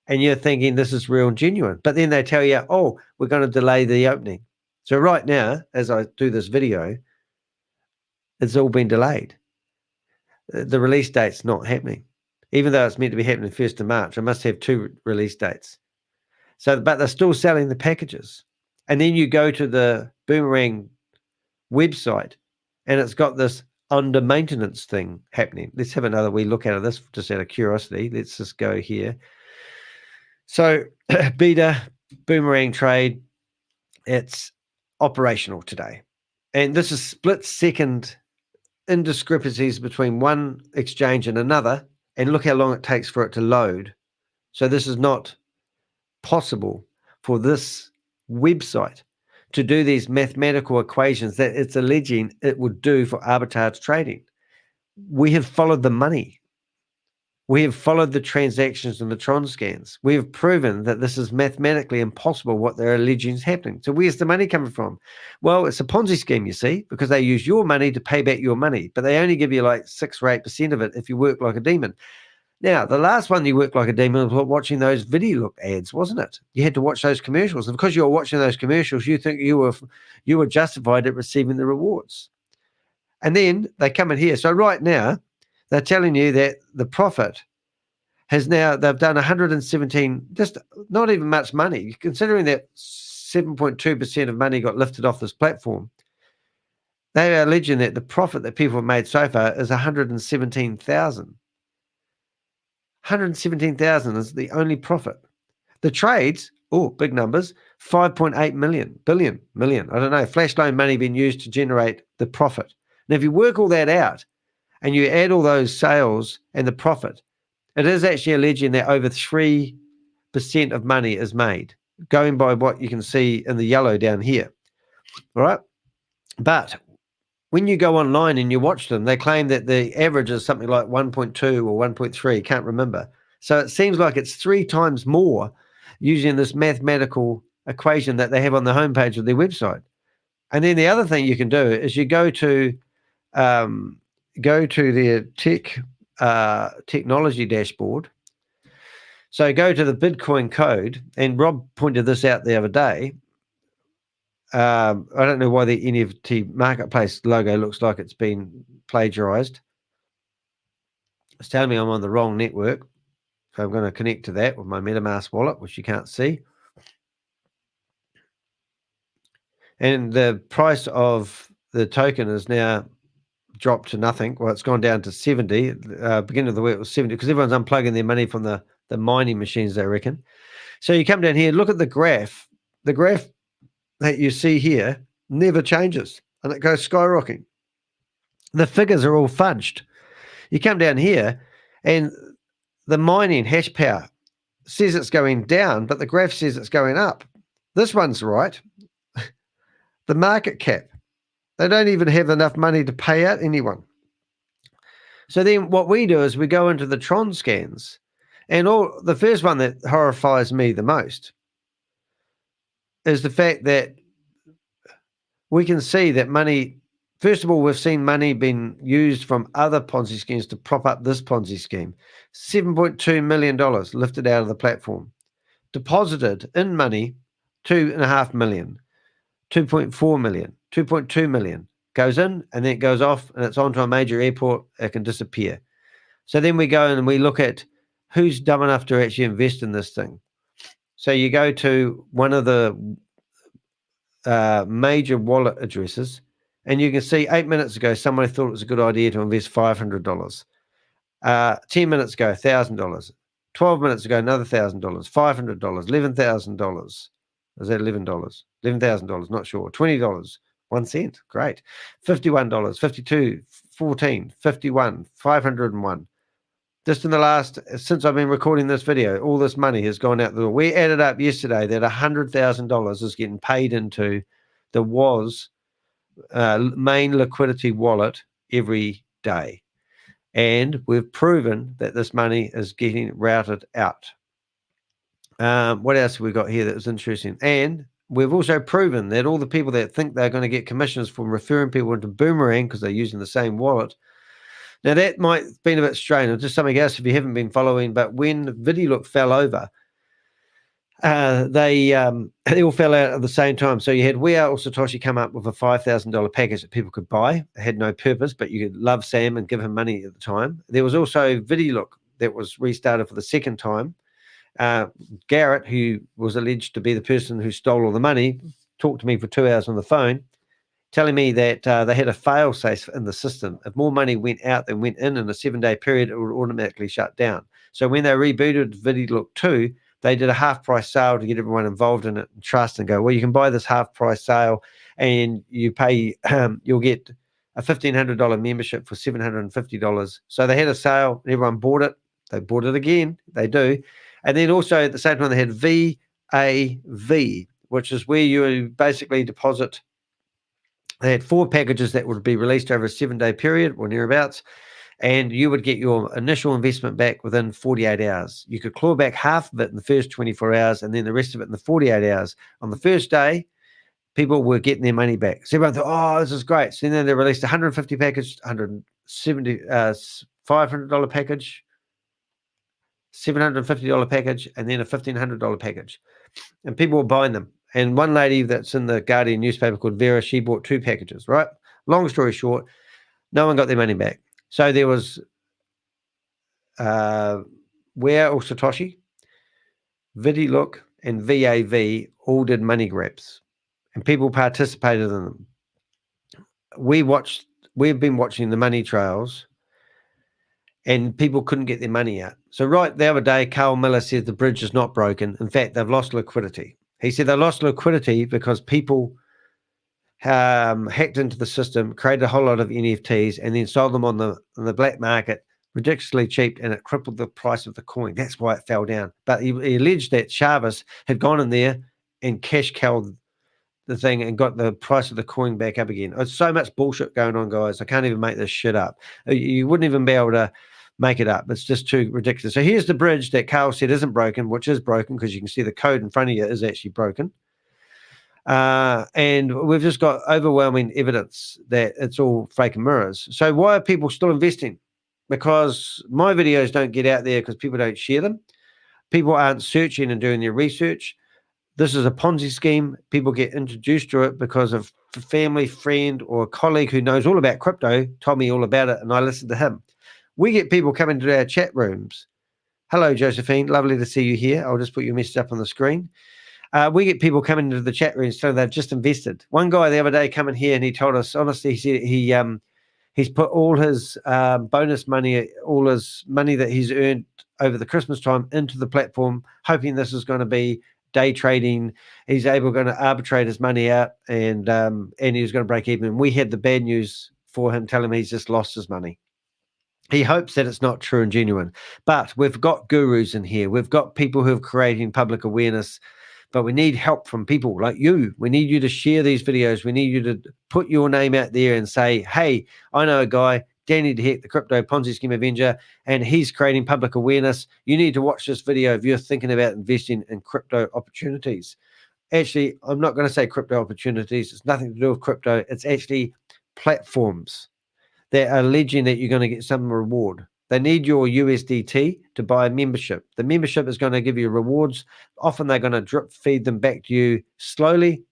[SPEAKER 1] And you're thinking this is real and genuine. But then they tell you, oh, we're going to delay the opening. So right now, as I do this video, it's all been delayed. The release date's not happening. Even though it's meant to be happening 1st of March, I must have 2 release dates. So, but they're still selling the packages. And then you go to the Boomerang website and it's got this under maintenance thing happening. Let's have another wee look at this just out of curiosity. Let's just go here. So beta Boomerang trade, it's operational today. And this is split second indiscrepancies between one exchange and another. And look how long it takes for it to load. So this is not possible for this website to do these mathematical equations that it's alleging it would do for arbitrage trading. We have followed the money. We have followed the transactions and the Tronscans. We have proven that this is mathematically impossible what they're alleging is happening. So where's the money coming from? Well, it's a Ponzi scheme, you see, because they use your money to pay back your money, but they only give you like 6 or 8% of it if you work like a demon. Now, the last one you worked like a demon was watching those video look ads, wasn't it? You had to watch those commercials. And because you were watching those commercials, you think you were justified at receiving the rewards. And then they come in here. So right now, they're telling you that the profit has now, they've done 117, just not even much money, considering that 7.2% of money got lifted off this platform. They are alleging that the profit that people have made so far is 117,000. 117,000 is the only profit. The trades, big numbers, 5.8 million. I don't know, flash loan money being used to generate the profit. Now, if you work all that out and you add all those sales and the profit, it is actually alleging that over 3% of money is made, going by what you can see in the yellow down here. All right. But when you go online and you watch them, they claim that the average is something like 1.2 or 1.3, can't remember. So it seems like it's 3 times more using this mathematical equation that they have on the homepage of their website. And then the other thing you can do is you go to their technology dashboard. So go to the Bitcoin code, and Rob pointed this out the other day. I don't know why the NFT marketplace logo looks like it's been plagiarized. It's telling me I'm on the wrong network. So I'm going to connect to that with my MetaMask wallet, which you can't see. And the price of the token is now dropped to nothing. Well, it's gone down to 70. Beginning of the week it was 70 because everyone's unplugging their money from the mining machines, they reckon. So you come down here, look at the graph. The graph that you see here never changes, and it goes skyrocketing. The figures are all fudged. You come down here, and the mining hash power says it's going down, but the graph says it's going up. This one's right. The market cap, they don't even have enough money to pay out anyone. So then what we do is we go into the Tronscans, and the first one that horrifies me the most is the fact that we can see that money, first of all, we've seen money being used from other Ponzi schemes to prop up this Ponzi scheme. $7.2 million lifted out of the platform. Deposited in money, $2.5 million, $2.4 million, $2.2 million. Goes in and then it goes off and it's onto a major airport. It can disappear. So then we go and we look at who's dumb enough to actually invest in this thing. So you go to one of the major wallet addresses, and you can see 8 minutes ago somebody thought it was a good idea to invest $500. 10 minutes ago, $1,000. 12 minutes ago, another $1,000. $500, $11,000. Is that $11? $11,000, not sure. $20, 1 cent. Great. $51, $52, $14, $51, $501. Just in the last, since I've been recording this video, all this money has gone out the door. We added up yesterday that $100,000 is getting paid into the WAS main liquidity wallet every day. And we've proven that this money is getting routed out. What else have we got here that was interesting? And we've also proven that all the people that think they're going to get commissions from referring people into Boomerang because they're using the same wallet. Now, that might have been a bit strange. It's just something else if you haven't been following. But when VidiLook fell over, they all fell out at the same time. So you had We Are All Satoshi come up with a $5,000 package that people could buy. It had no purpose, but you could love Sam and give him money at the time. There was also VidiLook that was restarted for the second time. Garrett, who was alleged to be the person who stole all the money, talked to me for 2 hours on the phone, telling me that they had a fail-safe in the system. If more money went out than went in a 7-day period, it would automatically shut down. So when they rebooted VidiLook 2, they did a half-price sale to get everyone involved in it and trust and go, well, you can buy this half-price sale and you pay, you'll get a $1,500 membership for $750. So they had a sale, and everyone bought it. They bought it again. They do. And then also at the same time, they had VAV, which is where you basically deposit. They had 4 packages that would be released over a 7-day period or nearabouts, and you would get your initial investment back within 48 hours. You could claw back half of it in the first 24 hours and then the rest of it in the 48 hours. On the first day, people were getting their money back. So everyone thought, oh, this is great. So then they released a 150 package, $500 package, $750 package, and then a $1,500 package. And people were buying them. And one lady that's in the Guardian newspaper called Vera, she bought 2 packages, right? Long story short, no one got their money back. So there was Where or Satoshi, VidiLook, and VAV all did money grabs, and people participated in them. We've been watching the money trails, and people couldn't get their money out. So right the other day, Carl Miller said the bridge is not broken. In fact, they've lost liquidity. He said they lost liquidity because people hacked into the system, created a whole lot of NFTs, and then sold them on the black market ridiculously cheap, and it crippled the price of the coin. That's why it fell down. But he alleged that Chavez had gone in there and cash cowed the thing and got the price of the coin back up again. It's so much bullshit going on, guys. I can't even make this shit up. You wouldn't even be able to make it up. It's just too ridiculous. So here's the bridge that Carl said isn't broken, which is broken because you can see the code in front of you is actually broken. And we've just got overwhelming evidence that it's all fake and mirrors. So why are people still investing? Because my videos don't get out there because people don't share them. People aren't searching and doing their research. This is a Ponzi scheme. People get introduced to it because of a family, friend, or a colleague who knows all about crypto told me all about it, and I listened to him. We get people coming to our chat rooms. Hello, Josephine. Lovely to see you here. I'll just put your message up on the screen. We get people coming into the chat rooms saying they've just invested. One guy the other day come in here and he told us, honestly, he said He's put all his bonus money, all his money that he's earned over the Christmas time into the platform, hoping this is going to be day trading. He's going to arbitrate his money out, and he was going to break even. We had the bad news for him, telling him he's just lost his money. He hopes that it's not true and genuine. But we've got gurus in here. We've got people who are creating public awareness. But we need help from people like you. We need you to share these videos. We need you to put your name out there and say, hey, I know a guy, Danny DeHeck, the Crypto Ponzi Scheme Avenger, and he's creating public awareness. You need to watch this video if you're thinking about investing in crypto opportunities. Actually, I'm not going to say crypto opportunities. It's nothing to do with crypto. It's actually platforms that are alleging that you're going to get some reward. They need your USDT to buy a membership. The membership is going to give you rewards. Often they're going to drip feed them back to you slowly.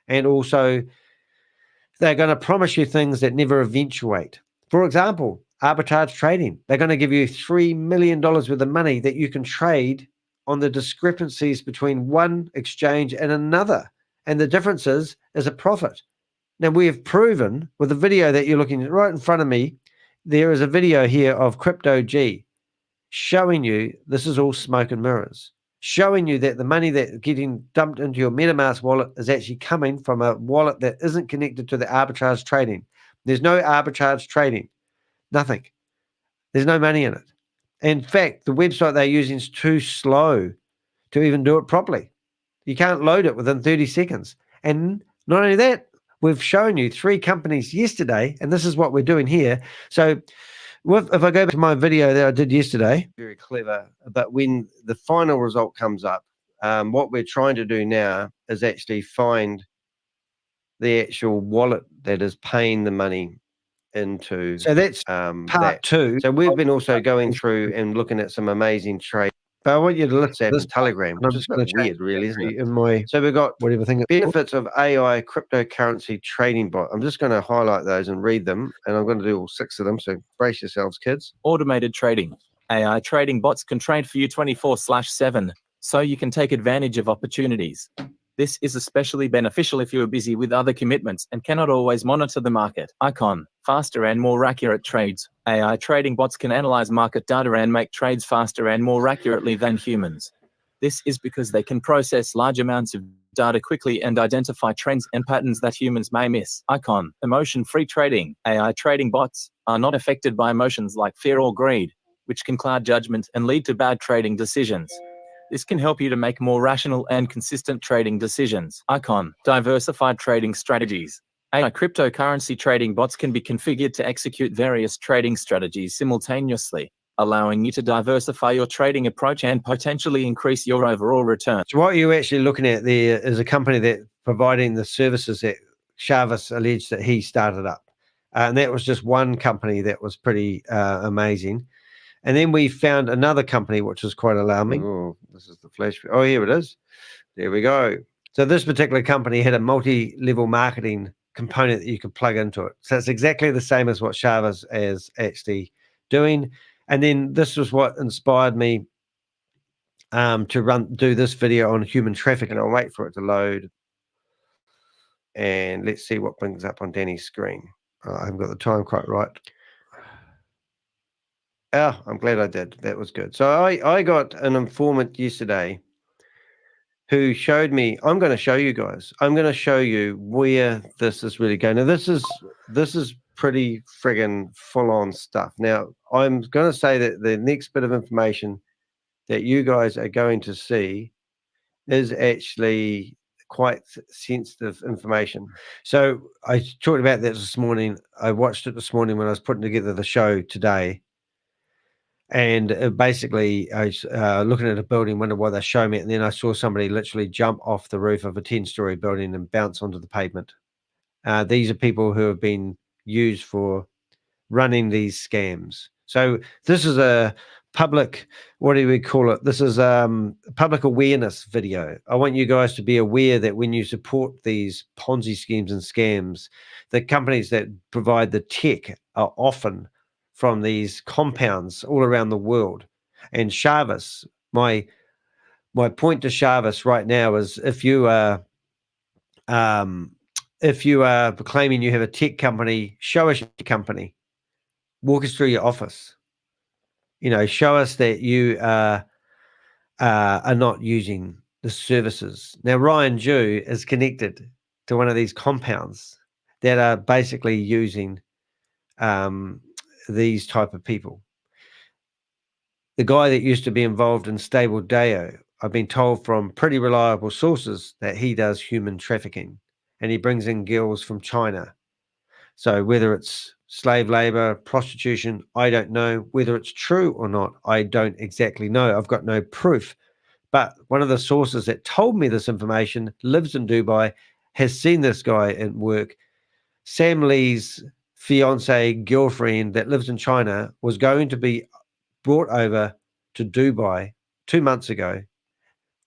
[SPEAKER 1] And also, they're going to promise you things that never eventuate. For example, arbitrage trading. They're going to give you $3 million worth of money that you can trade on the discrepancies between one exchange and another. And the difference is a profit. Now, we have proven with the video that you're looking at right in front of me, there is a video here of Crypto G showing you this is all smoke and mirrors, showing you that the money that's getting dumped into your MetaMask wallet is actually coming from a wallet that isn't connected to the arbitrage trading. There's no arbitrage trading, nothing. There's no money in it. In fact, the website they're using is too slow to even do it properly. You can't load it within 30 seconds. And not only that, we've shown you 3 companies yesterday, and this is what we're doing here. So if I go back to my video that I did yesterday, very clever, but when the final result comes up, what we're trying to do now is actually find the actual wallet that is paying the money into. So that's part 2. So we've been also going through and looking at some amazing trades. But I want you to look at this Telegram, which is a bit weird, really, isn't it? So we've got whatever thing. Benefits of AI cryptocurrency trading bot. I'm just going to highlight those and read them, and I'm going to do all 6 of them. So brace yourselves, kids.
[SPEAKER 2] Automated trading. AI trading bots can trade for you 24/7, so you can take advantage of opportunities. This is especially beneficial if you are busy with other commitments and cannot always monitor the market. Icon. Faster and more accurate trades. AI trading bots can analyze market data and make trades faster and more accurately than humans. This is because they can process large amounts of data quickly and identify trends and patterns that humans may miss. Icon. Emotion-free trading. AI trading bots are not affected by emotions like fear or greed, which can cloud judgment and lead to bad trading decisions. This can help you to make more rational and consistent trading decisions. Icon. Diversified trading strategies. AI cryptocurrency trading bots can be configured to execute various trading strategies simultaneously, allowing you to diversify your trading approach and potentially increase your overall return.
[SPEAKER 1] So what you're actually looking at there is a company that providing the services that Chavez alleged that he started up. And that was just one company that was pretty amazing. And then we found another company, which was quite alarming. Oh, this is the flash. Oh, here it is. There we go. So this particular company had a multi-level marketing component that you could plug into it. So it's exactly the same as what Chavez is actually doing. And then this was what inspired me to do this video on human trafficking. I'll wait for it to load. And let's see what brings up on Danny's screen. I haven't got the time quite right. Oh, I'm glad I did. That was good. So I got an informant yesterday who showed me, I'm going to show you guys. I'm going to show you where this is really going. Now, this is pretty friggin' full-on stuff. Now, I'm going to say that the next bit of information that you guys are going to see is actually quite sensitive information. So I talked about that this morning. I watched it this morning when I was putting together the show today. And basically, I was looking at a building, wondered why they show me it. And then I saw somebody literally jump off the roof of a 10-story building and bounce onto the pavement. These are people who have been used for running these scams. So this is a public, what do we call it? This is a public awareness video. I want you guys to be aware that when you support these Ponzi schemes and scams, the companies that provide the tech are often from these compounds all around the world. And Chavez, my point to Chavez right now is if you are claiming you have a tech company, show us your company. walk us through your office. You know, show us that you are not using the services. Now, Ryan Jew is connected to one of these compounds that are basically using these type of people. The guy that used to be involved in Stable Deo, I've been told from pretty reliable sources that he does human trafficking and he brings in girls from China. So whether it's slave labor, prostitution, I don't know. Whether it's true or not, I don't exactly know. I've got no proof. But one of the sources that told me this information lives in Dubai, has seen this guy at work. Sam Lee's fiance girlfriend that lives in China was going to be brought over to Dubai 2 months ago.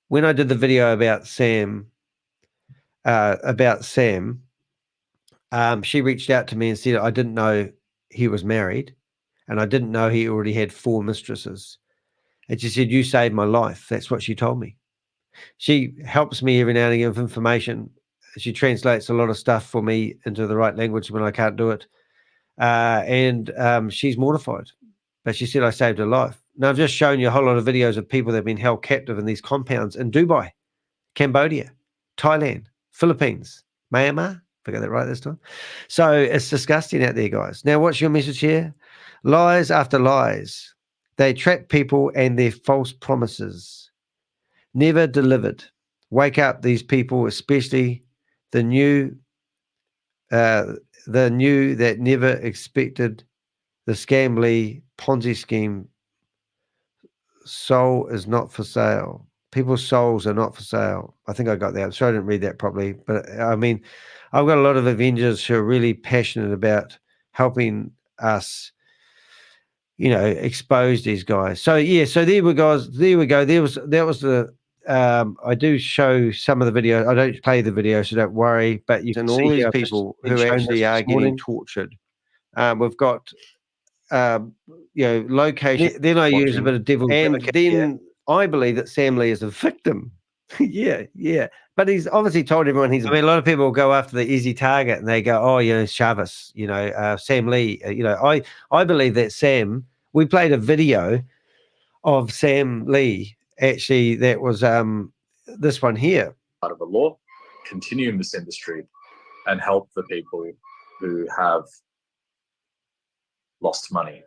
[SPEAKER 1] When I did the video about Sam, she reached out to me and said, I didn't know he was married and I didn't know he already had 4 mistresses. And she said, you saved my life. That's what she told me. She helps me every now and again with information. She translates a lot of stuff for me into the right language when I can't do it. And she's mortified. But she said I saved her life. Now, I've just shown you a whole lot of videos of people that have been held captive in these compounds in Dubai, Cambodia, Thailand, Philippines, Myanmar. If I got that right this time. So it's disgusting out there, guys. Now, what's your message here? Lies after lies. They trap people and their false promises. Never delivered. Wake up, these people, especially the new that never expected the scam Ponzi scheme. Soul is not for sale. People's souls are not for sale. I think I got that. I'm sorry I didn't read that properly. But I mean, I've got a lot of Avengers who are really passionate about helping us, you know, expose these guys. So yeah, so there we go. That was the I do show some of the video. I don't play the video, so don't worry. But you can see all these people who actually are getting tortured. We've got you know, location. Then I use a bit of devil, and then I believe that Sam Lee is a victim. yeah. But he's obviously told everyone he's. I mean, a lot of people go after the easy target, and they go, "Oh, you know, Chavez, you know, Sam Lee." You know, I believe that Sam. We played a video of Sam Lee. Actually, that was this one here.
[SPEAKER 17] Out of the law, continue in this industry, and help the people who have lost money.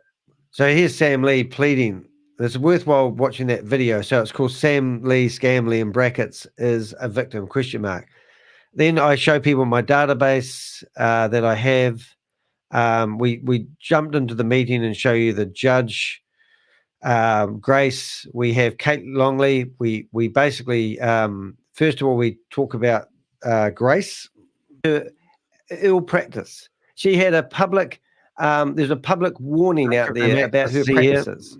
[SPEAKER 1] So here's Sam Lee pleading. It's worthwhile watching that video. So it's called Sam Lee, Scam Lee in brackets is a victim, ? Then I show people my database that I have. We jumped into the meeting and show you the judge, Grace. We have Kate Longley. We basically, first of all, we talk about Grace, her ill practice. She had a public, there's a public warning out there about her practices.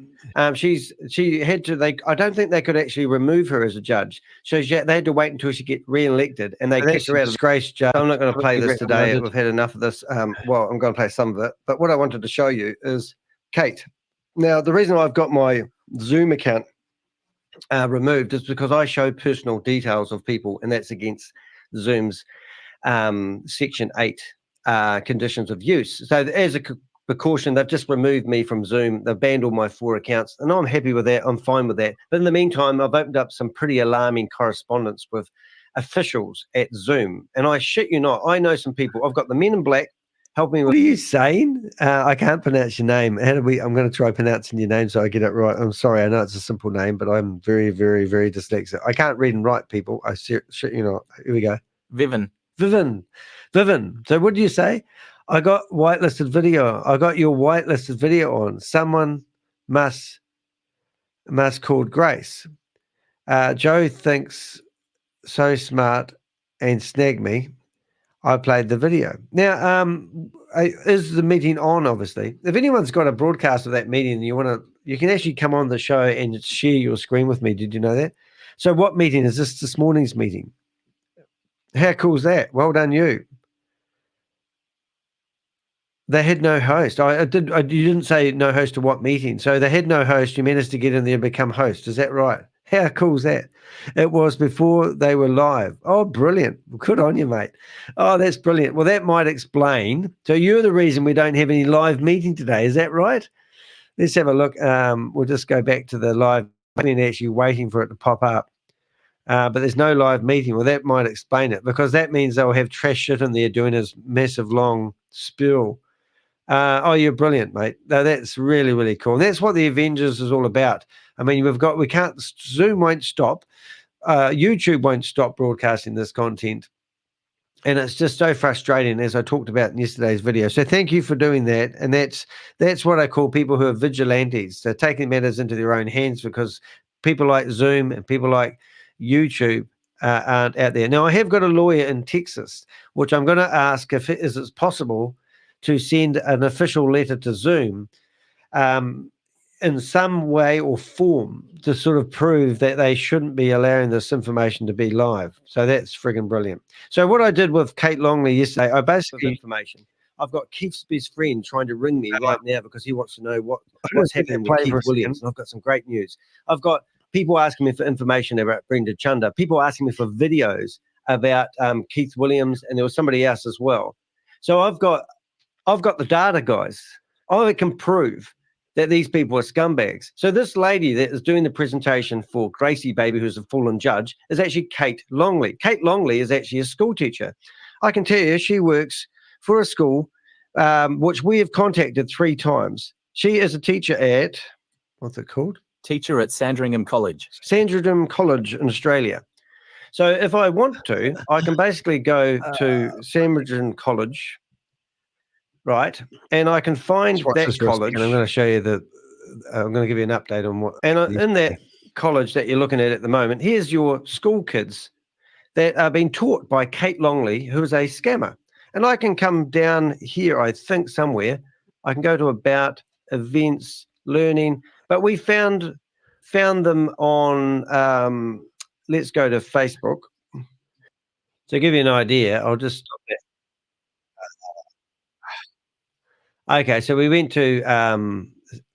[SPEAKER 1] She had to. I don't think they could actually remove her as a judge. So they had to wait until she get re-elected, and they kicked her out as Grace judge. I'm not going to play this today. We've had enough of this. Well, I'm going to play some of it. But what I wanted to show you is Kate. Now, the reason I've got my Zoom account removed is because I show personal details of people, and that's against Zoom's Section 8 conditions of use. So as a precaution, they've just removed me from Zoom. They've banned all my 4 accounts, and I'm happy with that. I'm fine with that. But in the meantime, I've opened up some pretty alarming correspondence with officials at Zoom, and I shit you not, I know some people. I've got the men in black helping me. What are you saying? I can't pronounce your name. I'm going to try pronouncing your name so I get it right. I'm sorry. I know it's a simple name, but I'm very, very, very dyslexic. I can't read and write, people. I shit you not. Here we go.
[SPEAKER 2] Vivian.
[SPEAKER 1] So what do you say? I got whitelisted video. I got your whitelisted video on. Someone must called Grace. Joe thinks so smart and snagged me. I played the video. Now, is the meeting on, obviously? If anyone's got a broadcast of that meeting and you can actually come on the show and share your screen with me. Did you know that? So what meeting is this? This morning's meeting. How cool is that? Well done, you. They had no host. You didn't say no host to what meeting. So they had no host. You managed to get in there and become host. Is that right? How cool is that? It was before they were live. Oh, brilliant. Good on you, mate. Oh, that's brilliant. Well, that might explain. So you're the reason we don't have any live meeting today. Is that right? Let's have a look. We'll just go back to the live meeting, actually waiting for it to pop up. But there's no live meeting. Well, that might explain it, because that means they'll have trash shit in there doing this massive long spiel. Oh, you're brilliant, mate. No, that's really, really cool. And that's what the Avengers is all about. I mean, Zoom won't stop. YouTube won't stop broadcasting this content. And it's just so frustrating, as I talked about in yesterday's video. So thank you for doing that. And that's what I call people who are vigilantes. They're taking matters into their own hands, because people like Zoom and people like YouTube aren't out there. Now, I have got a lawyer in Texas, which I'm going to ask if it's possible to send an official letter to Zoom in some way or form to sort of prove that they shouldn't be allowing this information to be live. So that's friggin' brilliant. So what I did with Kate Longley yesterday, I basically information. I've got Keith's best friend trying to ring me right now because he wants to know what's happening with Keith Williams. And I've got some great news. I've got people asking me for information about Brenda Chunder, people asking me for videos about Keith Williams, and there was somebody else as well. So I've got the data, guys. I can prove that these people are scumbags. So this lady that is doing the presentation for Gracie Baby, who's a fallen judge, is actually Kate Longley. Kate Longley is actually a school teacher. I can tell you she works for a school which we have contacted 3 times. She is a teacher at, what's it called?
[SPEAKER 2] Teacher at Sandringham College.
[SPEAKER 1] Sandringham College in Australia. So if I want to, I can basically go to Sandringham College, right? And I can find that college. And I'm going to show you I'm going to give you an update on what. And in that college that you're looking at the moment, here's your school kids that are being taught by Kate Longley, who is a scammer. And I can come down here, I think somewhere. I can go to about events, learning, but we found them on. Let's go to Facebook. To give you an idea, I'll just stop there. Okay, so we went to,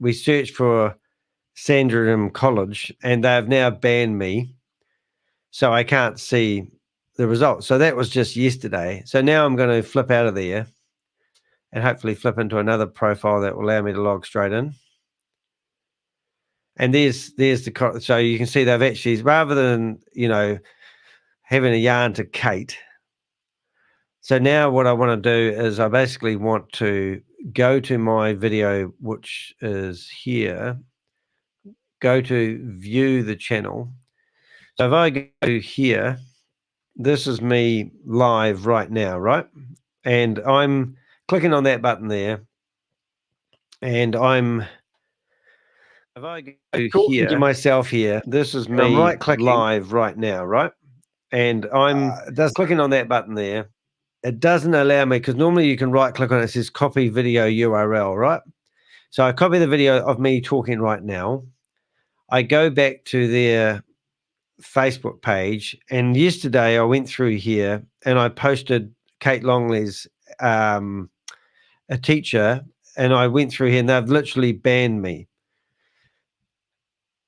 [SPEAKER 1] we searched for Sandringham College, and they've now banned me, so I can't see the results. So that was just yesterday. So now I'm going to flip out of there and hopefully flip into another profile that will allow me to log straight in. And there's the, so you can see they've actually, rather than, having a yarn to Kate. So now what I want to do is I basically want to go to my video, which is here, go to view the channel. So if I go here, this is me live right now, right? And I'm clicking on that button there. And if I go here to myself here, this is me right-clicking live right now, right? And I'm just clicking on that button there. It doesn't allow me, because normally you can right-click on it. It says copy video URL, right? So I copy the video of me talking right now. I go back to their Facebook page, and yesterday I went through here and I posted Kate Longley's a teacher, and I went through here and they've literally banned me.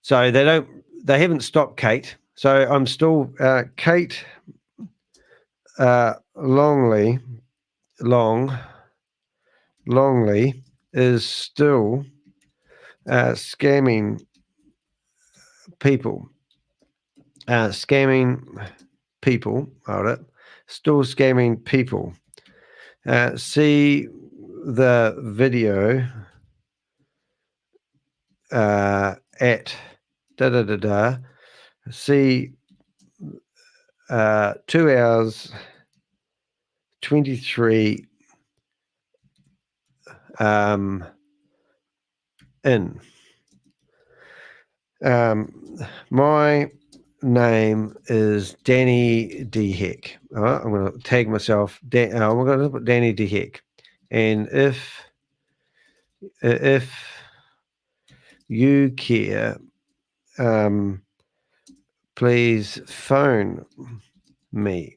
[SPEAKER 1] So they haven't stopped Kate. So I'm still Kate Longley is still scamming people. Hold it. Still scamming people. See the video at See 2 hours 23 in. My name is Danny D. Heck. All right, I'm going to tag myself. I'm going to put Danny D. Heck. And if you care, please phone me.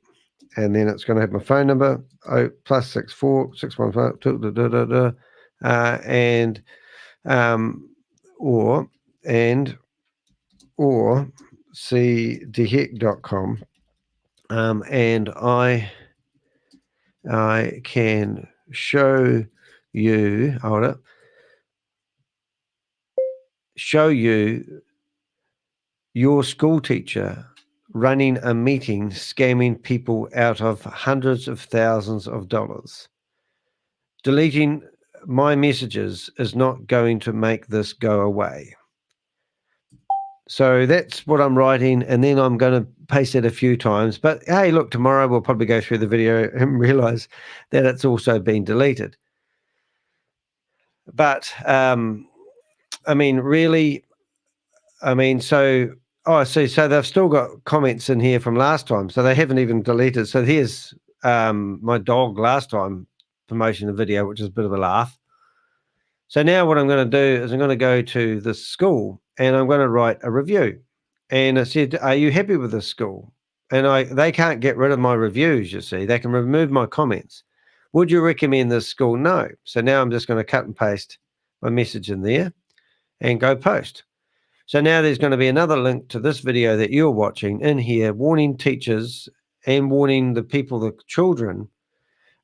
[SPEAKER 1] And then it's going to have my phone number, +64 615 or cdhick.com, and I can show you. Hold up. Show you your school teacher running a meeting, scamming people out of hundreds of thousands of dollars. Deleting my messages is not going to make this go away. So that's what I'm writing, and then I'm going to paste it a few times. But hey, look, tomorrow we'll probably go through the video and realize that it's also been deleted. But I mean, really, I mean, so so they've still got comments in here from last time, so they haven't even deleted. So here's my dog last time promoting the video, which is a bit of a laugh. So now what I'm going to do is I'm going to go to the school and I'm going to write a review. And I said, are you happy with this school? And they can't get rid of my reviews, you see. They can remove my comments. Would you recommend this school? No. So now I'm just going to cut and paste my message in there and go post. So now there's going to be another link to this video that you're watching in here, warning teachers and warning the people, the children,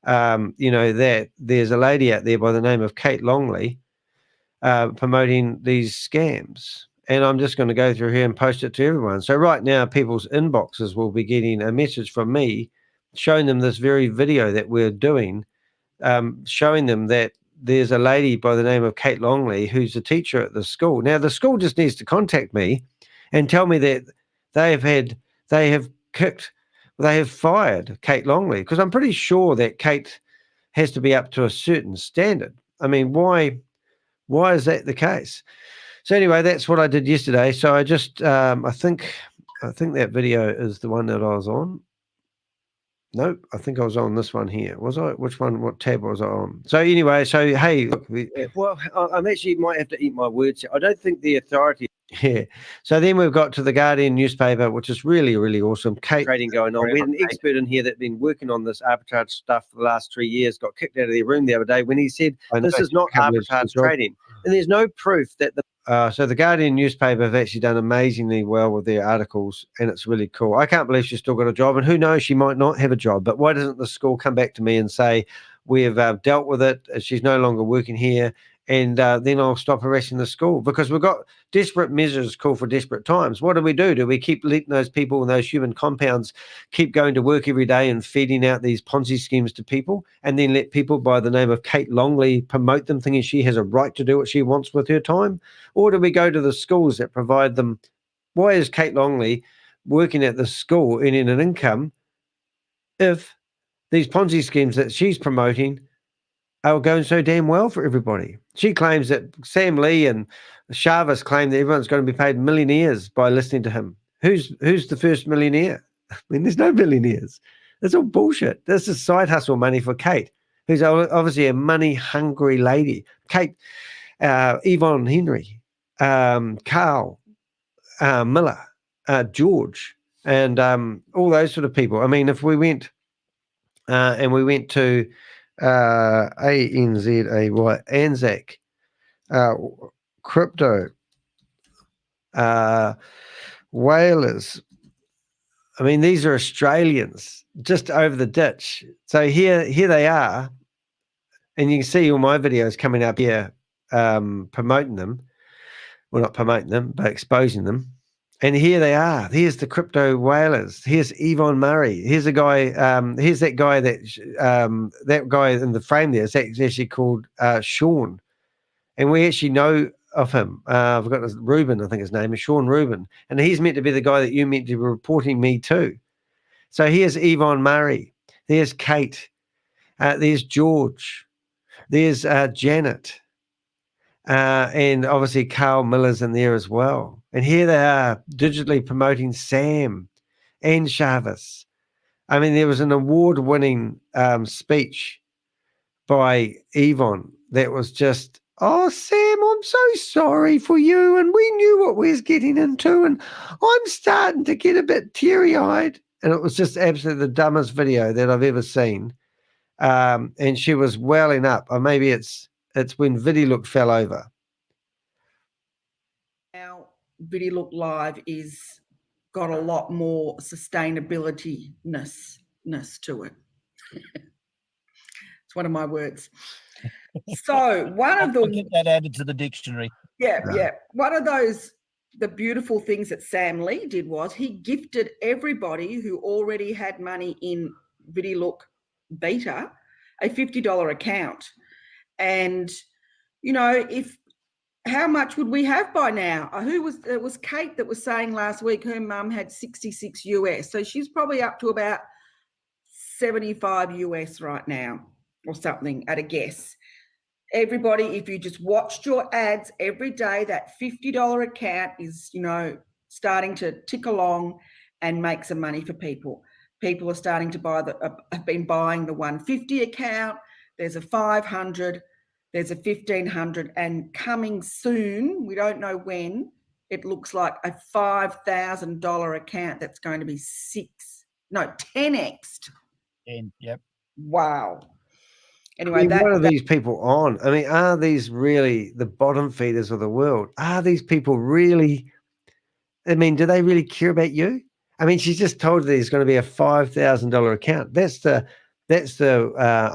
[SPEAKER 1] that there's a lady out there by the name of Kate Longley promoting these scams. And I'm just going to go through here and post it to everyone. So right now, people's inboxes will be getting a message from me showing them this very video that we're doing, showing them that there's a lady by the name of Kate Longley who's a teacher at the school. Now, the school just needs to contact me and tell me that they have fired Kate Longley, because I'm pretty sure that Kate has to be up to a certain standard. I mean, why is that the case? So anyway, that's what I did yesterday. So I just, I think that video is the one that I was on. Nope, I think I was on this one here. Was I? Which one? What tab was I on? So anyway, so hey, look, I'm actually might have to eat my words here. I don't think the authority. Yeah. So then we've got to the Guardian newspaper, which is really, really awesome. Kate trading going on. We had an expert in here that's been working on this arbitrage stuff for the last 3 years, got kicked out of their room the other day when he said, this is not arbitrage trading. And there's no proof that so the Guardian newspaper have actually done amazingly well with their articles, and it's really cool. I can't believe she's still got a job, and who knows, she might not have a job. But why doesn't the school come back to me and say, we've dealt with it, she's no longer working here, and then I'll stop harassing the school? Because we've got desperate measures call for desperate times. What do? Do we keep letting those people in those human compounds keep going to work every day and feeding out these Ponzi schemes to people, and then let people by the name of Kate Longley promote them, thinking she has a right to do what she wants with her time? Or do we go to the schools that provide them? Why is Kate Longley working at the school earning an income if these Ponzi schemes that she's promoting are going so damn well for everybody? She claims that Sam Lee and Chavez claim that everyone's going to be paid millionaires by listening to him. Who's the first millionaire? I mean, there's no millionaires. That's all bullshit. This is side hustle money for Kate, who's obviously a money-hungry lady. Kate, Yvonne Henry, Carl Miller, George, and all those sort of people. I mean, if we went and we went to Anzac crypto whalers. I mean, these are Australians just over the ditch. So here they are, and you can see all my videos coming up here, promoting them. Well, not promoting them, but exposing them. And here they are. Here's the crypto whalers. Here's Yvonne Murray. Here's a guy. Here's that guy that guy in the frame there. It's actually called Sean, and we actually know of him. I've got Rubin, I think his name is Sean Rubin, and he's meant to be the guy that you meant to be reporting me to. So here's Yvonne Murray. There's Kate. There's George. There's Janet. And obviously Carl Miller's in there as well. And here they are digitally promoting Sam and Chavez. I mean, there was an award-winning speech by Yvonne that was just, oh, Sam, I'm so sorry for you. And we knew what we was getting into. And I'm starting to get a bit teary-eyed. And it was just absolutely the dumbest video that I've ever seen. And she was welling up. Or maybe it's when VidiLook fell over.
[SPEAKER 9] Now, VidiLook Live is got a lot more sustainability-ness to it. It's one of my words. So one of the
[SPEAKER 18] I'll get that added to the dictionary.
[SPEAKER 9] Yeah. One of the beautiful things that Sam Lee did was he gifted everybody who already had money in VidiLook Beta a $50 account. And, you know, how much would we have by now? It was Kate that was saying last week her mum had 66 US. So she's probably up to about 75 US right now or something at a guess. Everybody, if you just watched your ads every day, that $50 account is, you know, starting to tick along and make some money for people. People are starting to have been buying the 150 account. There's a 500, there's a 1500, and coming soon, we don't know when, it looks like a $5,000 account that's going to be 10x'd.
[SPEAKER 18] Yep.
[SPEAKER 9] Wow. Anyway,
[SPEAKER 1] I mean, what are these people on? I mean, are these really the bottom feeders of the world? Are these people really? I mean, do they really care about you? I mean, she's just told there's going to be a $5,000 account. That's the.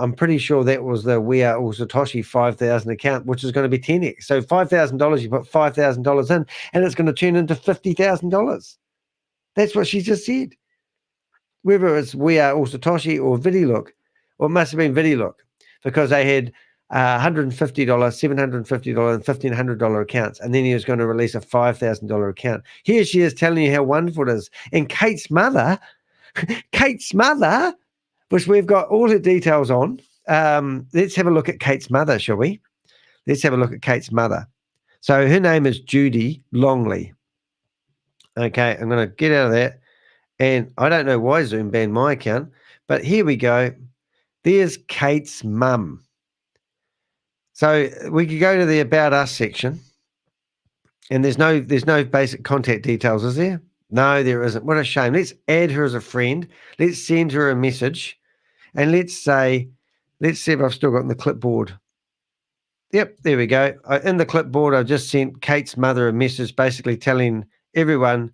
[SPEAKER 1] I'm pretty sure that was the We Are All Satoshi 5,000 account, which is going to be 10x. So $5,000, you put $5,000 in, and it's going to turn into $50,000. That's what she just said. Whether it's We Are All Satoshi or VidiLook, or it must have been VidiLook, because they had $150, $750, and $1,500 accounts, and then he was going to release a $5,000 account. Here she is telling you how wonderful it is. And Kate's mother, which we've got all her details on. Let's have a look at Kate's mother, shall we? Let's have a look at Kate's mother. So her name is Judy Longley. Okay, I'm going to get out of that. And I don't know why Zoom banned my account, but here we go. There's Kate's mum. So we could go to the About Us section, and there's no basic contact details, is there? No, there isn't. What a shame. Let's add her as a friend. Let's send her a message, and let's see if I've still got in the clipboard. Yep, there we go. In the clipboard, I've just sent Kate's mother a message basically telling everyone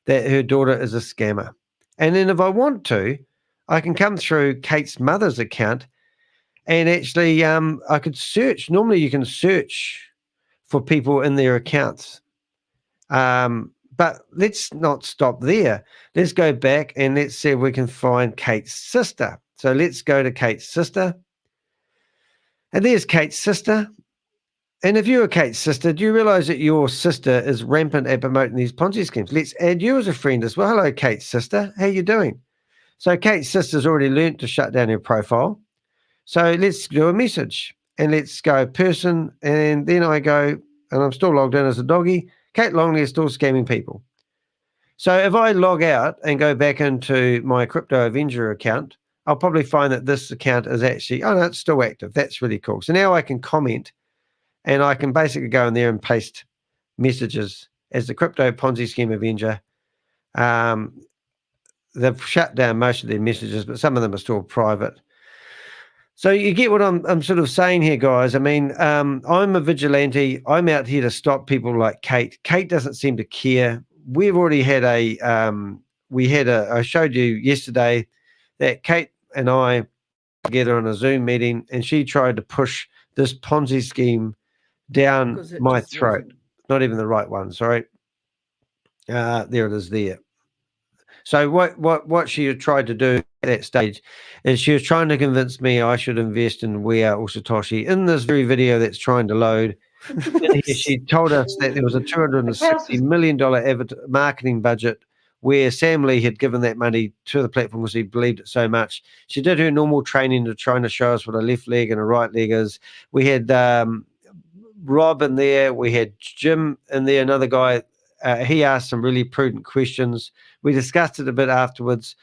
[SPEAKER 1] that her daughter is a scammer. And then if I want to, I can come through Kate's mother's account and actually I could search. Normally you can search for people in their accounts. But let's not stop there. Let's go back and let's see if we can find Kate's sister. So let's go to Kate's sister. And there's Kate's sister. And if you're Kate's sister, do you realize that your sister is rampant at promoting these Ponzi schemes? Let's add you as a friend as well. Hello, Kate's sister. How you doing? So Kate's sister's already learnt to shut down her profile. So let's do a message. And let's go person. And then I go, and I'm still logged in as a doggy. Kate Longley is still scamming people. So if I log out and go back into my Crypto Avenger account, I'll probably find that this account is actually, oh no, it's still active. That's really cool. So now I can comment and I can basically go in there and paste messages as the Crypto Ponzi Scheme Avenger. They've shut down most of their messages, but some of them are still private. So you get what I'm sort of saying here, guys. I mean, I'm a vigilante. I'm out here to stop people like Kate. Kate doesn't seem to care. We've already had I showed you yesterday that Kate and I together on a Zoom meeting, and she tried to push this Ponzi scheme down my throat. Wasn't. Not even the right one, sorry. There it is there. So what she had tried to do at that stage is she was trying to convince me I should invest in We Are All Satoshi in this very video that's trying to load. She told us that there was a $260 million marketing budget where Sam Lee had given that money to the platform because he believed it so much. She did her normal training to trying to show us what a left leg and a right leg is. We had Rob in there. We had Jim in there, another guy. He asked some really prudent questions. We discussed it a bit afterwards.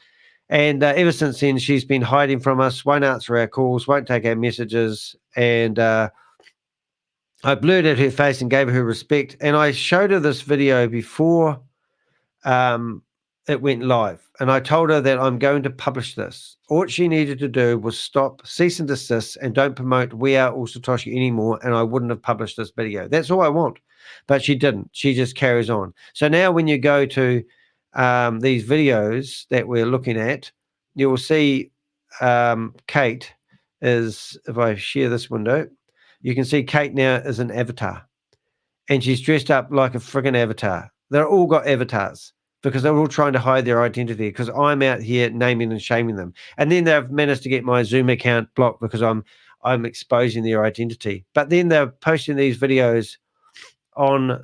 [SPEAKER 1] And ever since then, she's been hiding from us, won't answer our calls, won't take our messages. And I blurred at her face and gave her respect. And I showed her this video before it went live. And I told her that I'm going to publish this. All she needed to do was stop, cease and desist, and don't promote We Are All Satoshi anymore. And I wouldn't have published this video. That's all I want. But she didn't. She just carries on. So now when you go to these videos that we're looking at, you will see Kate is, if I share this window, you can see Kate now is an avatar, and she's dressed up like a friggin' avatar. They're all got avatars because they're all trying to hide their identity, because I'm out here naming and shaming them. And then they've managed to get my Zoom account blocked because I'm exposing their identity. But then they're posting these videos on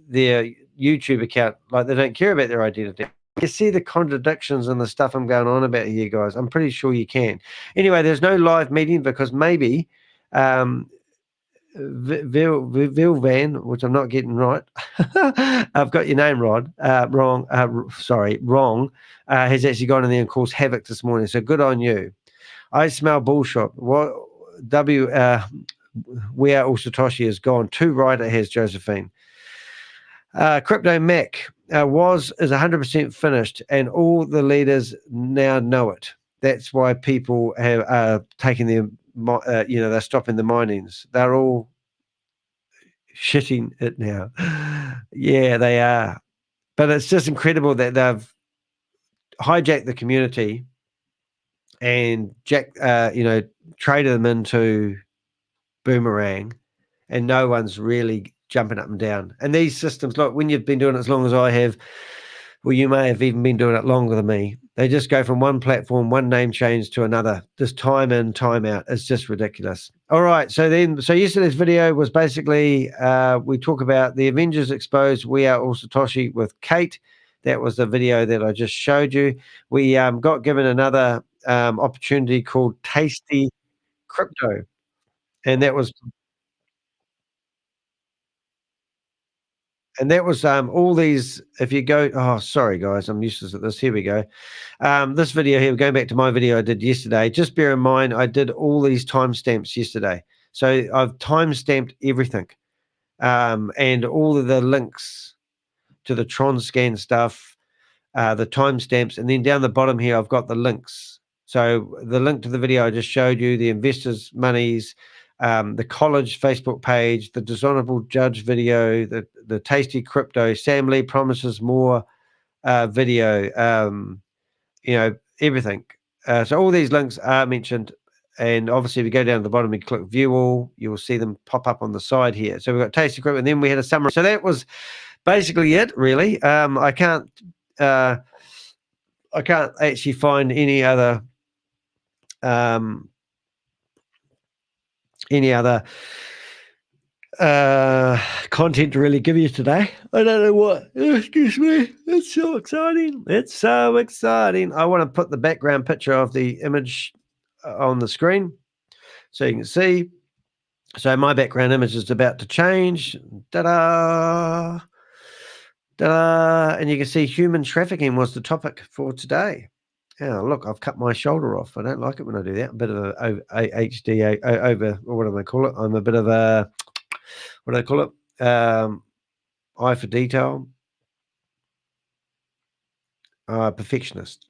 [SPEAKER 1] their YouTube account like they don't care about their identity. You see the contradictions in the stuff I'm going on about here, guys. I'm pretty sure you can. Anyway, there's no live meeting because maybe Vilvan, which I'm not getting right. I've got your name, Rod. Wrong. Wrong. Has actually gone in there and caused havoc this morning. So good on you. I smell bullshit. What? Where Satoshi has gone. Too right it has, Josephine. Crypto Mac is 100% finished, and all the leaders now know it. That's why people have taken their, they're stopping the minings. They're all shitting it now. Yeah, they are. But it's just incredible that they've hijacked the community and traded them into Boomerang, and no one's really jumping up and down. And these systems, look, when you've been doing it as long as I have, well, you may have even been doing it longer than me. They just go from one platform, one name change to another. Just time in, time out. It's just ridiculous. All right. So yesterday's video was basically, we talk about the Avengers exposed We Are All Satoshi with Kate. That was the video that I just showed you. We got given another opportunity called Tasty Crypto. And that was all these, if you go, oh, sorry, guys, I'm useless at this. Here we go. This video here, going back to my video I did yesterday, just bear in mind, I did all these timestamps yesterday. So I've timestamped everything, and all of the links to the Tronscan stuff, the timestamps, and then down the bottom here, I've got the links. So the link to the video I just showed you, the investors' monies, the college Facebook page, the dishonorable judge video, the tasty crypto, Sam Lee promises more video, everything. So all these links are mentioned, and obviously if you go down to the bottom and click view all, you will see them pop up on the side here. So we've got tasty crypto, and then we had a summary. So that was basically it, really. I can't actually find any other content to really give you today. I don't know what. Excuse me. It's so exciting. It's so exciting. I want to put the background picture of the image on the screen so you can see. So my background image is about to change. Ta-da! Ta-da! And you can see human trafficking was the topic for today. Oh, look, I've cut my shoulder off. I don't like it when I do that. A bit of a HD over, or what do they call it? I'm a bit of a, what do they call it? Eye for detail. Perfectionist.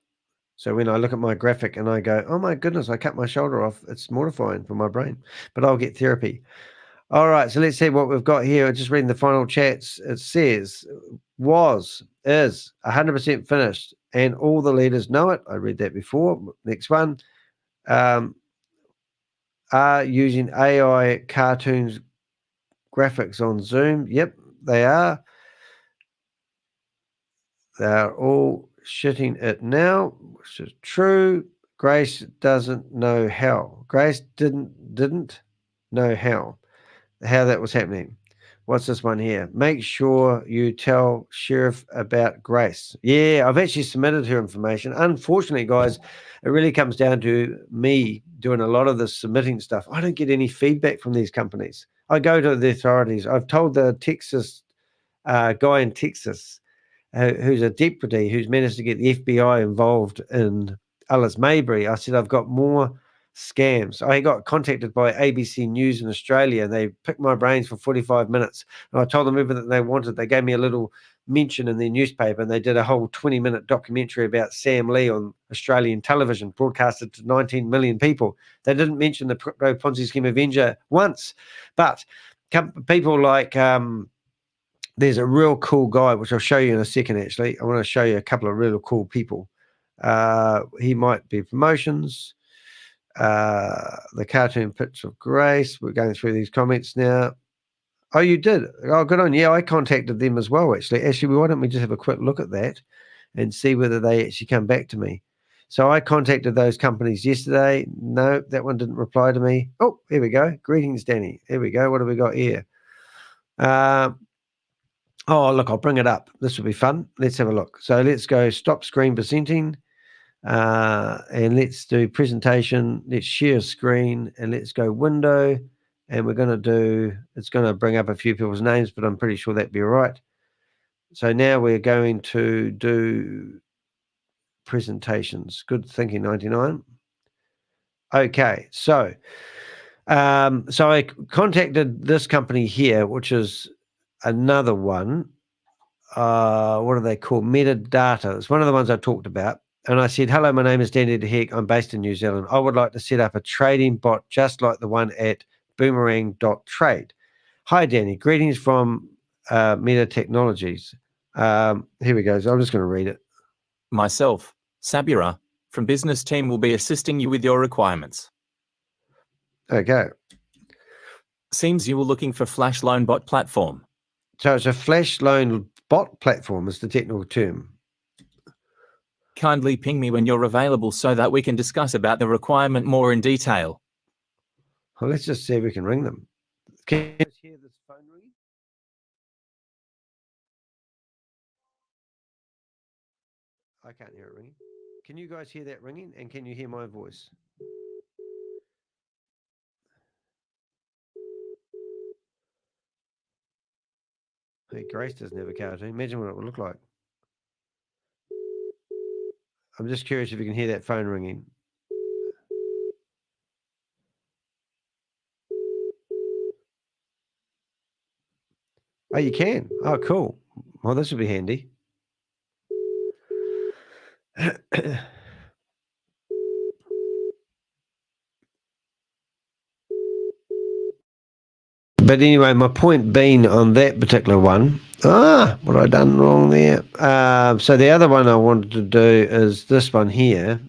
[SPEAKER 1] So when I look at my graphic and I go, oh my goodness, I cut my shoulder off, it's mortifying for my brain. But I'll get therapy. All right, so let's see what we've got here. Just reading the final chats. It says, is 100% finished, and all the leaders know it. I read that before. Next one. Are using AI cartoons graphics on Zoom. Yep, they are. They're all shitting it now, which is true. Grace doesn't know how. Grace didn't know how that was happening. What's this one here? Make sure you tell Sheriff about Grace. Yeah, I've actually submitted her information. Unfortunately, guys, it really comes down to me doing a lot of the submitting stuff. I don't get any feedback from these companies. I go to the authorities. I've told the Texas guy in Texas who's a deputy who's managed to get the FBI involved in Ellis Maybury. I said, I've got more scams. I got contacted by ABC News in Australia, and they picked my brains for 45 minutes. And I told them everything they wanted. They gave me a little mention in their newspaper, and they did a whole 20-minute documentary about Sam Lee on Australian television, broadcasted to 19 million people. They didn't mention the crypto Ponzi scheme Avenger once. But people like there's a real cool guy, which I'll show you in a second, actually. I want to show you a couple of really cool people. He might be promotions. The cartoon picture of Grace. We're going through these comments now. Oh, you did? Oh, good on you. Yeah, I contacted them as well, actually. Actually, why don't we just have a quick look at that and see whether they actually come back to me. So I contacted those companies yesterday. No, that one didn't reply to me. Oh, here we go. Greetings, Danny. Here we go. What have we got here? Oh, look, I'll bring it up. This will be fun. Let's have a look. So let's go stop screen presenting. And let's do presentation. Let's share screen and let's go window. And we're going to do, it's going to bring up a few people's names, but I'm pretty sure that'd be all right. So now we're going to do presentations. Good thinking, 99. Okay, so I contacted this company here, which is another one. What are they called? Metadata. It's one of the ones I talked about. And I said, hello, my name is Danny DeHeck. I'm based in New Zealand. I would like to set up a trading bot just like the one at boomerang.trade. Hi, Danny. Greetings from Meta Technologies. Here we go. So I'm just going to read it.
[SPEAKER 2] Myself, Sabira, from business team will be assisting you with your requirements.
[SPEAKER 1] Okay.
[SPEAKER 2] Seems you were looking for Flash Loan Bot platform.
[SPEAKER 1] So it's a Flash Loan Bot platform is the technical term.
[SPEAKER 2] Kindly ping me when you're available so that we can discuss about the requirement more in detail.
[SPEAKER 1] Well, let's just see if we can ring them. Can you hear this phone ringing? I can't hear it ringing. Can you guys hear that ringing? And can you hear my voice? Hey, Grace doesn't have a cartoon. Imagine what it would look like. I'm just curious if you can hear that phone ringing. Oh, you can? Oh, cool. Well, this would be handy. But anyway, my point being on that particular one, what have I done wrong there? So the other one I wanted to do is this one here.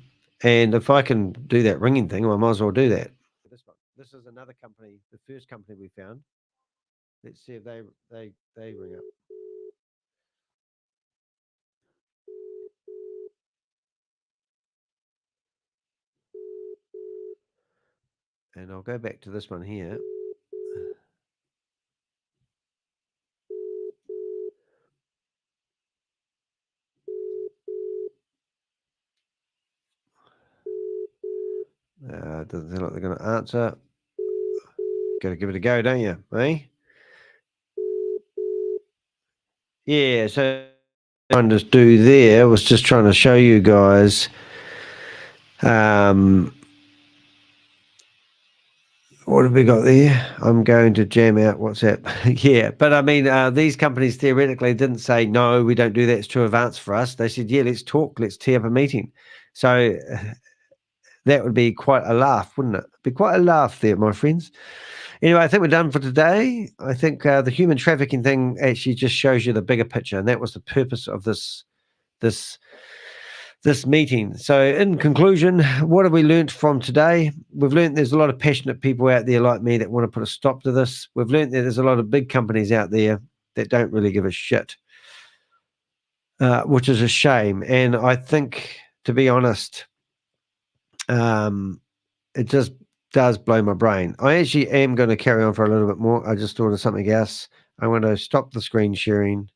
[SPEAKER 1] And if I can do that ringing thing, I might as well do that. This is another company, the first company we found. Let's see if they ring up. And I'll go back to this one here. Doesn't sound like they're going to answer. Got to give it a go, don't you? Eh? Yeah, so what I'm trying to do there was just trying to show you guys what have we got there? I'm going to jam out WhatsApp. Yeah, but I mean, these companies theoretically didn't say, no, we don't do that. It's too advanced for us. They said, yeah, let's talk. Let's tee up a meeting. So that would be quite a laugh, wouldn't it? Be quite a laugh there, my friends. Anyway, I think we're done for today. I think the human trafficking thing actually just shows you the bigger picture, and that was the purpose of this meeting. So in conclusion, what have we learned from today? We've learned there's a lot of passionate people out there like me that want to put a stop to this. We've learned that there's a lot of big companies out there that don't really give a shit, which is a shame. And I think, to be honest, it just does blow my brain. I actually am going to carry on for a little bit more. I just thought of something else. I'm going to stop the screen sharing.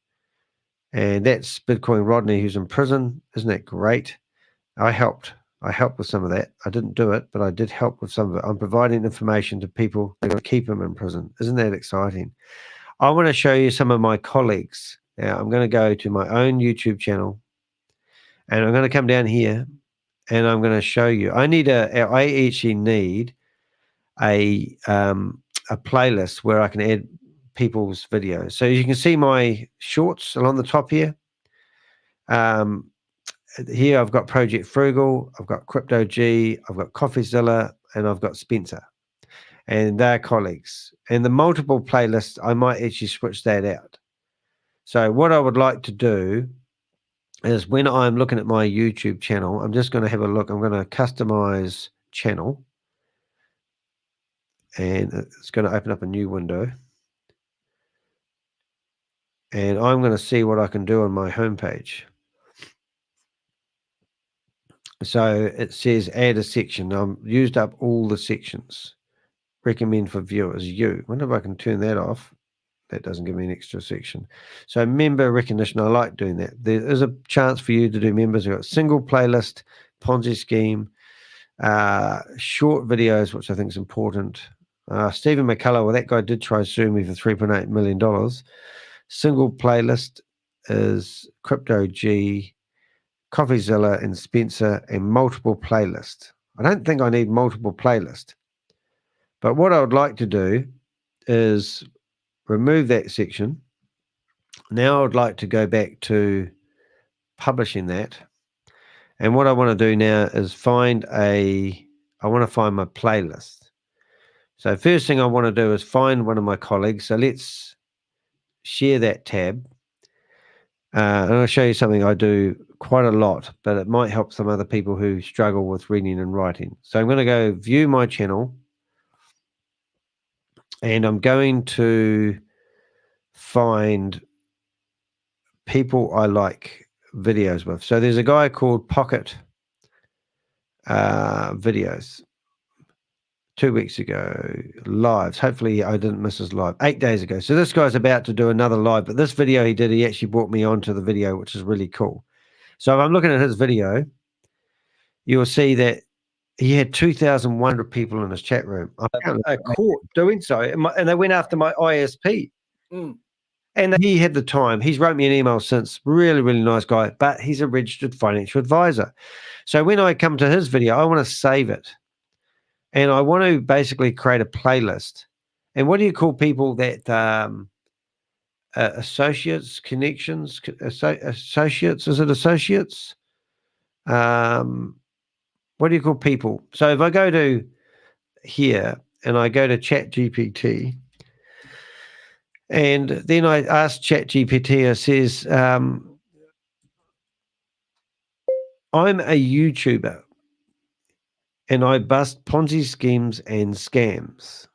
[SPEAKER 1] And that's Bitcoin Rodney, who's in prison. Isn't that great? I helped with some of that. I didn't do it, but I did help with some of it. I'm providing information to people that are going to keep them in prison. Isn't that exciting? I want to show you some of my colleagues. Now, I'm going to go to my own YouTube channel, and I'm going to come down here, and I'm going to show you. I actually need a playlist where I can add people's videos. So you can see my shorts along the top here. Here I've got Project Frugal, I've got Crypto G, I've got CoffeeZilla, and I've got Spencer. And they're colleagues. And the multiple playlists, I might actually switch that out. So what I would like to do is when I'm looking at my YouTube channel, I'm just going to have a look. I'm going to customize channel, and it's going to open up a new window. And I'm going to see what I can do on my homepage. So it says add a section. I've used up all the sections. Recommend for viewers, you. I wonder if I can turn that off. That doesn't give me an extra section. So member recognition, I like doing that. There is a chance for you to do members. We've got single playlist, Ponzi scheme, short videos, which I think is important. Stephen McCullough, well, that guy did try to sue me for $3.8 million. Single playlist is Crypto G, CoffeeZilla and Spencer, and multiple playlist. I don't think I need multiple playlist. But what I would like to do is remove that section. Now I would like to go back to publishing that. And what I want to do now is I want to find my playlist. So first thing I want to do is find one of my colleagues. So let's share that tab. And I'll show you something I do quite a lot, but it might help some other people who struggle with reading and writing. So I'm going to go view my channel. And I'm going to find people I like videos with. So there's a guy called Pocket Videos 2 weeks ago, lives. Hopefully I didn't miss his live 8 days ago. So this guy's about to do another live, but this video he did, he actually brought me onto the video, which is really cool. So if I'm looking at his video, you'll see that he had 2,100 people in his chat room. I caught doing so, and they went after my ISP. And he had the time. He's wrote me an email since. Really, really nice guy, but he's a registered financial advisor. So when I come to his video, I want to save it. And I want to basically create a playlist. And what do you call people that associates, connections, associates? Is it associates? What do you call people? So if I go to here and I go to ChatGPT, and then I ask ChatGPT, it says, I'm a YouTuber and I bust Ponzi schemes and scams.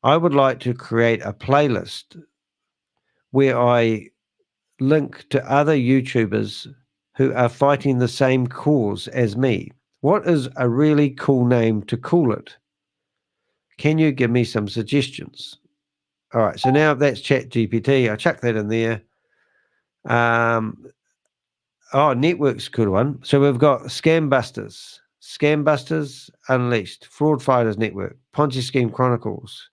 [SPEAKER 1] I would like to create a playlist where I link to other YouTubers who are fighting the same cause as me. What is a really cool name to call it? Can you give me some suggestions? All right, so now that's ChatGPT. I chuck that in there. Network's a good one. So we've got Scam Busters Unleashed, Fraud Fighters Network, Ponzi Scheme Chronicles.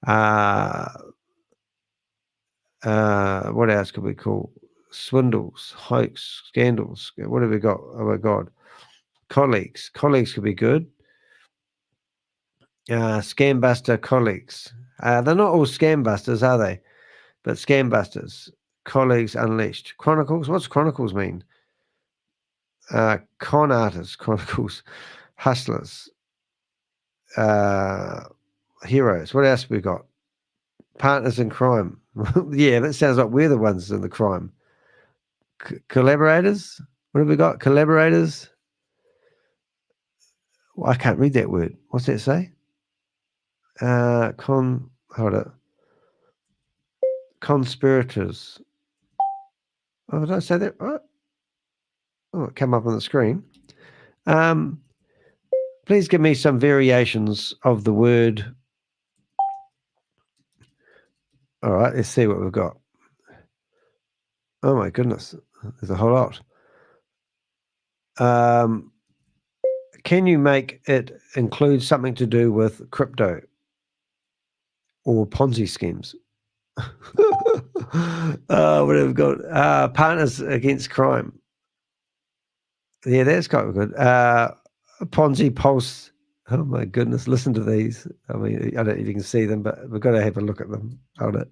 [SPEAKER 1] What else could we call? Swindles, hoax, scandals. What have we got? Oh my God. Colleagues could be good. Scam Buster colleagues. They're not all Scam Busters, are they? But Scam Busters, Colleagues Unleashed. Chronicles, what's Chronicles mean? Con Artists, Chronicles, Hustlers, Heroes. What else have we got? Partners in Crime. Yeah, that sounds like we're the ones in the crime. Collaborators? What have we got? Collaborators? Well, I can't read that word. What's that say? Hold it. Conspirators. Oh, did I say that right? Oh, it came up on the screen. Please give me some variations of the word. All right, let's see what we've got. Oh my goodness, there's a whole lot. Can you make it include something to do with crypto or Ponzi schemes? What have we got? Partners Against Crime. Yeah, that's quite good. Ponzi Pulse Oh my goodness, listen to these. I mean, I don't know if you can see them, but we've got to have a look at them. Hold it.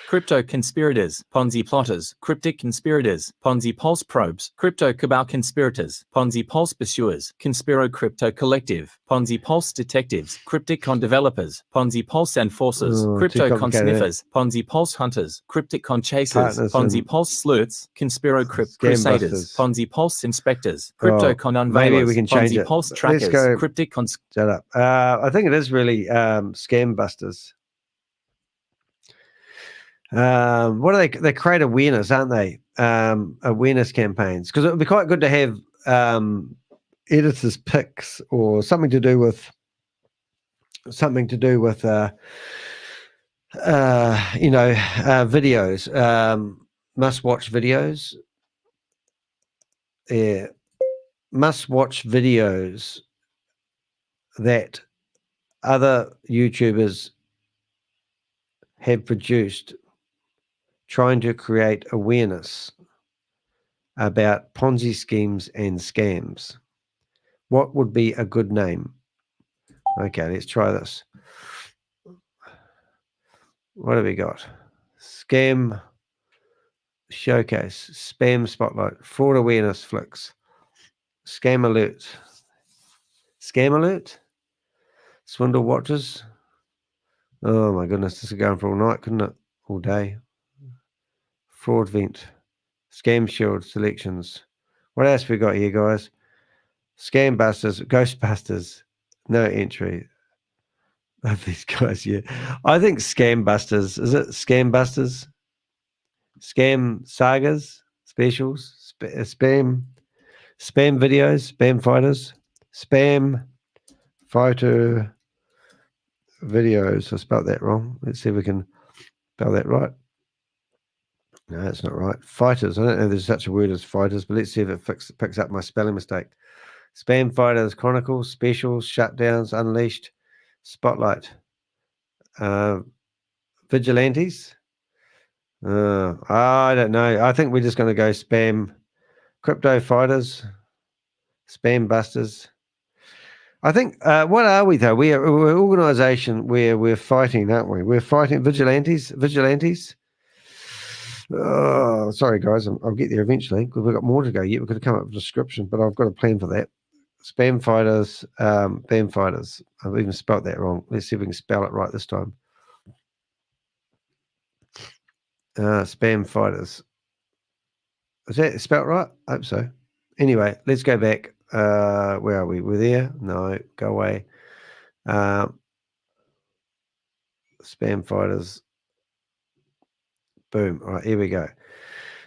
[SPEAKER 2] Crypto conspirators, Ponzi plotters, cryptic conspirators, Ponzi pulse probes, crypto cabal conspirators, Ponzi pulse pursuers, Conspiro crypto collective, Ponzi pulse detectives, cryptic con developers, Ponzi pulse enforcers,
[SPEAKER 1] Oh, too
[SPEAKER 2] crypto con
[SPEAKER 1] complicated.
[SPEAKER 2] sniffers, Ponzi pulse hunters, cryptic con chasers,
[SPEAKER 1] Partners
[SPEAKER 2] Ponzi
[SPEAKER 1] and
[SPEAKER 2] pulse sleuths, Conspiro
[SPEAKER 1] scam
[SPEAKER 2] crusaders,
[SPEAKER 1] busters.
[SPEAKER 2] Ponzi pulse inspectors, crypto
[SPEAKER 1] Oh,
[SPEAKER 2] con unveilers,
[SPEAKER 1] maybe we can change
[SPEAKER 2] Ponzi
[SPEAKER 1] it.
[SPEAKER 2] pulse
[SPEAKER 1] Let's
[SPEAKER 2] trackers,
[SPEAKER 1] go.
[SPEAKER 2] cryptic con.
[SPEAKER 1] Shut up. I think it is really scam busters. What do they? They create awareness, aren't they? Awareness campaigns, because it would be quite good to have editors' picks or something to do with videos, must-watch videos. Yeah, must-watch videos that other YouTubers have produced, trying to create awareness about Ponzi schemes and scams. What would be a good name? Okay, let's try this. What have we got? Scam showcase, spam spotlight, fraud awareness flicks, scam alert, swindle watches. Oh my goodness, this is going for all night, couldn't it? All day. Fraud vent, scam shield selections. What else have we got here, guys? Scam busters, ghostbusters, no entry. Love these guys, yeah. I think scam busters, is it scam busters? Scam sagas, specials, spam videos, spam fighters, spam fighter videos. I spelled that wrong. Let's see if we can spell that right. No, that's not right. Fighters. I don't know if there's such a word as fighters, but let's see if it picks up my spelling mistake. Spam fighters, chronicles, specials, shutdowns, unleashed, spotlight, vigilantes. I don't know. I think we're just going to go spam crypto fighters, spam busters. I think, what are we though? We're an organization where we're fighting, aren't we? We're fighting vigilantes. Oh, sorry guys, I'll get there eventually because we've got more to go yet. We've got to come up with a description, but I've got a plan for that. Spam fighters, BAM fighters. I've even spelt that wrong. Let's see if we can spell it right this time. Spam fighters. Is that spelt right? I hope so. Anyway, let's go back. Where are we? We're there. No, go away. Spam fighters. Boom. All right, here we go.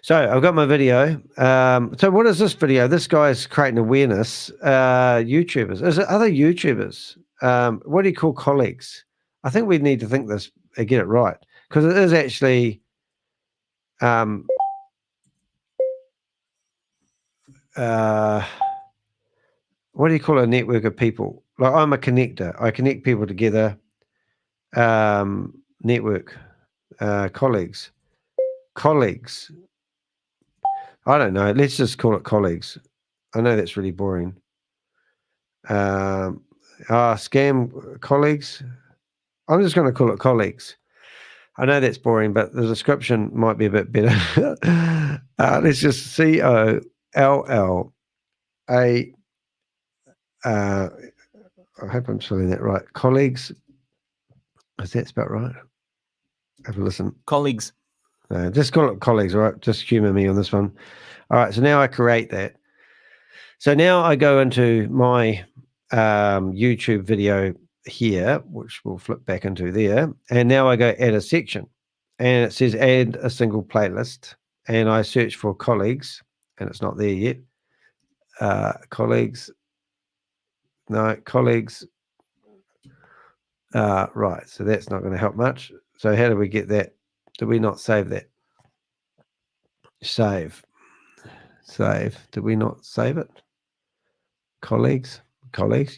[SPEAKER 1] So I've got my video. So what is this video? This guy's creating awareness. YouTubers. Is it other YouTubers? What do you call colleagues? I think we need to think this and get it right, because it is actually what do you call a network of people? Like, I'm a connector. I connect people together. Network. Colleagues. I don't know. Let's just call it colleagues. I know that's really boring. Scam colleagues. I'm just going to call it colleagues. I know that's boring, but the description might be a bit better. Let's just COLLA. I hope I'm spelling that right. Colleagues. Is that spelled right? Have a listen.
[SPEAKER 2] Colleagues.
[SPEAKER 1] Just call it colleagues, all right? Just humor me on this one. All right, so now I create that. So now I go into my YouTube video here, which we'll flip back into there. And now I go add a section. And it says add a single playlist. And I search for colleagues, and it's not there yet. Colleagues. No, colleagues. Right, so that's not going to help much. So how do we get that? Did we not save that? Save. Did we not save it? Colleagues,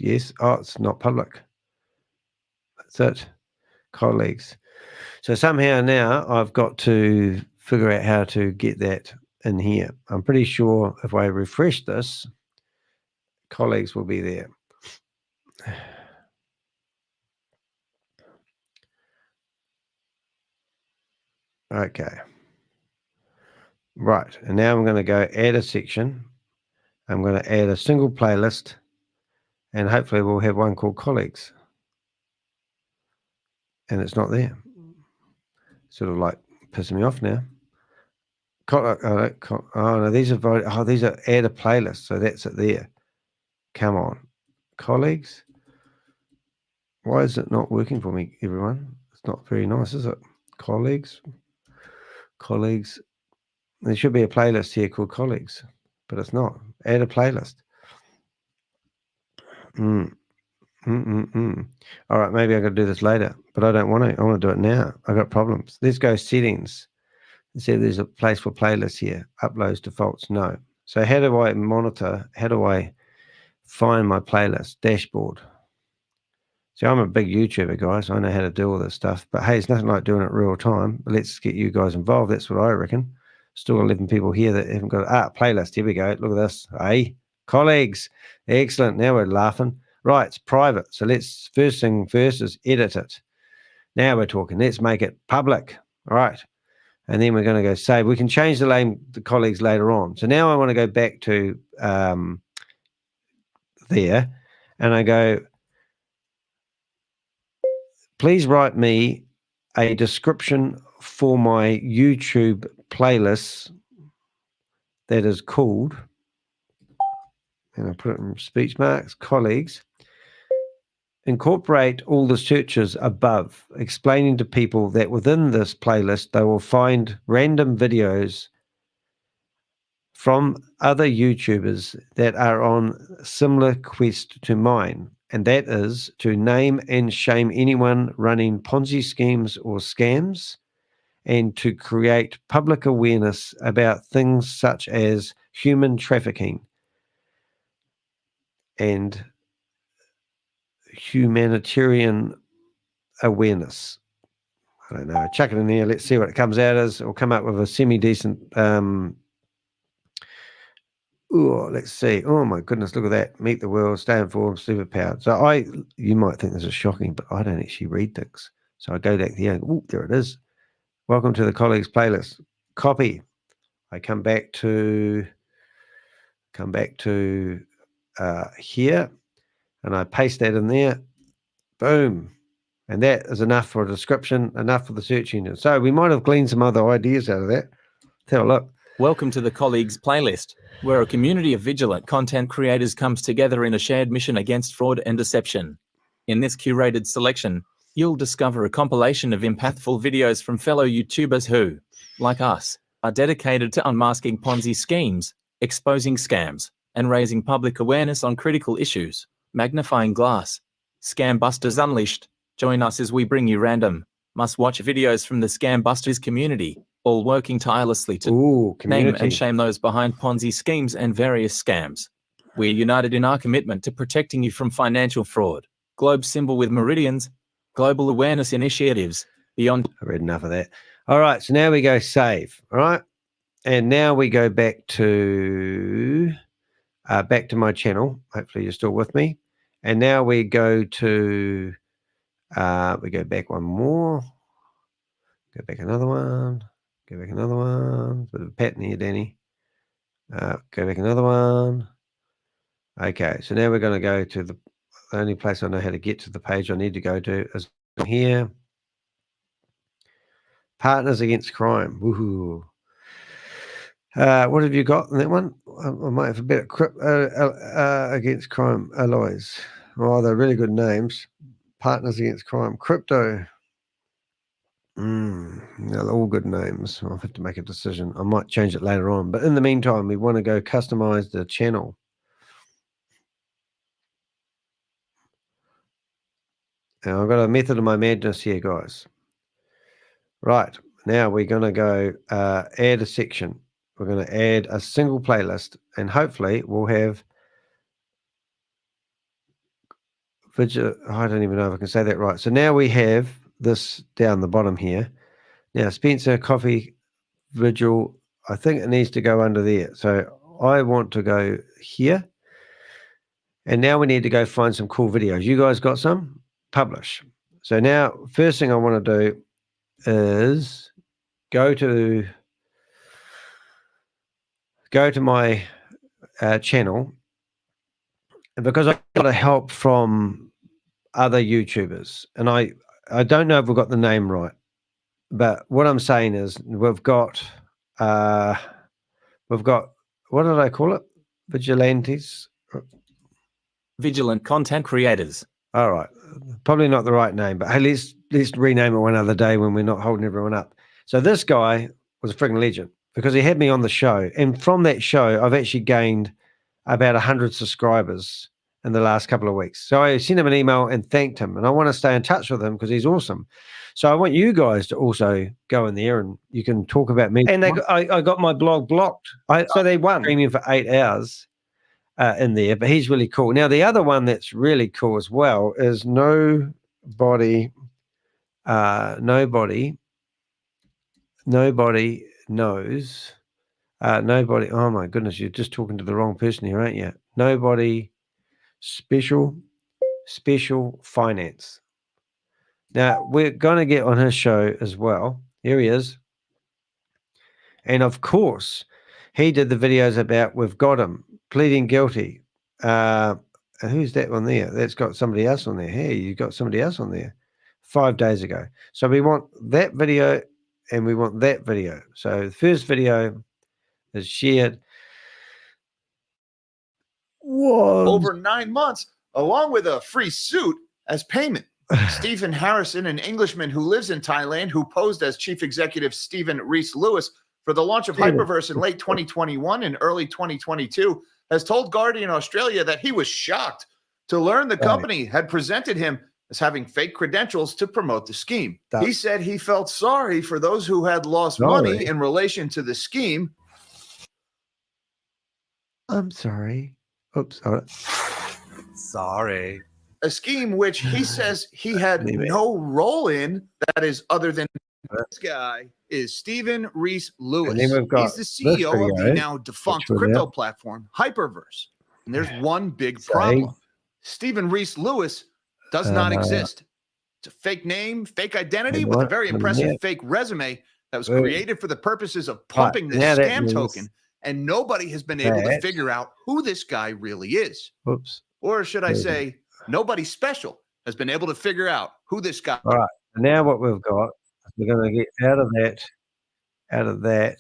[SPEAKER 1] yes. Oh, it's not public. That's it. Colleagues. So somehow now I've got to figure out how to get that in here. I'm pretty sure if I refresh this, colleagues will be there. Okay. Right. And now I'm going to go add a section. I'm going to add a single playlist, and hopefully we'll have one called colleagues. And it's not there. Sort of like pissing me off now. Oh no, these are these are add a playlist, so that's it there. Come on, colleagues. Why is it not working for me, everyone? It's not very nice, is it? Colleagues. There should be a playlist here called colleagues, but it's not. Add a playlist. All right, maybe I got to do this later, but I don't want to. I want to do it now. I got problems. Let's go settings. See, there's a place for playlists here. Uploads, defaults, no. So how do I monitor? How do I find my playlist? Dashboard. See, I'm a big YouTuber, guys. I know how to do all this stuff. But hey, it's nothing like doing it real time. But let's get you guys involved. That's what I reckon. Still 11 people here that haven't got playlist. Here we go. Look at this. Hey, colleagues. Excellent. Now we're laughing. Right, it's private. So let's, first thing first is edit it. Now we're talking. Let's make it public. All right. And then we're going to go save. We can change the name, the colleagues later on. So now I want to go back to there. And I go, please write me a description for my YouTube playlists that is called, and I put it in speech marks, colleagues. Incorporate all the searches above, explaining to people that within this playlist, they will find random videos from other YouTubers that are on similar quest to mine. And that is to name and shame anyone running Ponzi schemes or scams, and to create public awareness about things such as human trafficking and humanitarian awareness. I don't know. Chuck it in there. Let's see what it comes out as. Or come up with a semi-decent. Let's see. Oh my goodness, look at that. Meet the world, stay informed, superpowered. So you might think this is shocking, but I don't actually read things. So I go back there. Oh, there it is. Welcome to the colleagues playlist. Copy. I come back to here, and I paste that in there. Boom. And that is enough for a description, enough for the search engine. So we might have gleaned some other ideas out of that. Let's have a look.
[SPEAKER 2] Welcome to the Colleagues playlist, where a community of vigilant content creators comes together in a shared mission against fraud and deception. In this curated selection, you'll discover a compilation of impactful videos from fellow YouTubers who, like us, are dedicated to unmasking Ponzi schemes, exposing scams, and raising public awareness on critical issues. Magnifying glass. Scam Busters Unleashed. Join us as we bring you random, must-watch videos from the Scam Busters community, all working tirelessly to name and shame those behind Ponzi schemes and various scams. We're united in our commitment to protecting you from financial fraud. Globe symbol with meridians, global awareness initiatives, beyond.
[SPEAKER 1] I read enough of that. All right, so now we go save. All right, and now we go back to my channel. Hopefully you're still with me. And now we go to we go back one more. Go back another one. Go back another one. Bit of a pattern here, Danny. Go back another one. Okay, so now we're going to go to the only place I know how to get to the page I need to go to is here. Partners Against Crime. Woohoo. What have you got in that one? I might have a bit of Against Crime alloys. Oh, they're really good names. Partners Against Crime. Crypto. They're all good names. I'll have to make a decision. I might change it later on. But in the meantime, we want to go customize the channel. Now, I've got a method of my madness here, guys. Right. Now we're going to go add a section. We're going to add a single playlist, and hopefully we'll have I don't even know if I can say that right. So now we have this down the bottom here. Now, Spencer, coffee, vigil, I think it needs to go under there. So I want to go here. And now we need to go find some cool videos. You guys got some? Publish. So now, first thing I want to do is go to my channel, and because I got a help from other YouTubers, and I don't know if we've got the name right, but what I'm saying is we've got what did I call it? Vigilantes?
[SPEAKER 2] Vigilant content creators.
[SPEAKER 1] All right. Probably not the right name, but hey, let's rename it one other day when we're not holding everyone up. So this guy was a freaking legend because he had me on the show. And from that show, I've actually gained about 100 subscribers in the last couple of weeks. So I sent him an email and thanked him. And I want to stay in touch with him because he's awesome. So I want you guys to also go in there and you can talk about me. And I got my blog blocked. So they won streaming for 8 hours. In there, but he's really cool. Now, the other one that's really cool as well is nobody knows. Nobody. Oh my goodness, you're just talking to the wrong person here, aren't you? Nobody special finance. Now we're going to get on his show as well. Here he is, and of course, he did the videos about we've got him. Pleading guilty. Who's that one there? That's got somebody else on there. Hey, you got somebody else on there 5 days ago. So we want that video and we want that video. So the first video is shared.
[SPEAKER 19] Over 9 months, along with a free suit as payment. Stephen Harrison, an Englishman who lives in Thailand, who posed as chief executive Stephen Rees-Lewis for the launch of Hyperverse in late 2021 and early 2022, has told Guardian Australia that he was shocked to learn the company had presented him as having fake credentials to promote the scheme. He said he felt sorry for those who had lost money in relation to the scheme.
[SPEAKER 1] I'm sorry. Oops.
[SPEAKER 19] Sorry. A scheme which he says he had no role in, that is, other than this guy is Stephen Rees-Lewis. He's the CEO of the now defunct crypto platform Hyperverse. And there's one big problem. Stephen Rees-Lewis does not exist. It's a fake name, fake identity with a very impressive fake resume that was created for the purposes of pumping this scam token. And nobody has been able to figure out who this guy really is.
[SPEAKER 1] Whoops.
[SPEAKER 19] Or should I say, nobody special has been able to figure out who this guy is.
[SPEAKER 1] All right. Now what we've got, we're going to get out of that,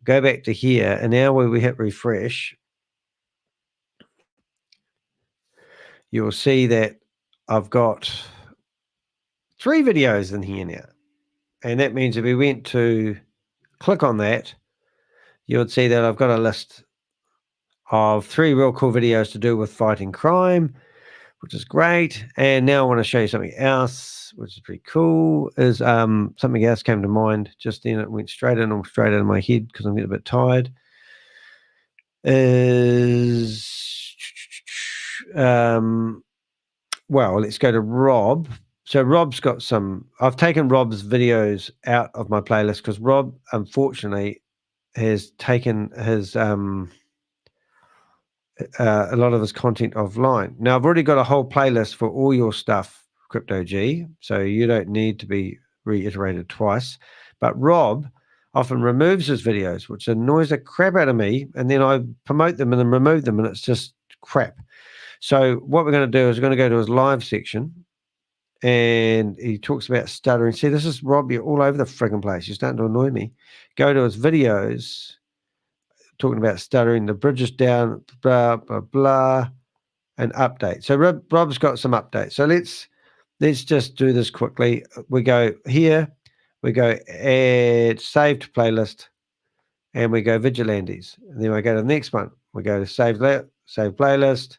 [SPEAKER 1] go back to here. And now when we hit refresh, you will see that I've got 3 videos in here now. And that means if we went to click on that, you would see that I've got a list of 3 real cool videos to do with fighting crime, which is great. And now I want to show you something else, which is pretty cool. Is something else came to mind just then. It went straight out of my head because I'm getting a bit tired. Well, let's go to Rob. So Rob's got some. I've taken Rob's videos out of my playlist because Rob, unfortunately, has taken his a lot of his content offline. Now I've already got a whole playlist for all your stuff, Crypto G, so you don't need to be reiterated twice. But Rob often removes his videos, which annoys the crap out of me, and then I promote them and then remove them, and it's just crap. So what we're going to do is we're going to go to his live section, and he talks about stuttering. See, this is Rob. You're all over the frigging place. You're starting to annoy me. Go to his videos, talking about stuttering, the bridge is down, blah, blah, blah, and update. So Rob's got some updates. So let's just do this quickly. We go here, we go add saved playlist, and we go vigilantes. And then we go to the next one. We go to save playlist,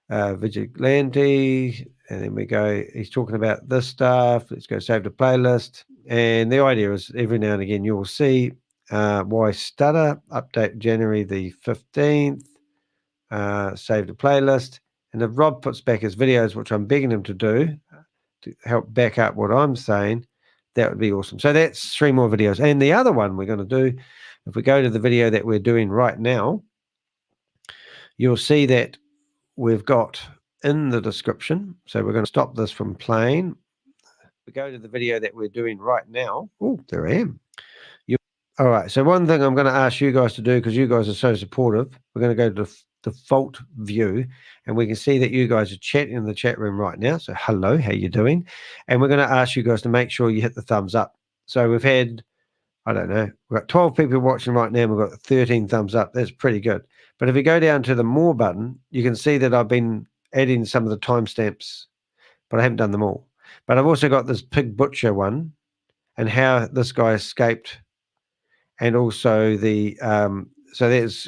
[SPEAKER 1] vigilante, and then we go, he's talking about this stuff. Let's go save the playlist. And the idea is every now and again you'll see why stutter, update January the 15th, save the playlist. And if Rob puts back his videos, which I'm begging him to do to help back up what I'm saying, that would be awesome. So that's 3 more videos. And the other one we're going to do, if we go to the video that we're doing right now, you'll see that we've got in the description. So we're going to stop this from playing. we go to the video that we're doing right now. Oh, there I am. All right. So one thing I'm going to ask you guys to do, because you guys are so supportive, we're going to go to the default view, and we can see that you guys are chatting in the chat room right now. So hello, how you doing? And we're going to ask you guys to make sure you hit the thumbs up. So we've had, I don't know, we've got 12 people watching right now, and we've got 13 thumbs up. That's pretty good. But if you go down to the more button, you can see that I've been adding some of the timestamps, but I haven't done them all. But I've also got this pig butcher one and how this guy escaped. And also the, so there's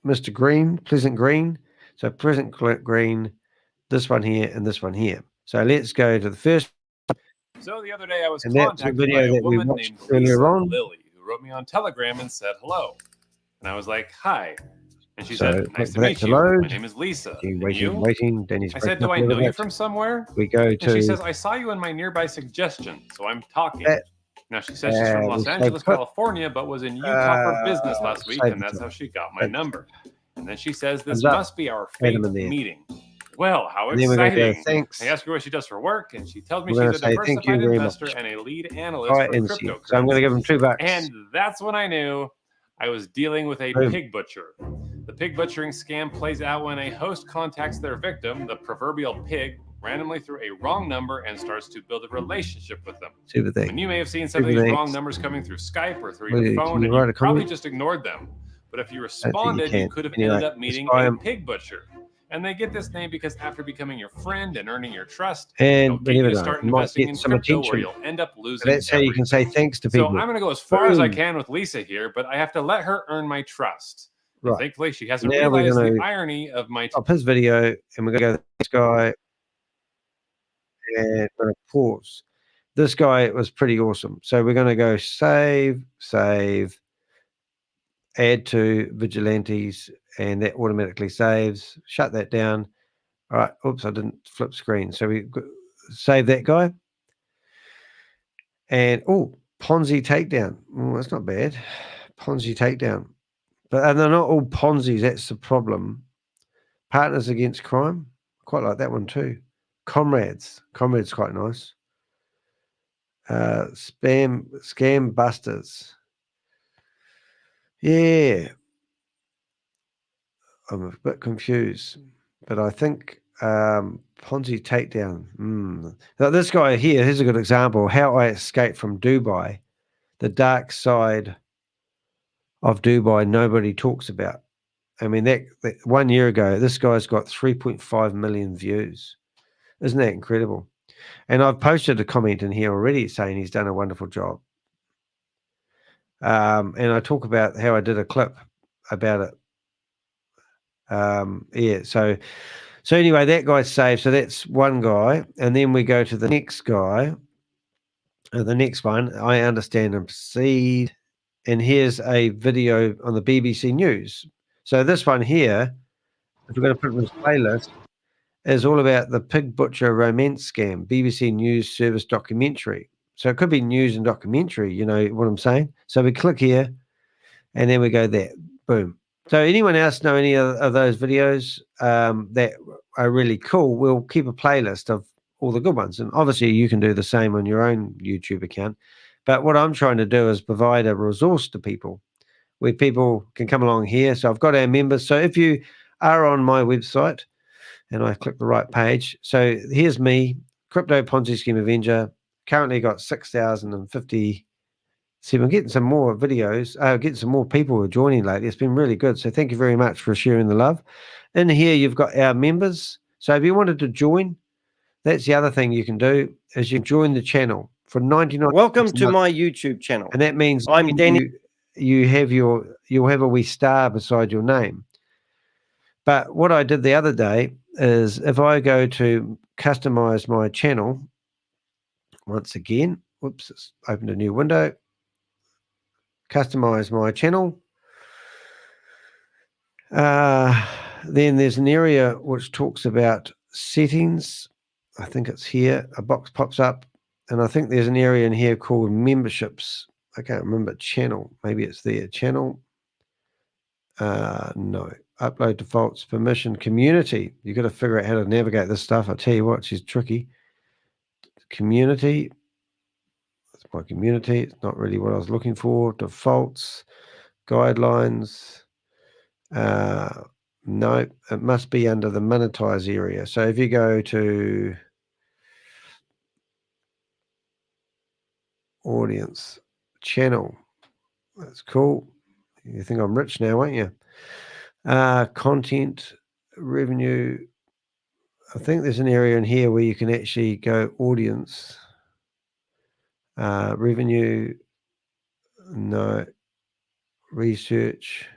[SPEAKER 1] Mr. Green, Pleasant Green. So Pleasant Green, this one here, and this one here. So let's go to the first.
[SPEAKER 3] So the other day I was
[SPEAKER 1] And that's the
[SPEAKER 3] contacted by
[SPEAKER 1] video
[SPEAKER 3] a
[SPEAKER 1] that we
[SPEAKER 3] woman
[SPEAKER 1] watched
[SPEAKER 3] named
[SPEAKER 1] earlier
[SPEAKER 3] Lisa
[SPEAKER 1] on.
[SPEAKER 3] Lily, who wrote me on Telegram and said hello. And I was like, hi. And she
[SPEAKER 1] So
[SPEAKER 3] said, nice to
[SPEAKER 1] wait
[SPEAKER 3] meet
[SPEAKER 1] for that
[SPEAKER 3] you.
[SPEAKER 1] to load.
[SPEAKER 3] My name is Lisa. And you?
[SPEAKER 1] Waiting. Danny's
[SPEAKER 3] I said,
[SPEAKER 1] breaking
[SPEAKER 3] do
[SPEAKER 1] up
[SPEAKER 3] I
[SPEAKER 1] a little
[SPEAKER 3] know you
[SPEAKER 1] bit.
[SPEAKER 3] from somewhere?
[SPEAKER 1] We go
[SPEAKER 3] And
[SPEAKER 1] to
[SPEAKER 3] she says, I saw you in my nearby suggestion, so I'm talking.
[SPEAKER 1] that.
[SPEAKER 3] Now, she says she's from
[SPEAKER 1] We
[SPEAKER 3] Los
[SPEAKER 1] say
[SPEAKER 3] Angeles,
[SPEAKER 1] put.
[SPEAKER 3] California, but was in Utah for business last week,
[SPEAKER 1] Save
[SPEAKER 3] and
[SPEAKER 1] the
[SPEAKER 3] that's
[SPEAKER 1] time.
[SPEAKER 3] how she got my
[SPEAKER 1] Thanks.
[SPEAKER 3] number. And then she says, this
[SPEAKER 1] Thumbs up.
[SPEAKER 3] must be our
[SPEAKER 1] Add
[SPEAKER 3] fate
[SPEAKER 1] them in there.
[SPEAKER 3] meeting. Well, how
[SPEAKER 1] And then we're going to go,
[SPEAKER 3] exciting.
[SPEAKER 1] thanks.
[SPEAKER 3] I ask her what she does for work, and she tells me
[SPEAKER 1] We're going
[SPEAKER 3] she's
[SPEAKER 1] to
[SPEAKER 3] a
[SPEAKER 1] say thank you
[SPEAKER 3] diversified
[SPEAKER 1] very
[SPEAKER 3] investor
[SPEAKER 1] much.
[SPEAKER 3] and a lead analyst
[SPEAKER 1] Right,
[SPEAKER 3] for
[SPEAKER 1] and
[SPEAKER 3] cryptocurrencies.
[SPEAKER 1] so I'm going to give them $2.
[SPEAKER 3] And that's when I knew I was dealing with a
[SPEAKER 1] Boom.
[SPEAKER 3] pig butcher. The pig butchering scam plays out when a host contacts their victim, the proverbial pig, randomly through a wrong number and starts to build a relationship with them.
[SPEAKER 1] Super thing.
[SPEAKER 3] And you may have seen some of
[SPEAKER 1] Super
[SPEAKER 3] these
[SPEAKER 1] thanks.
[SPEAKER 3] wrong numbers coming through Skype or through
[SPEAKER 1] Can
[SPEAKER 3] your
[SPEAKER 1] you
[SPEAKER 3] phone, and
[SPEAKER 1] write
[SPEAKER 3] you
[SPEAKER 1] a
[SPEAKER 3] probably
[SPEAKER 1] comment?
[SPEAKER 3] just ignored them. But if you
[SPEAKER 1] I
[SPEAKER 3] responded,
[SPEAKER 1] think
[SPEAKER 3] you could have
[SPEAKER 1] Anyway,
[SPEAKER 3] ended up
[SPEAKER 1] this
[SPEAKER 3] meeting
[SPEAKER 1] guy,
[SPEAKER 3] a pig butcher. And they get this name because after becoming your friend and earning your trust,
[SPEAKER 1] and
[SPEAKER 3] they'll
[SPEAKER 1] we
[SPEAKER 3] get you
[SPEAKER 1] never
[SPEAKER 3] to
[SPEAKER 1] know.
[SPEAKER 3] start
[SPEAKER 1] You might
[SPEAKER 3] investing
[SPEAKER 1] get
[SPEAKER 3] in
[SPEAKER 1] some
[SPEAKER 3] crypto where
[SPEAKER 1] attention.
[SPEAKER 3] you'll end up
[SPEAKER 1] So
[SPEAKER 3] losing
[SPEAKER 1] that's how you can say thanks to
[SPEAKER 3] So
[SPEAKER 1] people.
[SPEAKER 3] I'm going to go as far as I
[SPEAKER 1] Boom.
[SPEAKER 3] can with Lisa here, but I have to let her earn my trust. And
[SPEAKER 1] Right.
[SPEAKER 3] thankfully, she hasn't
[SPEAKER 1] Now we're
[SPEAKER 3] realized
[SPEAKER 1] going
[SPEAKER 3] the
[SPEAKER 1] to
[SPEAKER 3] irony of my...
[SPEAKER 1] stop his video, and we're going to go to this guy, and we're going to pause. This guy was pretty awesome. So we're going to go save, add to vigilantes, and that automatically saves. Shut that down. All right. Oops, I didn't flip screen. So we save that guy. And, oh, Ponzi takedown. That's not bad. Ponzi takedown. But they're not all Ponzi's. That's the problem. Partners Against Crime. Quite like that one too. Comrades. Comrades quite nice. Scam Busters. Yeah. I'm a bit confused. But I think Ponzi takedown. Now this guy here, here's a good example. How I escaped from Dubai. The dark side of Dubai nobody talks about. I mean, that 1 year ago, this guy's got 3.5 million views. Isn't that incredible? And I've posted a comment in here already saying he's done a wonderful job. And I talk about how I did a clip about it. Yeah, so anyway, that guy's saved. So that's one guy. And then we go to the next guy. The next one, I understand and proceed. And here's a video on the BBC News. So this one here, if we're going to put it in this playlist, is all about the pig butcher romance scam, BBC News Service documentary. So it could be news and documentary, you know what I'm saying? So we click here, and then we go there. Boom. So anyone else know any of those videos that are really cool? We'll keep a playlist of all the good ones. And obviously you can do the same on your own YouTube account. But what I'm trying to do is provide a resource to people where people can come along here. So I've got our members. So if you are on my website and I click the right page, so here's me, Crypto Ponzi Scheme Avenger, currently got 6,050. See, we're getting some more videos, getting some more people who are joining lately. It's been really good. So thank you very much for sharing the love. In here, you've got our members. So if you wanted to join, that's the other thing you can do is you join the channel for 99.
[SPEAKER 20] Welcome to my YouTube channel.
[SPEAKER 1] And that means
[SPEAKER 20] I'm Danny.
[SPEAKER 1] You'll have a wee star beside your name. But what I did the other day is if I go to customize my channel, once again, whoops, it's opened a new window. Customize my channel. Then there's an area which talks about settings. I think it's here. A box pops up, and I think there's an area in here called memberships. I can't remember channel. Maybe it's there. Channel. No. Upload defaults, permission, community. You've got to figure out how to navigate this stuff. I tell you what, she's tricky. community. That's my community. It's not really what I was looking for. Defaults, guidelines. No, it must be under the monetize area. So if you go to audience, channel, that's cool. You think I'm rich now, won't you? Content, revenue. I think there's an area in here where you can actually go audience, revenue, no, research,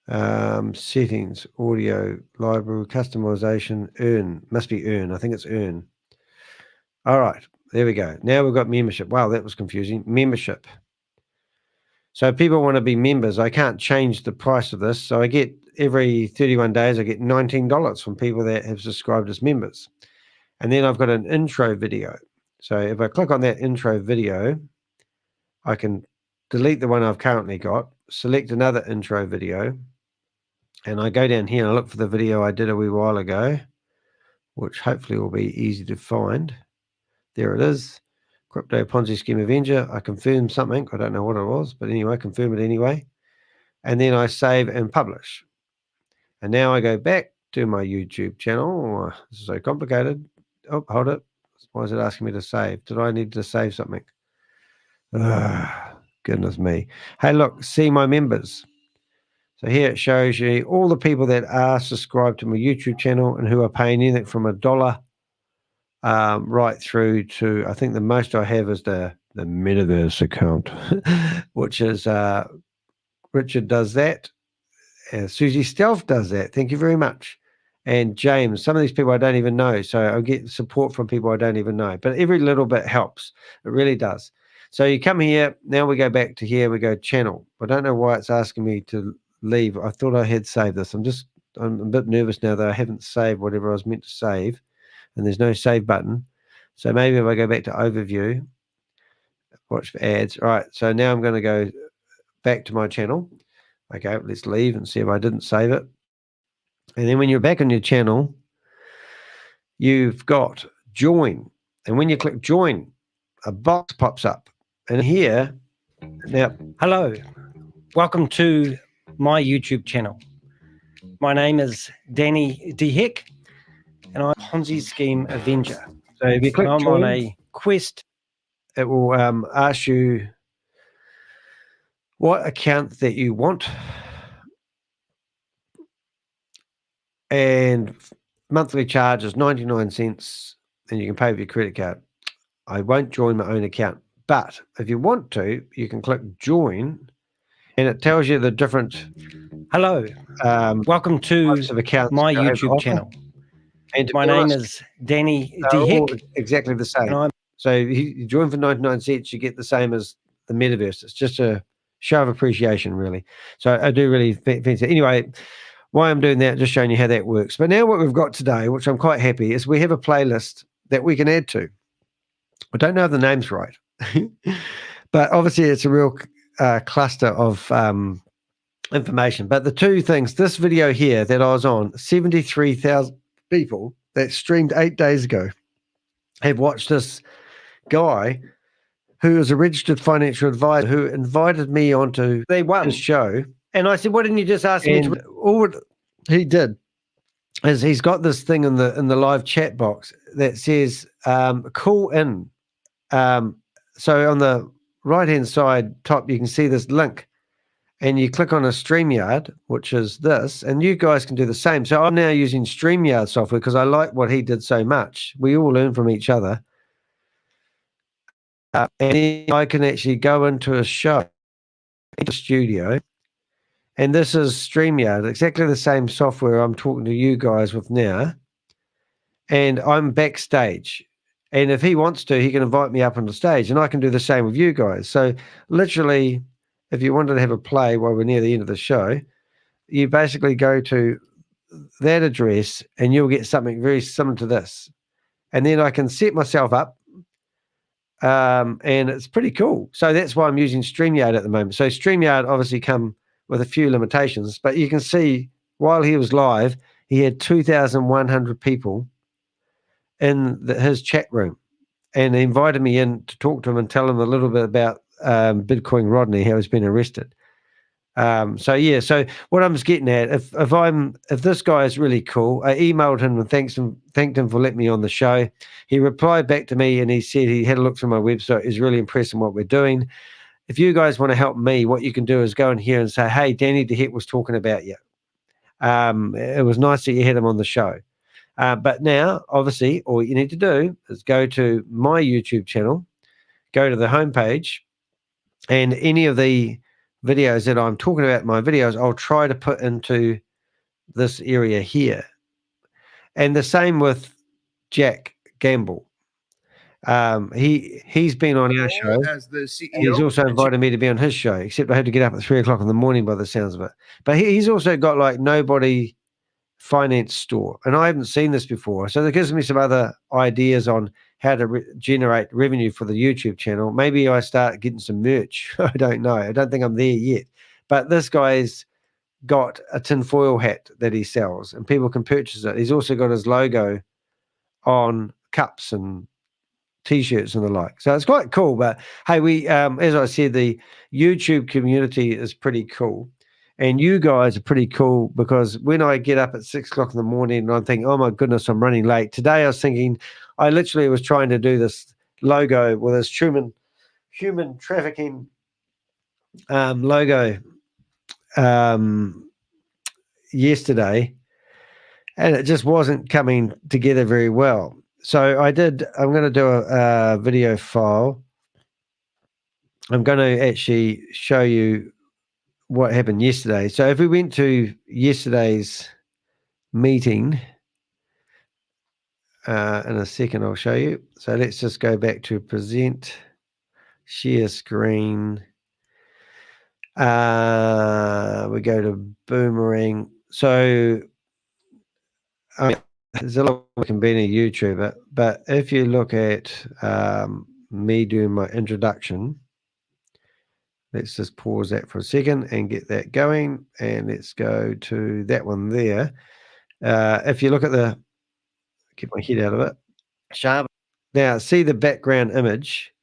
[SPEAKER 1] settings, audio, library, customization, earn, must be earn. I think it's earn. All right, there we go. Now we've got membership. Wow, that was confusing. Membership. So if people want to be members, I can't change the price of this. So I get every 31 days, I get $19 from people that have subscribed as members. And then I've got an intro video. So if I click on that intro video, I can delete the one I've currently got, select another intro video, and I go down here and I look for the video I did a wee while ago, which hopefully will be easy to find. There it is. Crypto Ponzi Scheme Avenger. I confirmed something. I don't know what it was, but anyway, confirm it anyway. And then I save and publish. And now I go back to my YouTube channel. Oh, this is so complicated. Oh, hold it. Why is it asking me to save? Did I need to save something? Goodness me. Hey, look, see my members. So here it shows you all the people that are subscribed to my YouTube channel and who are paying anything from $1 right through to, I think the most I have is the Metaverse account, which is Richard does that. Susie Stealth does that. Thank you very much. And James, some of these people I don't even know. So I'll get support from people I don't even know. But every little bit helps. It really does. So you come here. Now we go back to here. We go channel. I don't know why it's asking me to leave. I thought I had saved this. I'm a bit nervous now that I haven't saved whatever I was meant to save. And there's no save button. So maybe if I go back to overview, watch for ads. All right. So now I'm going to go back to my channel. Okay, let's leave and see if I didn't save it. And then when you're back on your channel, you've got join. And when you click join, a box pops up. And here, now,
[SPEAKER 20] Hello, welcome to my YouTube channel. My name is Danny D. Hick, and I'm a Ponzi Scheme Avenger.
[SPEAKER 1] So if you click
[SPEAKER 20] I'm
[SPEAKER 1] join,
[SPEAKER 20] on a quest.
[SPEAKER 1] it will ask you what account that you want. And monthly charge is 99 cents, and you can pay with your credit card. I won't join my own account, but if you want to, you can click join, and it tells you the different.
[SPEAKER 20] Hello, welcome to
[SPEAKER 1] of accounts
[SPEAKER 20] my
[SPEAKER 1] that I have to
[SPEAKER 20] YouTube
[SPEAKER 1] offer.
[SPEAKER 20] channel.
[SPEAKER 1] And to
[SPEAKER 20] My
[SPEAKER 1] be
[SPEAKER 20] name
[SPEAKER 1] honest,
[SPEAKER 20] is Danny
[SPEAKER 1] they're
[SPEAKER 20] D.
[SPEAKER 1] all
[SPEAKER 20] Hick.
[SPEAKER 1] exactly the same.
[SPEAKER 20] And I'm
[SPEAKER 1] So you join for 99 cents, you get the same as the metaverse. It's just a show of appreciation, really. So I do really fancy it. Anyway, why I'm doing that, just showing you how that works. But now what we've got today, which I'm quite happy, is we have a playlist that we can add to. I don't know if the name's right, but obviously it's a real cluster of information. But the two things, this video here that I was on, 73,000 people that streamed 8 days ago have watched this guy who is a registered financial advisor who invited me onto his show.
[SPEAKER 20] And I said, why didn't you just ask me
[SPEAKER 1] And all he did is he's got this thing in the live chat box that says call in. So on the right-hand side top, you can see this link. And you click on a StreamYard, which is this, and you guys can do the same. So I'm now using StreamYard software because I like what he did so much. We all learn from each other. And then I can actually go into a show, a studio, and this is StreamYard, exactly the same software I'm talking to you guys with now. And I'm backstage. And if he wants to, he can invite me up on the stage, and I can do the same with you guys. So literally, if you wanted to have a play while we're near the end of the show, you basically go to that address and you'll get something very similar to this. And then I can set myself up, and it's pretty cool. So that's why I'm using StreamYard at the moment. So StreamYard obviously come with a few limitations, but you can see while he was live, he had 2,100 people in his chat room. and he invited me in to talk to him and tell him a little bit about Bitcoin Rodney, how he's been arrested. So what I'm just getting at, if this guy is really cool, I emailed him and thanked him for letting me on the show. He replied back to me and he said he had a look through my website. He's really impressed in what we're doing. If you guys want to help me, what you can do is go in here and say, hey, Danny the Heck was talking about you. It was nice that you had him on the show. But now, obviously, all you need to do is go to my YouTube channel, go to the homepage, and any of the videos that I'm talking about in my videos, I'll try to put into this area here. And the same with Jack Gamble. He's been on our show.
[SPEAKER 19] As the CEO,
[SPEAKER 1] And he's also invited me to be on his show, except I had to get up at 3 o'clock in the morning by the sounds of it. But he's also got like Nobody Finance Store, and I haven't seen this before. So that gives me some other ideas on how to generate revenue for the YouTube channel. Maybe I start getting some merch. I don't know. I don't think I'm there yet. But this guy's got a tinfoil hat that he sells, and people can purchase it. He's also got his logo on cups and T-shirts and the like. So it's quite cool. But hey, we, as I said, the YouTube community is pretty cool. And you guys are pretty cool, because when I get up at 6 o'clock in the morning and I'm thinking, oh my goodness, I'm running late. Today I was thinking, I literally was trying to do this logo with this human trafficking logo yesterday, and it just wasn't coming together very well. So I'm going to do a video file. I'm going to actually show you what happened yesterday. So if we went to yesterday's meeting, in a second I'll show you. So let's just go back to present, share screen. We go to Boomerang. So there's a lot we can be in a YouTuber, but if you look at me doing my introduction, let's just pause that for a second and get that going. And let's go to that one there. If you look at get my head out of it. Sharp. Now, see the background image,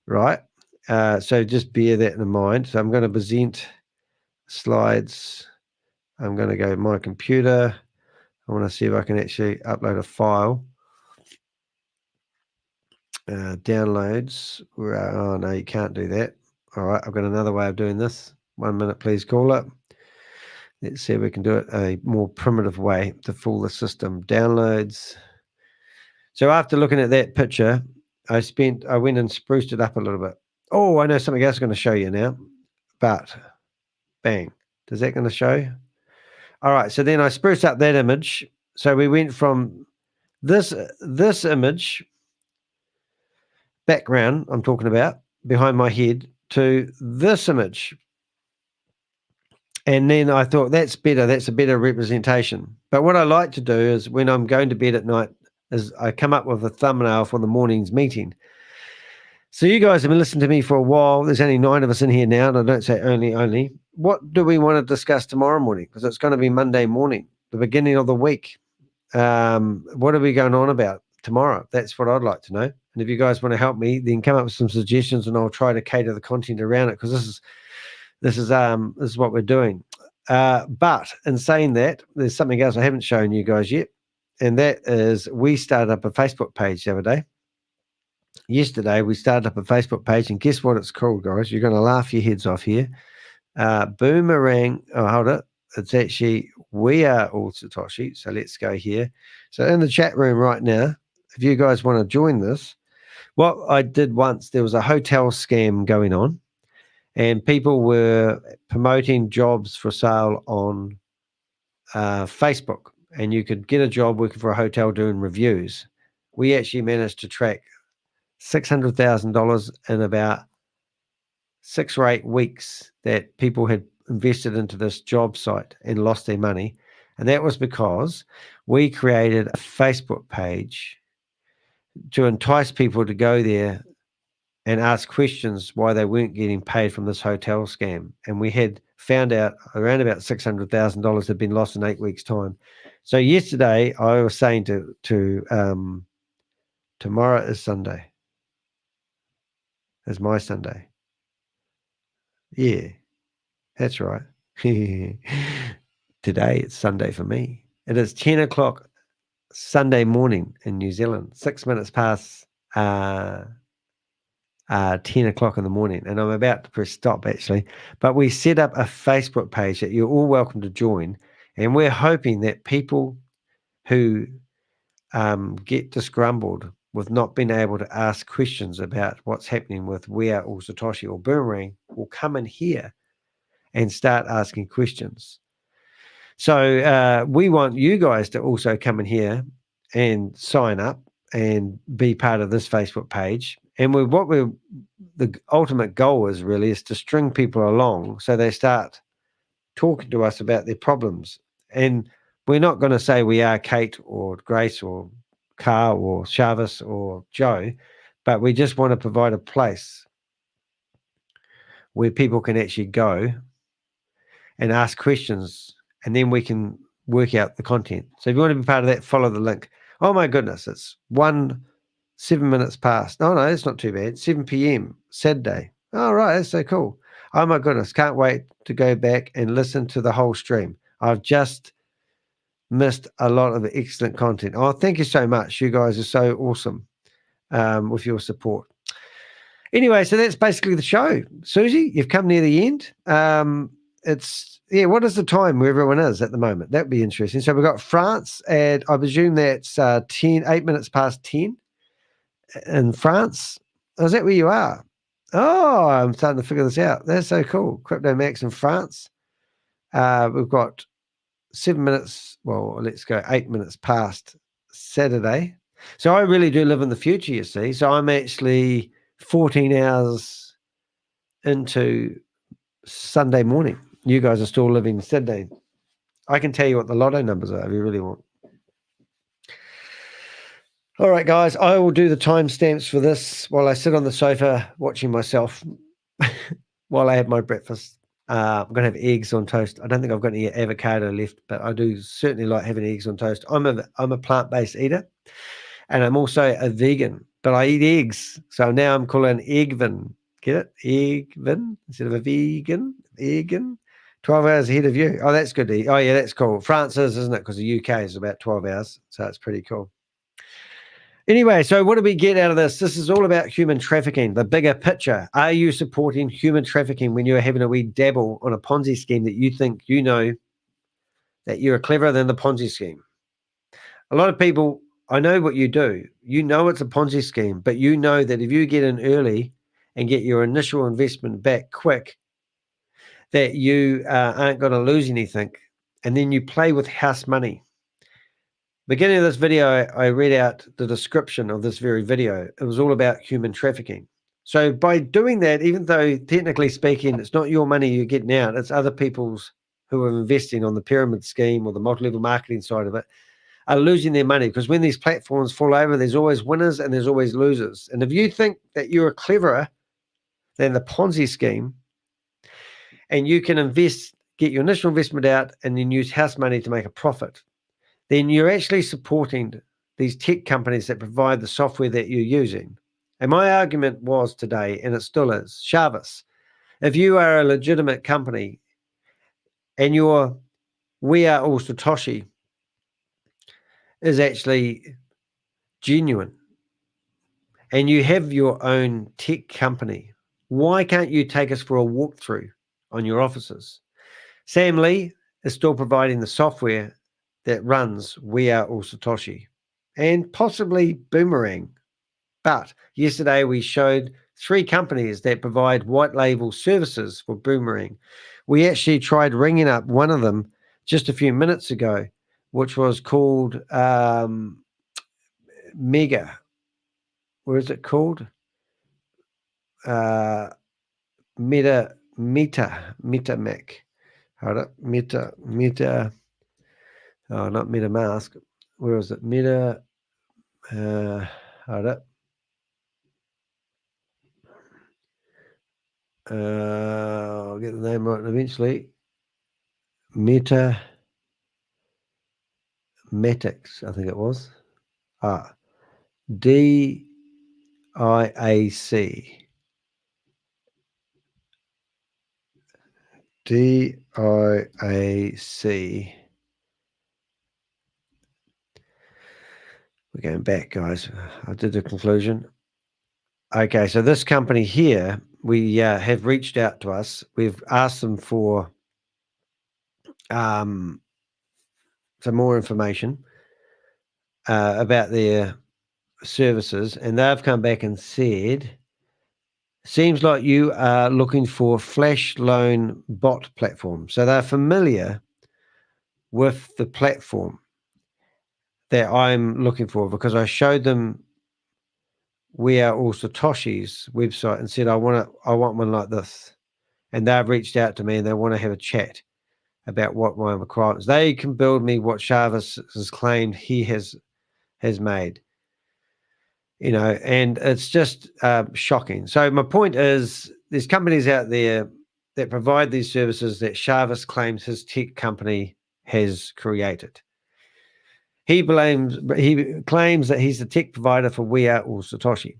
[SPEAKER 1] right? So just bear that in mind. So I'm going to present slides. I'm going to go to my computer. I want to see if I can actually upload a file. Downloads. Oh, no, you can't do that. All right, I've got another way of doing this. 1 minute, please call it. Let's see if we can do it a more primitive way to fool the system. Downloads. So after looking at that picture, I went and spruced it up a little bit. Oh, I know something else I'm going to show you now. But bang, is that going to show? All right, so then I spruced up that image. So we went from this image background I'm talking about behind my head to this image. And then I thought, that's better. That's a better representation. But what I like to do is when I'm going to bed at night is I come up with a thumbnail for the morning's meeting. So you guys have been listening to me for a while. There's only 9 of us in here now, and I don't say only. What do we want to discuss tomorrow morning? Because it's going to be Monday morning, the beginning of the week. What are we going on about tomorrow? That's what I'd like to know. And if you guys want to help me, then come up with some suggestions, and I'll try to cater the content around it, because this is what we're doing. But in saying that, there's something else I haven't shown you guys yet, and that is we started up a Facebook page the other day. Yesterday, we started up a Facebook page, and guess what it's called, guys? You're going to laugh your heads off here. Boomerang. Oh, hold it. It's actually We Are All Satoshi. So let's go here. So in the chat room right now, if you guys want to join this, what I did once, there was a hotel scam going on, and people were promoting jobs for sale on Facebook, and you could get a job working for a hotel doing reviews. We actually managed to track $600,000 in about 6 or 8 weeks that people had invested into this job site and lost their money. And that was because we created a Facebook page to entice people to go there and ask questions why they weren't getting paid from this hotel scam. And we had found out around about $600,000 had been lost in 8 weeks' time. So yesterday I was saying to tomorrow is Sunday. is my Sunday. Yeah, that's right. Today it's Sunday for me. It is 10 o'clock Sunday morning in New Zealand, 6 minutes past 10 o'clock in the morning, and I'm about to press stop actually. But we set up a Facebook page that you're all welcome to join, and we're hoping that people who get disgruntled with not being able to ask questions about what's happening with We Are All Satoshi or Boomerang will come in here and start asking questions. So we want you guys to also come in here and sign up and be part of this Facebook page. And the ultimate goal is to string people along so they start talking to us about their problems. And we're not going to say we are Kate or Grace or Carl or Chavis or Joe, but we just want to provide a place where people can actually go and ask questions, and then we can work out the content. So if you want to be part of that, follow the link. Oh my goodness, it's 7 minutes past. No, it's not too bad. 7 p.m. Saturday. Oh, right, that's so cool. Oh my goodness, can't wait to go back and listen to the whole stream. I've just missed a lot of excellent content. Oh, thank you so much. You guys are so awesome with your support. Anyway, so that's basically the show. Susie, you've come near the end. What is the time where everyone is at the moment? That'd be interesting. So we've got France at, I presume that's 8 minutes past 10 in France. Oh, is that where you are? Oh, I'm starting to figure this out. That's so cool. Crypto Max in France. We've got 7 minutes, well, let's go 8 minutes past Saturday. So I really do live in the future, you see. So I'm actually 14 hours into Sunday morning. You guys are still living Saturday. I can tell you what the lotto numbers are if you really want. All right, guys, I will do the timestamps for this while I sit on the sofa watching myself while I have my breakfast. I'm going to have eggs on toast. I don't think I've got any avocado left, but I do certainly like having eggs on toast. I'm a plant-based eater, and I'm also a vegan, but I eat eggs. So now I'm calling Eggvin. Get it? Eggvin instead of a vegan. Eggin. 12 hours ahead of you. Oh, that's good to eat. Oh, yeah, that's cool. France is, isn't it? Because the UK is about 12 hours. So it's pretty cool. Anyway, so what do we get out of this? This is all about human trafficking, the bigger picture. Are you supporting human trafficking when you're having a wee dabble on a Ponzi scheme that you think you know that you're cleverer than the Ponzi scheme? A lot of people, I know what you do. You know it's a Ponzi scheme, but you know that if you get in early and get your initial investment back quick, that you aren't going to lose anything. And then you play with house money. Beginning of this video, I read out the description of this very video. It was all about human trafficking. So by doing that, even though technically speaking, it's not your money you're getting out, it's other people's who are investing on the pyramid scheme or the multi-level marketing side of it, are losing their money, because when these platforms fall over, there's always winners and there's always losers. And if you think that you're cleverer than the Ponzi scheme and you can invest, get your initial investment out and then use house money to make a profit, then you're actually supporting these tech companies that provide the software that you're using. And my argument was today, and it still is, Chavis, if you are a legitimate company and your We Are All Satoshi is actually genuine and you have your own tech company, why can't you take us for a walkthrough on your offices? Sam Lee is still providing the software that runs We Are All Satoshi and possibly Boomerang. But yesterday we showed 3 companies that provide white label services for Boomerang. We actually tried ringing up one of them just a few minutes ago, which was called Mega. Where is it called? MetaMac. Hold up. Meta. Oh, not MetaMask. Where is it? Hold up. I'll get the name right eventually. Metamatics, I think it was. DIAC. DIAC. We're going back, guys. I did the conclusion. Okay, so this company here, we have reached out to us. We've asked them for some more information about their services, and they've come back and said, seems like you are looking for flash loan bot platform. So they're familiar with the platform that I'm looking for, because I showed them We Are All Satoshi's website and said, I want one like this. And they've reached out to me and they want to have a chat about what my requirements. They can build me what Chavez has claimed he has made. You know, and it's just shocking. So my point is, there's companies out there that provide these services that Chavez claims his tech company has created. He claims that he's the tech provider for We Are All Satoshi.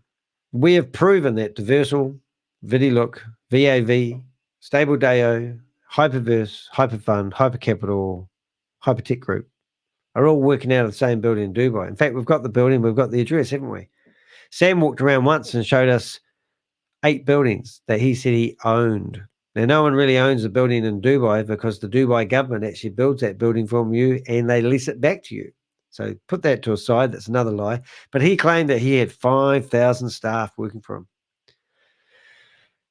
[SPEAKER 1] We have proven that Diversal, VidiLook, VAV, Stable Deo, Hyperverse, Hyperfund, Hypercapital, Hypertech Group are all working out of the same building in Dubai. In fact, we've got the building, we've got the address, haven't we? Sam walked around once and showed us 8 buildings that he said he owned. Now, no one really owns a building in Dubai because the Dubai government actually builds that building from you and they lease it back to you. So put that to a side. That's another lie. But he claimed that he had 5,000 staff working for him.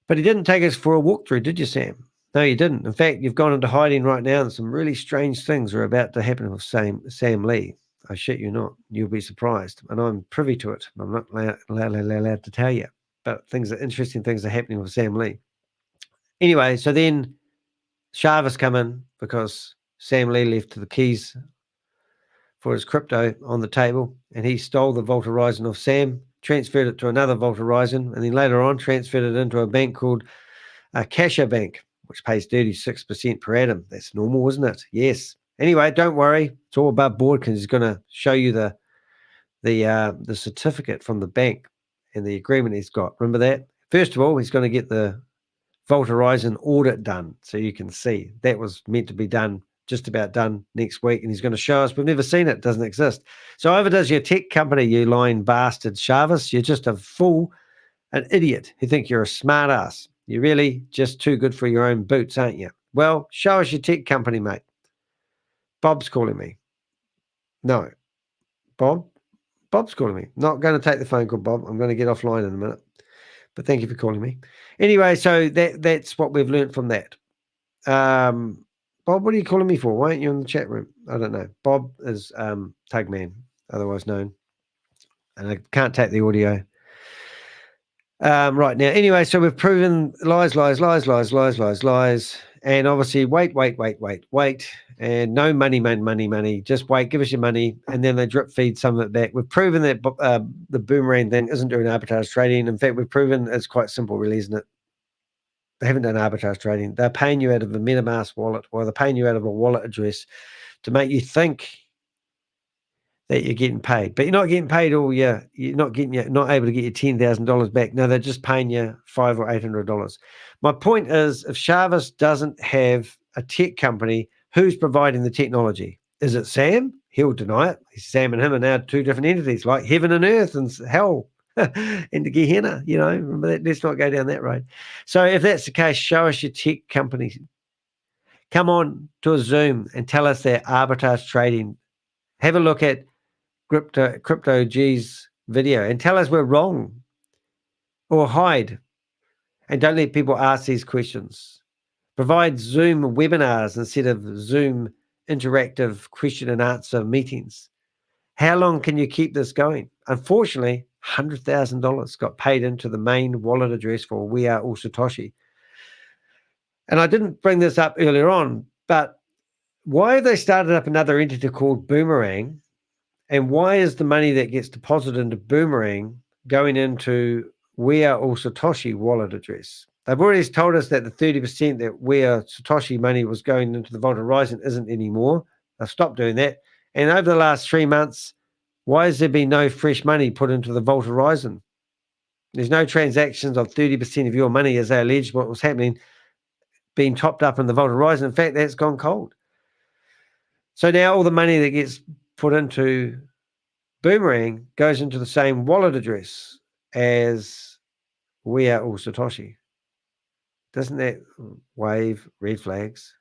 [SPEAKER 1] But he didn't take us for a walkthrough, did you, Sam? No, you didn't. In fact, you've gone into hiding right now, and some really strange things are about to happen with Sam Lee. I shit you not. You'll be surprised. And I'm privy to it. I'm not allowed to tell you. But interesting things are happening with Sam Lee. Anyway, so then Chavez come in because Sam Lee left the keys for his crypto on the table, and he stole the Vault Horizon off Sam, transferred it to another Vault Horizon, and then later on transferred it into a bank called Casha Bank, which pays 36% per annum. That's normal, isn't it? Yes. Anyway, don't worry. It's all above board because he's going to show you the certificate from the bank and the agreement he's got. Remember that? First of all, he's going to get the Vault Horizon audit done so you can see. That was meant to be done, just about done next week, and he's going to show us. We've never seen it. It doesn't exist. So over does your tech company, you lying bastard, Chavez. You're just a fool, an idiot who think you're a smart ass. You're really just too good for your own boots, aren't you? Well, show us your tech company, mate. Bob's calling me. No. Bob's calling me. Not going to take the phone call, Bob. I'm going to get offline in a minute. But thank you for calling me. Anyway, so that's what we've learned from that. Bob, what are you calling me for? Why aren't you in the chat room? I don't know. Bob is Tugman, otherwise known. And I can't take the audio right now. Anyway, so we've proven lies. And obviously, wait. And no money. Just wait, give us your money. And then they drip feed some of it back. We've proven that the boomerang thing isn't doing arbitrage trading. In fact, we've proven it's quite simple, really, isn't it? They haven't done arbitrage trading. They're paying you out of a MetaMask wallet, or they're paying you out of a wallet address to make you think that you're getting paid. But you're not getting paid all year. You're not able to get your $10,000 back. No, they're just paying you $500 or $800. My point is, if Chavez doesn't have a tech company, who's providing the technology? Is it Sam? He'll deny it. Sam and him are now 2 different entities, like heaven and earth and hell. Into Gehenna, remember that. Let's not go down that road. So if that's the case, show us your tech company. Come on to a Zoom and tell us their arbitrage trading. Have a look at Crypto G's video and tell us we're wrong, or hide and don't let people ask these questions. Provide Zoom webinars instead of Zoom interactive question and answer meetings. How long can you keep this going? Unfortunately, $100,000 got paid into the main wallet address for We Are All Satoshi. And I didn't bring this up earlier on, but why have they started up another entity called Boomerang? And why is the money that gets deposited into Boomerang going into We Are All Satoshi wallet address? They've already told us that the 30% that We Are Satoshi money was going into the Vault Horizon isn't anymore. They've stopped doing that. And over the last 3 months, why has there been no fresh money put into the Vault Horizon? There's no transactions of 30% of your money, as they alleged what was happening.
[SPEAKER 20] been topped up in the Vault Horizon. In fact, that's gone cold. So now all the money that gets put into Boomerang goes into the same wallet address as We Are All Satoshi. Doesn't that wave red flags?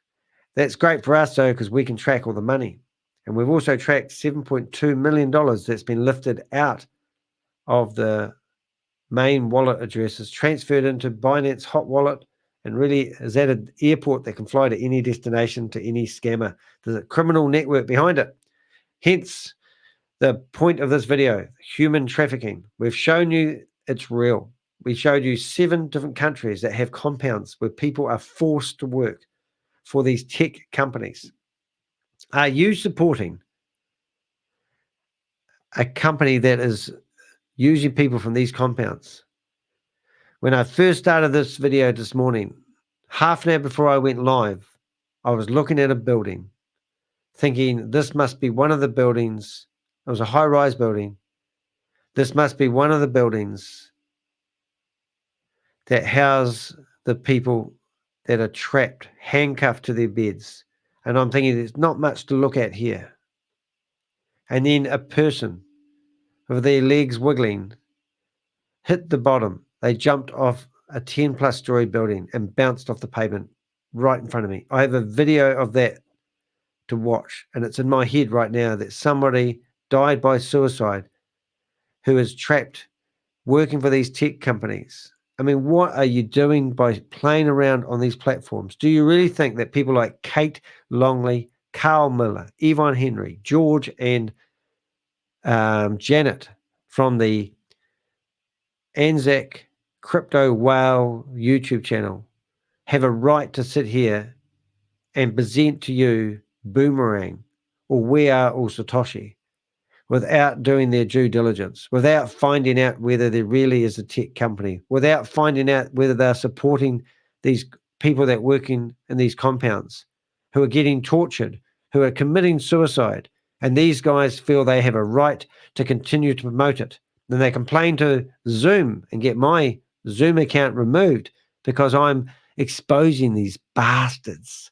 [SPEAKER 20] That's great for us, though, because we can track all the money. And we've also tracked $7.2 million that's been lifted out of the main wallet addresses, transferred into Binance Hot Wallet, and really is at an airport that can fly to any destination, to any scammer. There's a criminal network behind it. Hence the point of this video, human trafficking. We've shown you it's real. We showed you 7 different countries that have compounds where people are forced to work for these tech companies. Are you supporting a company that is using people from these compounds? When I first started this video this morning, half an hour before I went live, I was looking at a building thinking this must be one of the buildings. It was a high-rise building. This must be one of the buildings that house the people that are trapped, handcuffed to their beds. And I'm thinking there's not much to look at here. And then a person with their legs wiggling hit the bottom. They jumped off a 10-plus story building and bounced off the pavement right in front of me. I have a video of that to watch, and it's in my head right now that somebody died by suicide who is trapped working for these tech companies. I mean, what are you doing by playing around on these platforms? Do you really think that people like Kate Longley, Carl Miller, Yvonne Henry, George, and Janet from the Anzac Crypto Whale YouTube channel have a right to sit here and present to you Boomerang or We Are All Satoshi without doing their due diligence, without finding out whether there really is a tech company, without finding out whether they're supporting these people that work in these compounds who are getting tortured, who are committing suicide, and these guys feel they have a right to continue to promote it. Then they complain to Zoom and get my Zoom account removed because I'm exposing these bastards.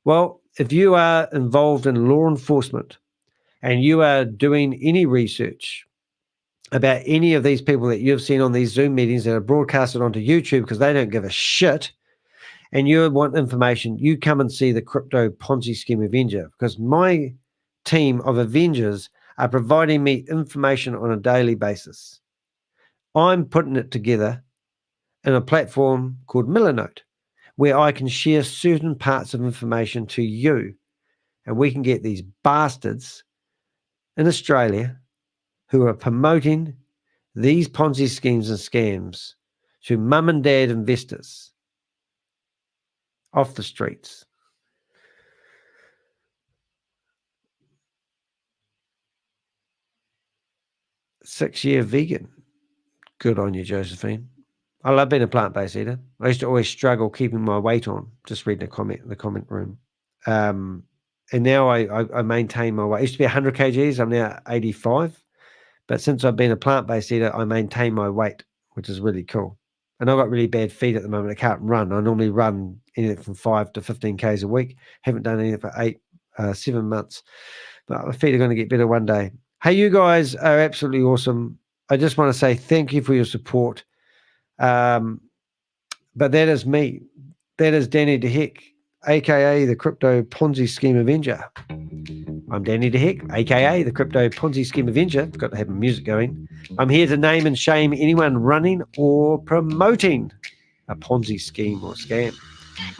[SPEAKER 20] Well, if you are involved in law enforcement and you are doing any research about any of these people that you've seen on these Zoom meetings that are broadcasted onto YouTube because they don't give a shit, and you want information, you come and see the Crypto Ponzi Scheme Avenger, because my team of Avengers are providing me information on a daily basis. I'm putting it together in a platform called Millernote, where I can share certain parts of information to you, and we can get these bastards in Australia who are promoting these Ponzi schemes and scams to mum and dad investors off the streets. Six-year vegan. Good on you, Josephine. I love being a plant-based eater. I used to always struggle keeping my weight on, just reading the comment room. And now I maintain my weight. I used to be 100 kgs. I'm now 85. But since I've been a plant-based eater, I maintain my weight, which is really cool. And I've got really bad feet at the moment. I can't run. I normally run anything from 5 to 15 Ks a week. Haven't done anything for 7 months. But my feet are going to get better one day. Hey, you guys are absolutely awesome. I just want to say thank you for your support. But that is me. That is Danny DeHick, a.k.a. the Crypto Ponzi Scheme Avenger. I'm Danny DeHick, a.k.a. the Crypto Ponzi Scheme Avenger. Forgot to have my music going. I'm here to name and shame anyone running or promoting a Ponzi scheme or scam.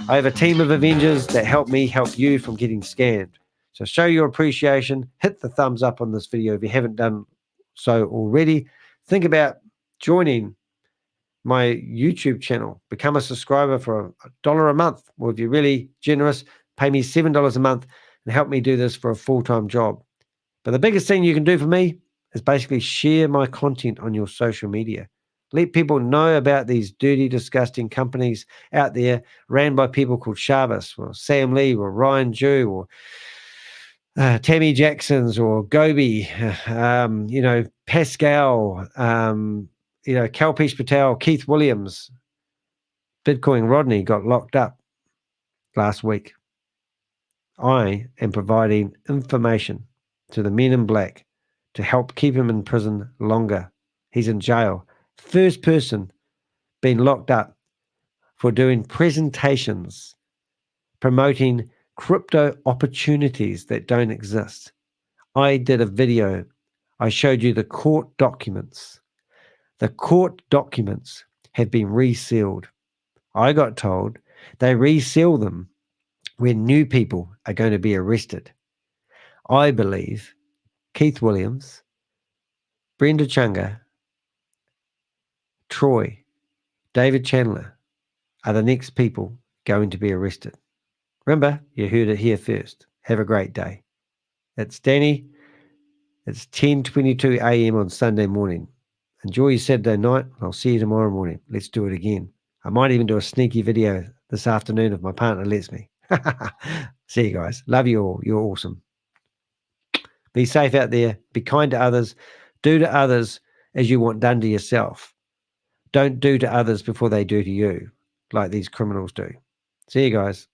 [SPEAKER 20] I have a team of Avengers that help me help you from getting scammed. So show your appreciation. Hit the thumbs up on this video if you haven't done so already. Think about joining my YouTube channel. Become a subscriber for $1 a month. Or if you're really generous, pay me $7 a month and help me do this for a full-time job. But the biggest thing you can do for me is basically share my content on your social media. Let people know about these dirty, disgusting companies out there ran by people called Chavis or Sam Lee or Ryan Jew or Tammy Jacksons or Gobi, Pascal, Kalpesh Patel, Keith Williams, Bitcoin Rodney got locked up last week. I am providing information to the men in black to help keep him in prison longer. He's in jail. First person being locked up for doing presentations promoting crypto opportunities that don't exist. I did a video. I showed you the court documents. The court documents have been resealed. I got told they reseal them when new people are going to be arrested. I believe Keith Williams, Brenda Chunga, Troy, David Chandler are the next people going to be arrested. Remember, you heard it here first. Have a great day. It's Danny. It's 10:22 a.m. on Sunday morning. Enjoy your Saturday night. I'll see you tomorrow morning. Let's do it again. I might even do a sneaky video this afternoon if my partner lets me. See you guys. Love you all. You're awesome. Be safe out there. Be kind to others. Do to others as you want done to yourself. Don't do to others before they do to you, like these criminals do. See you guys.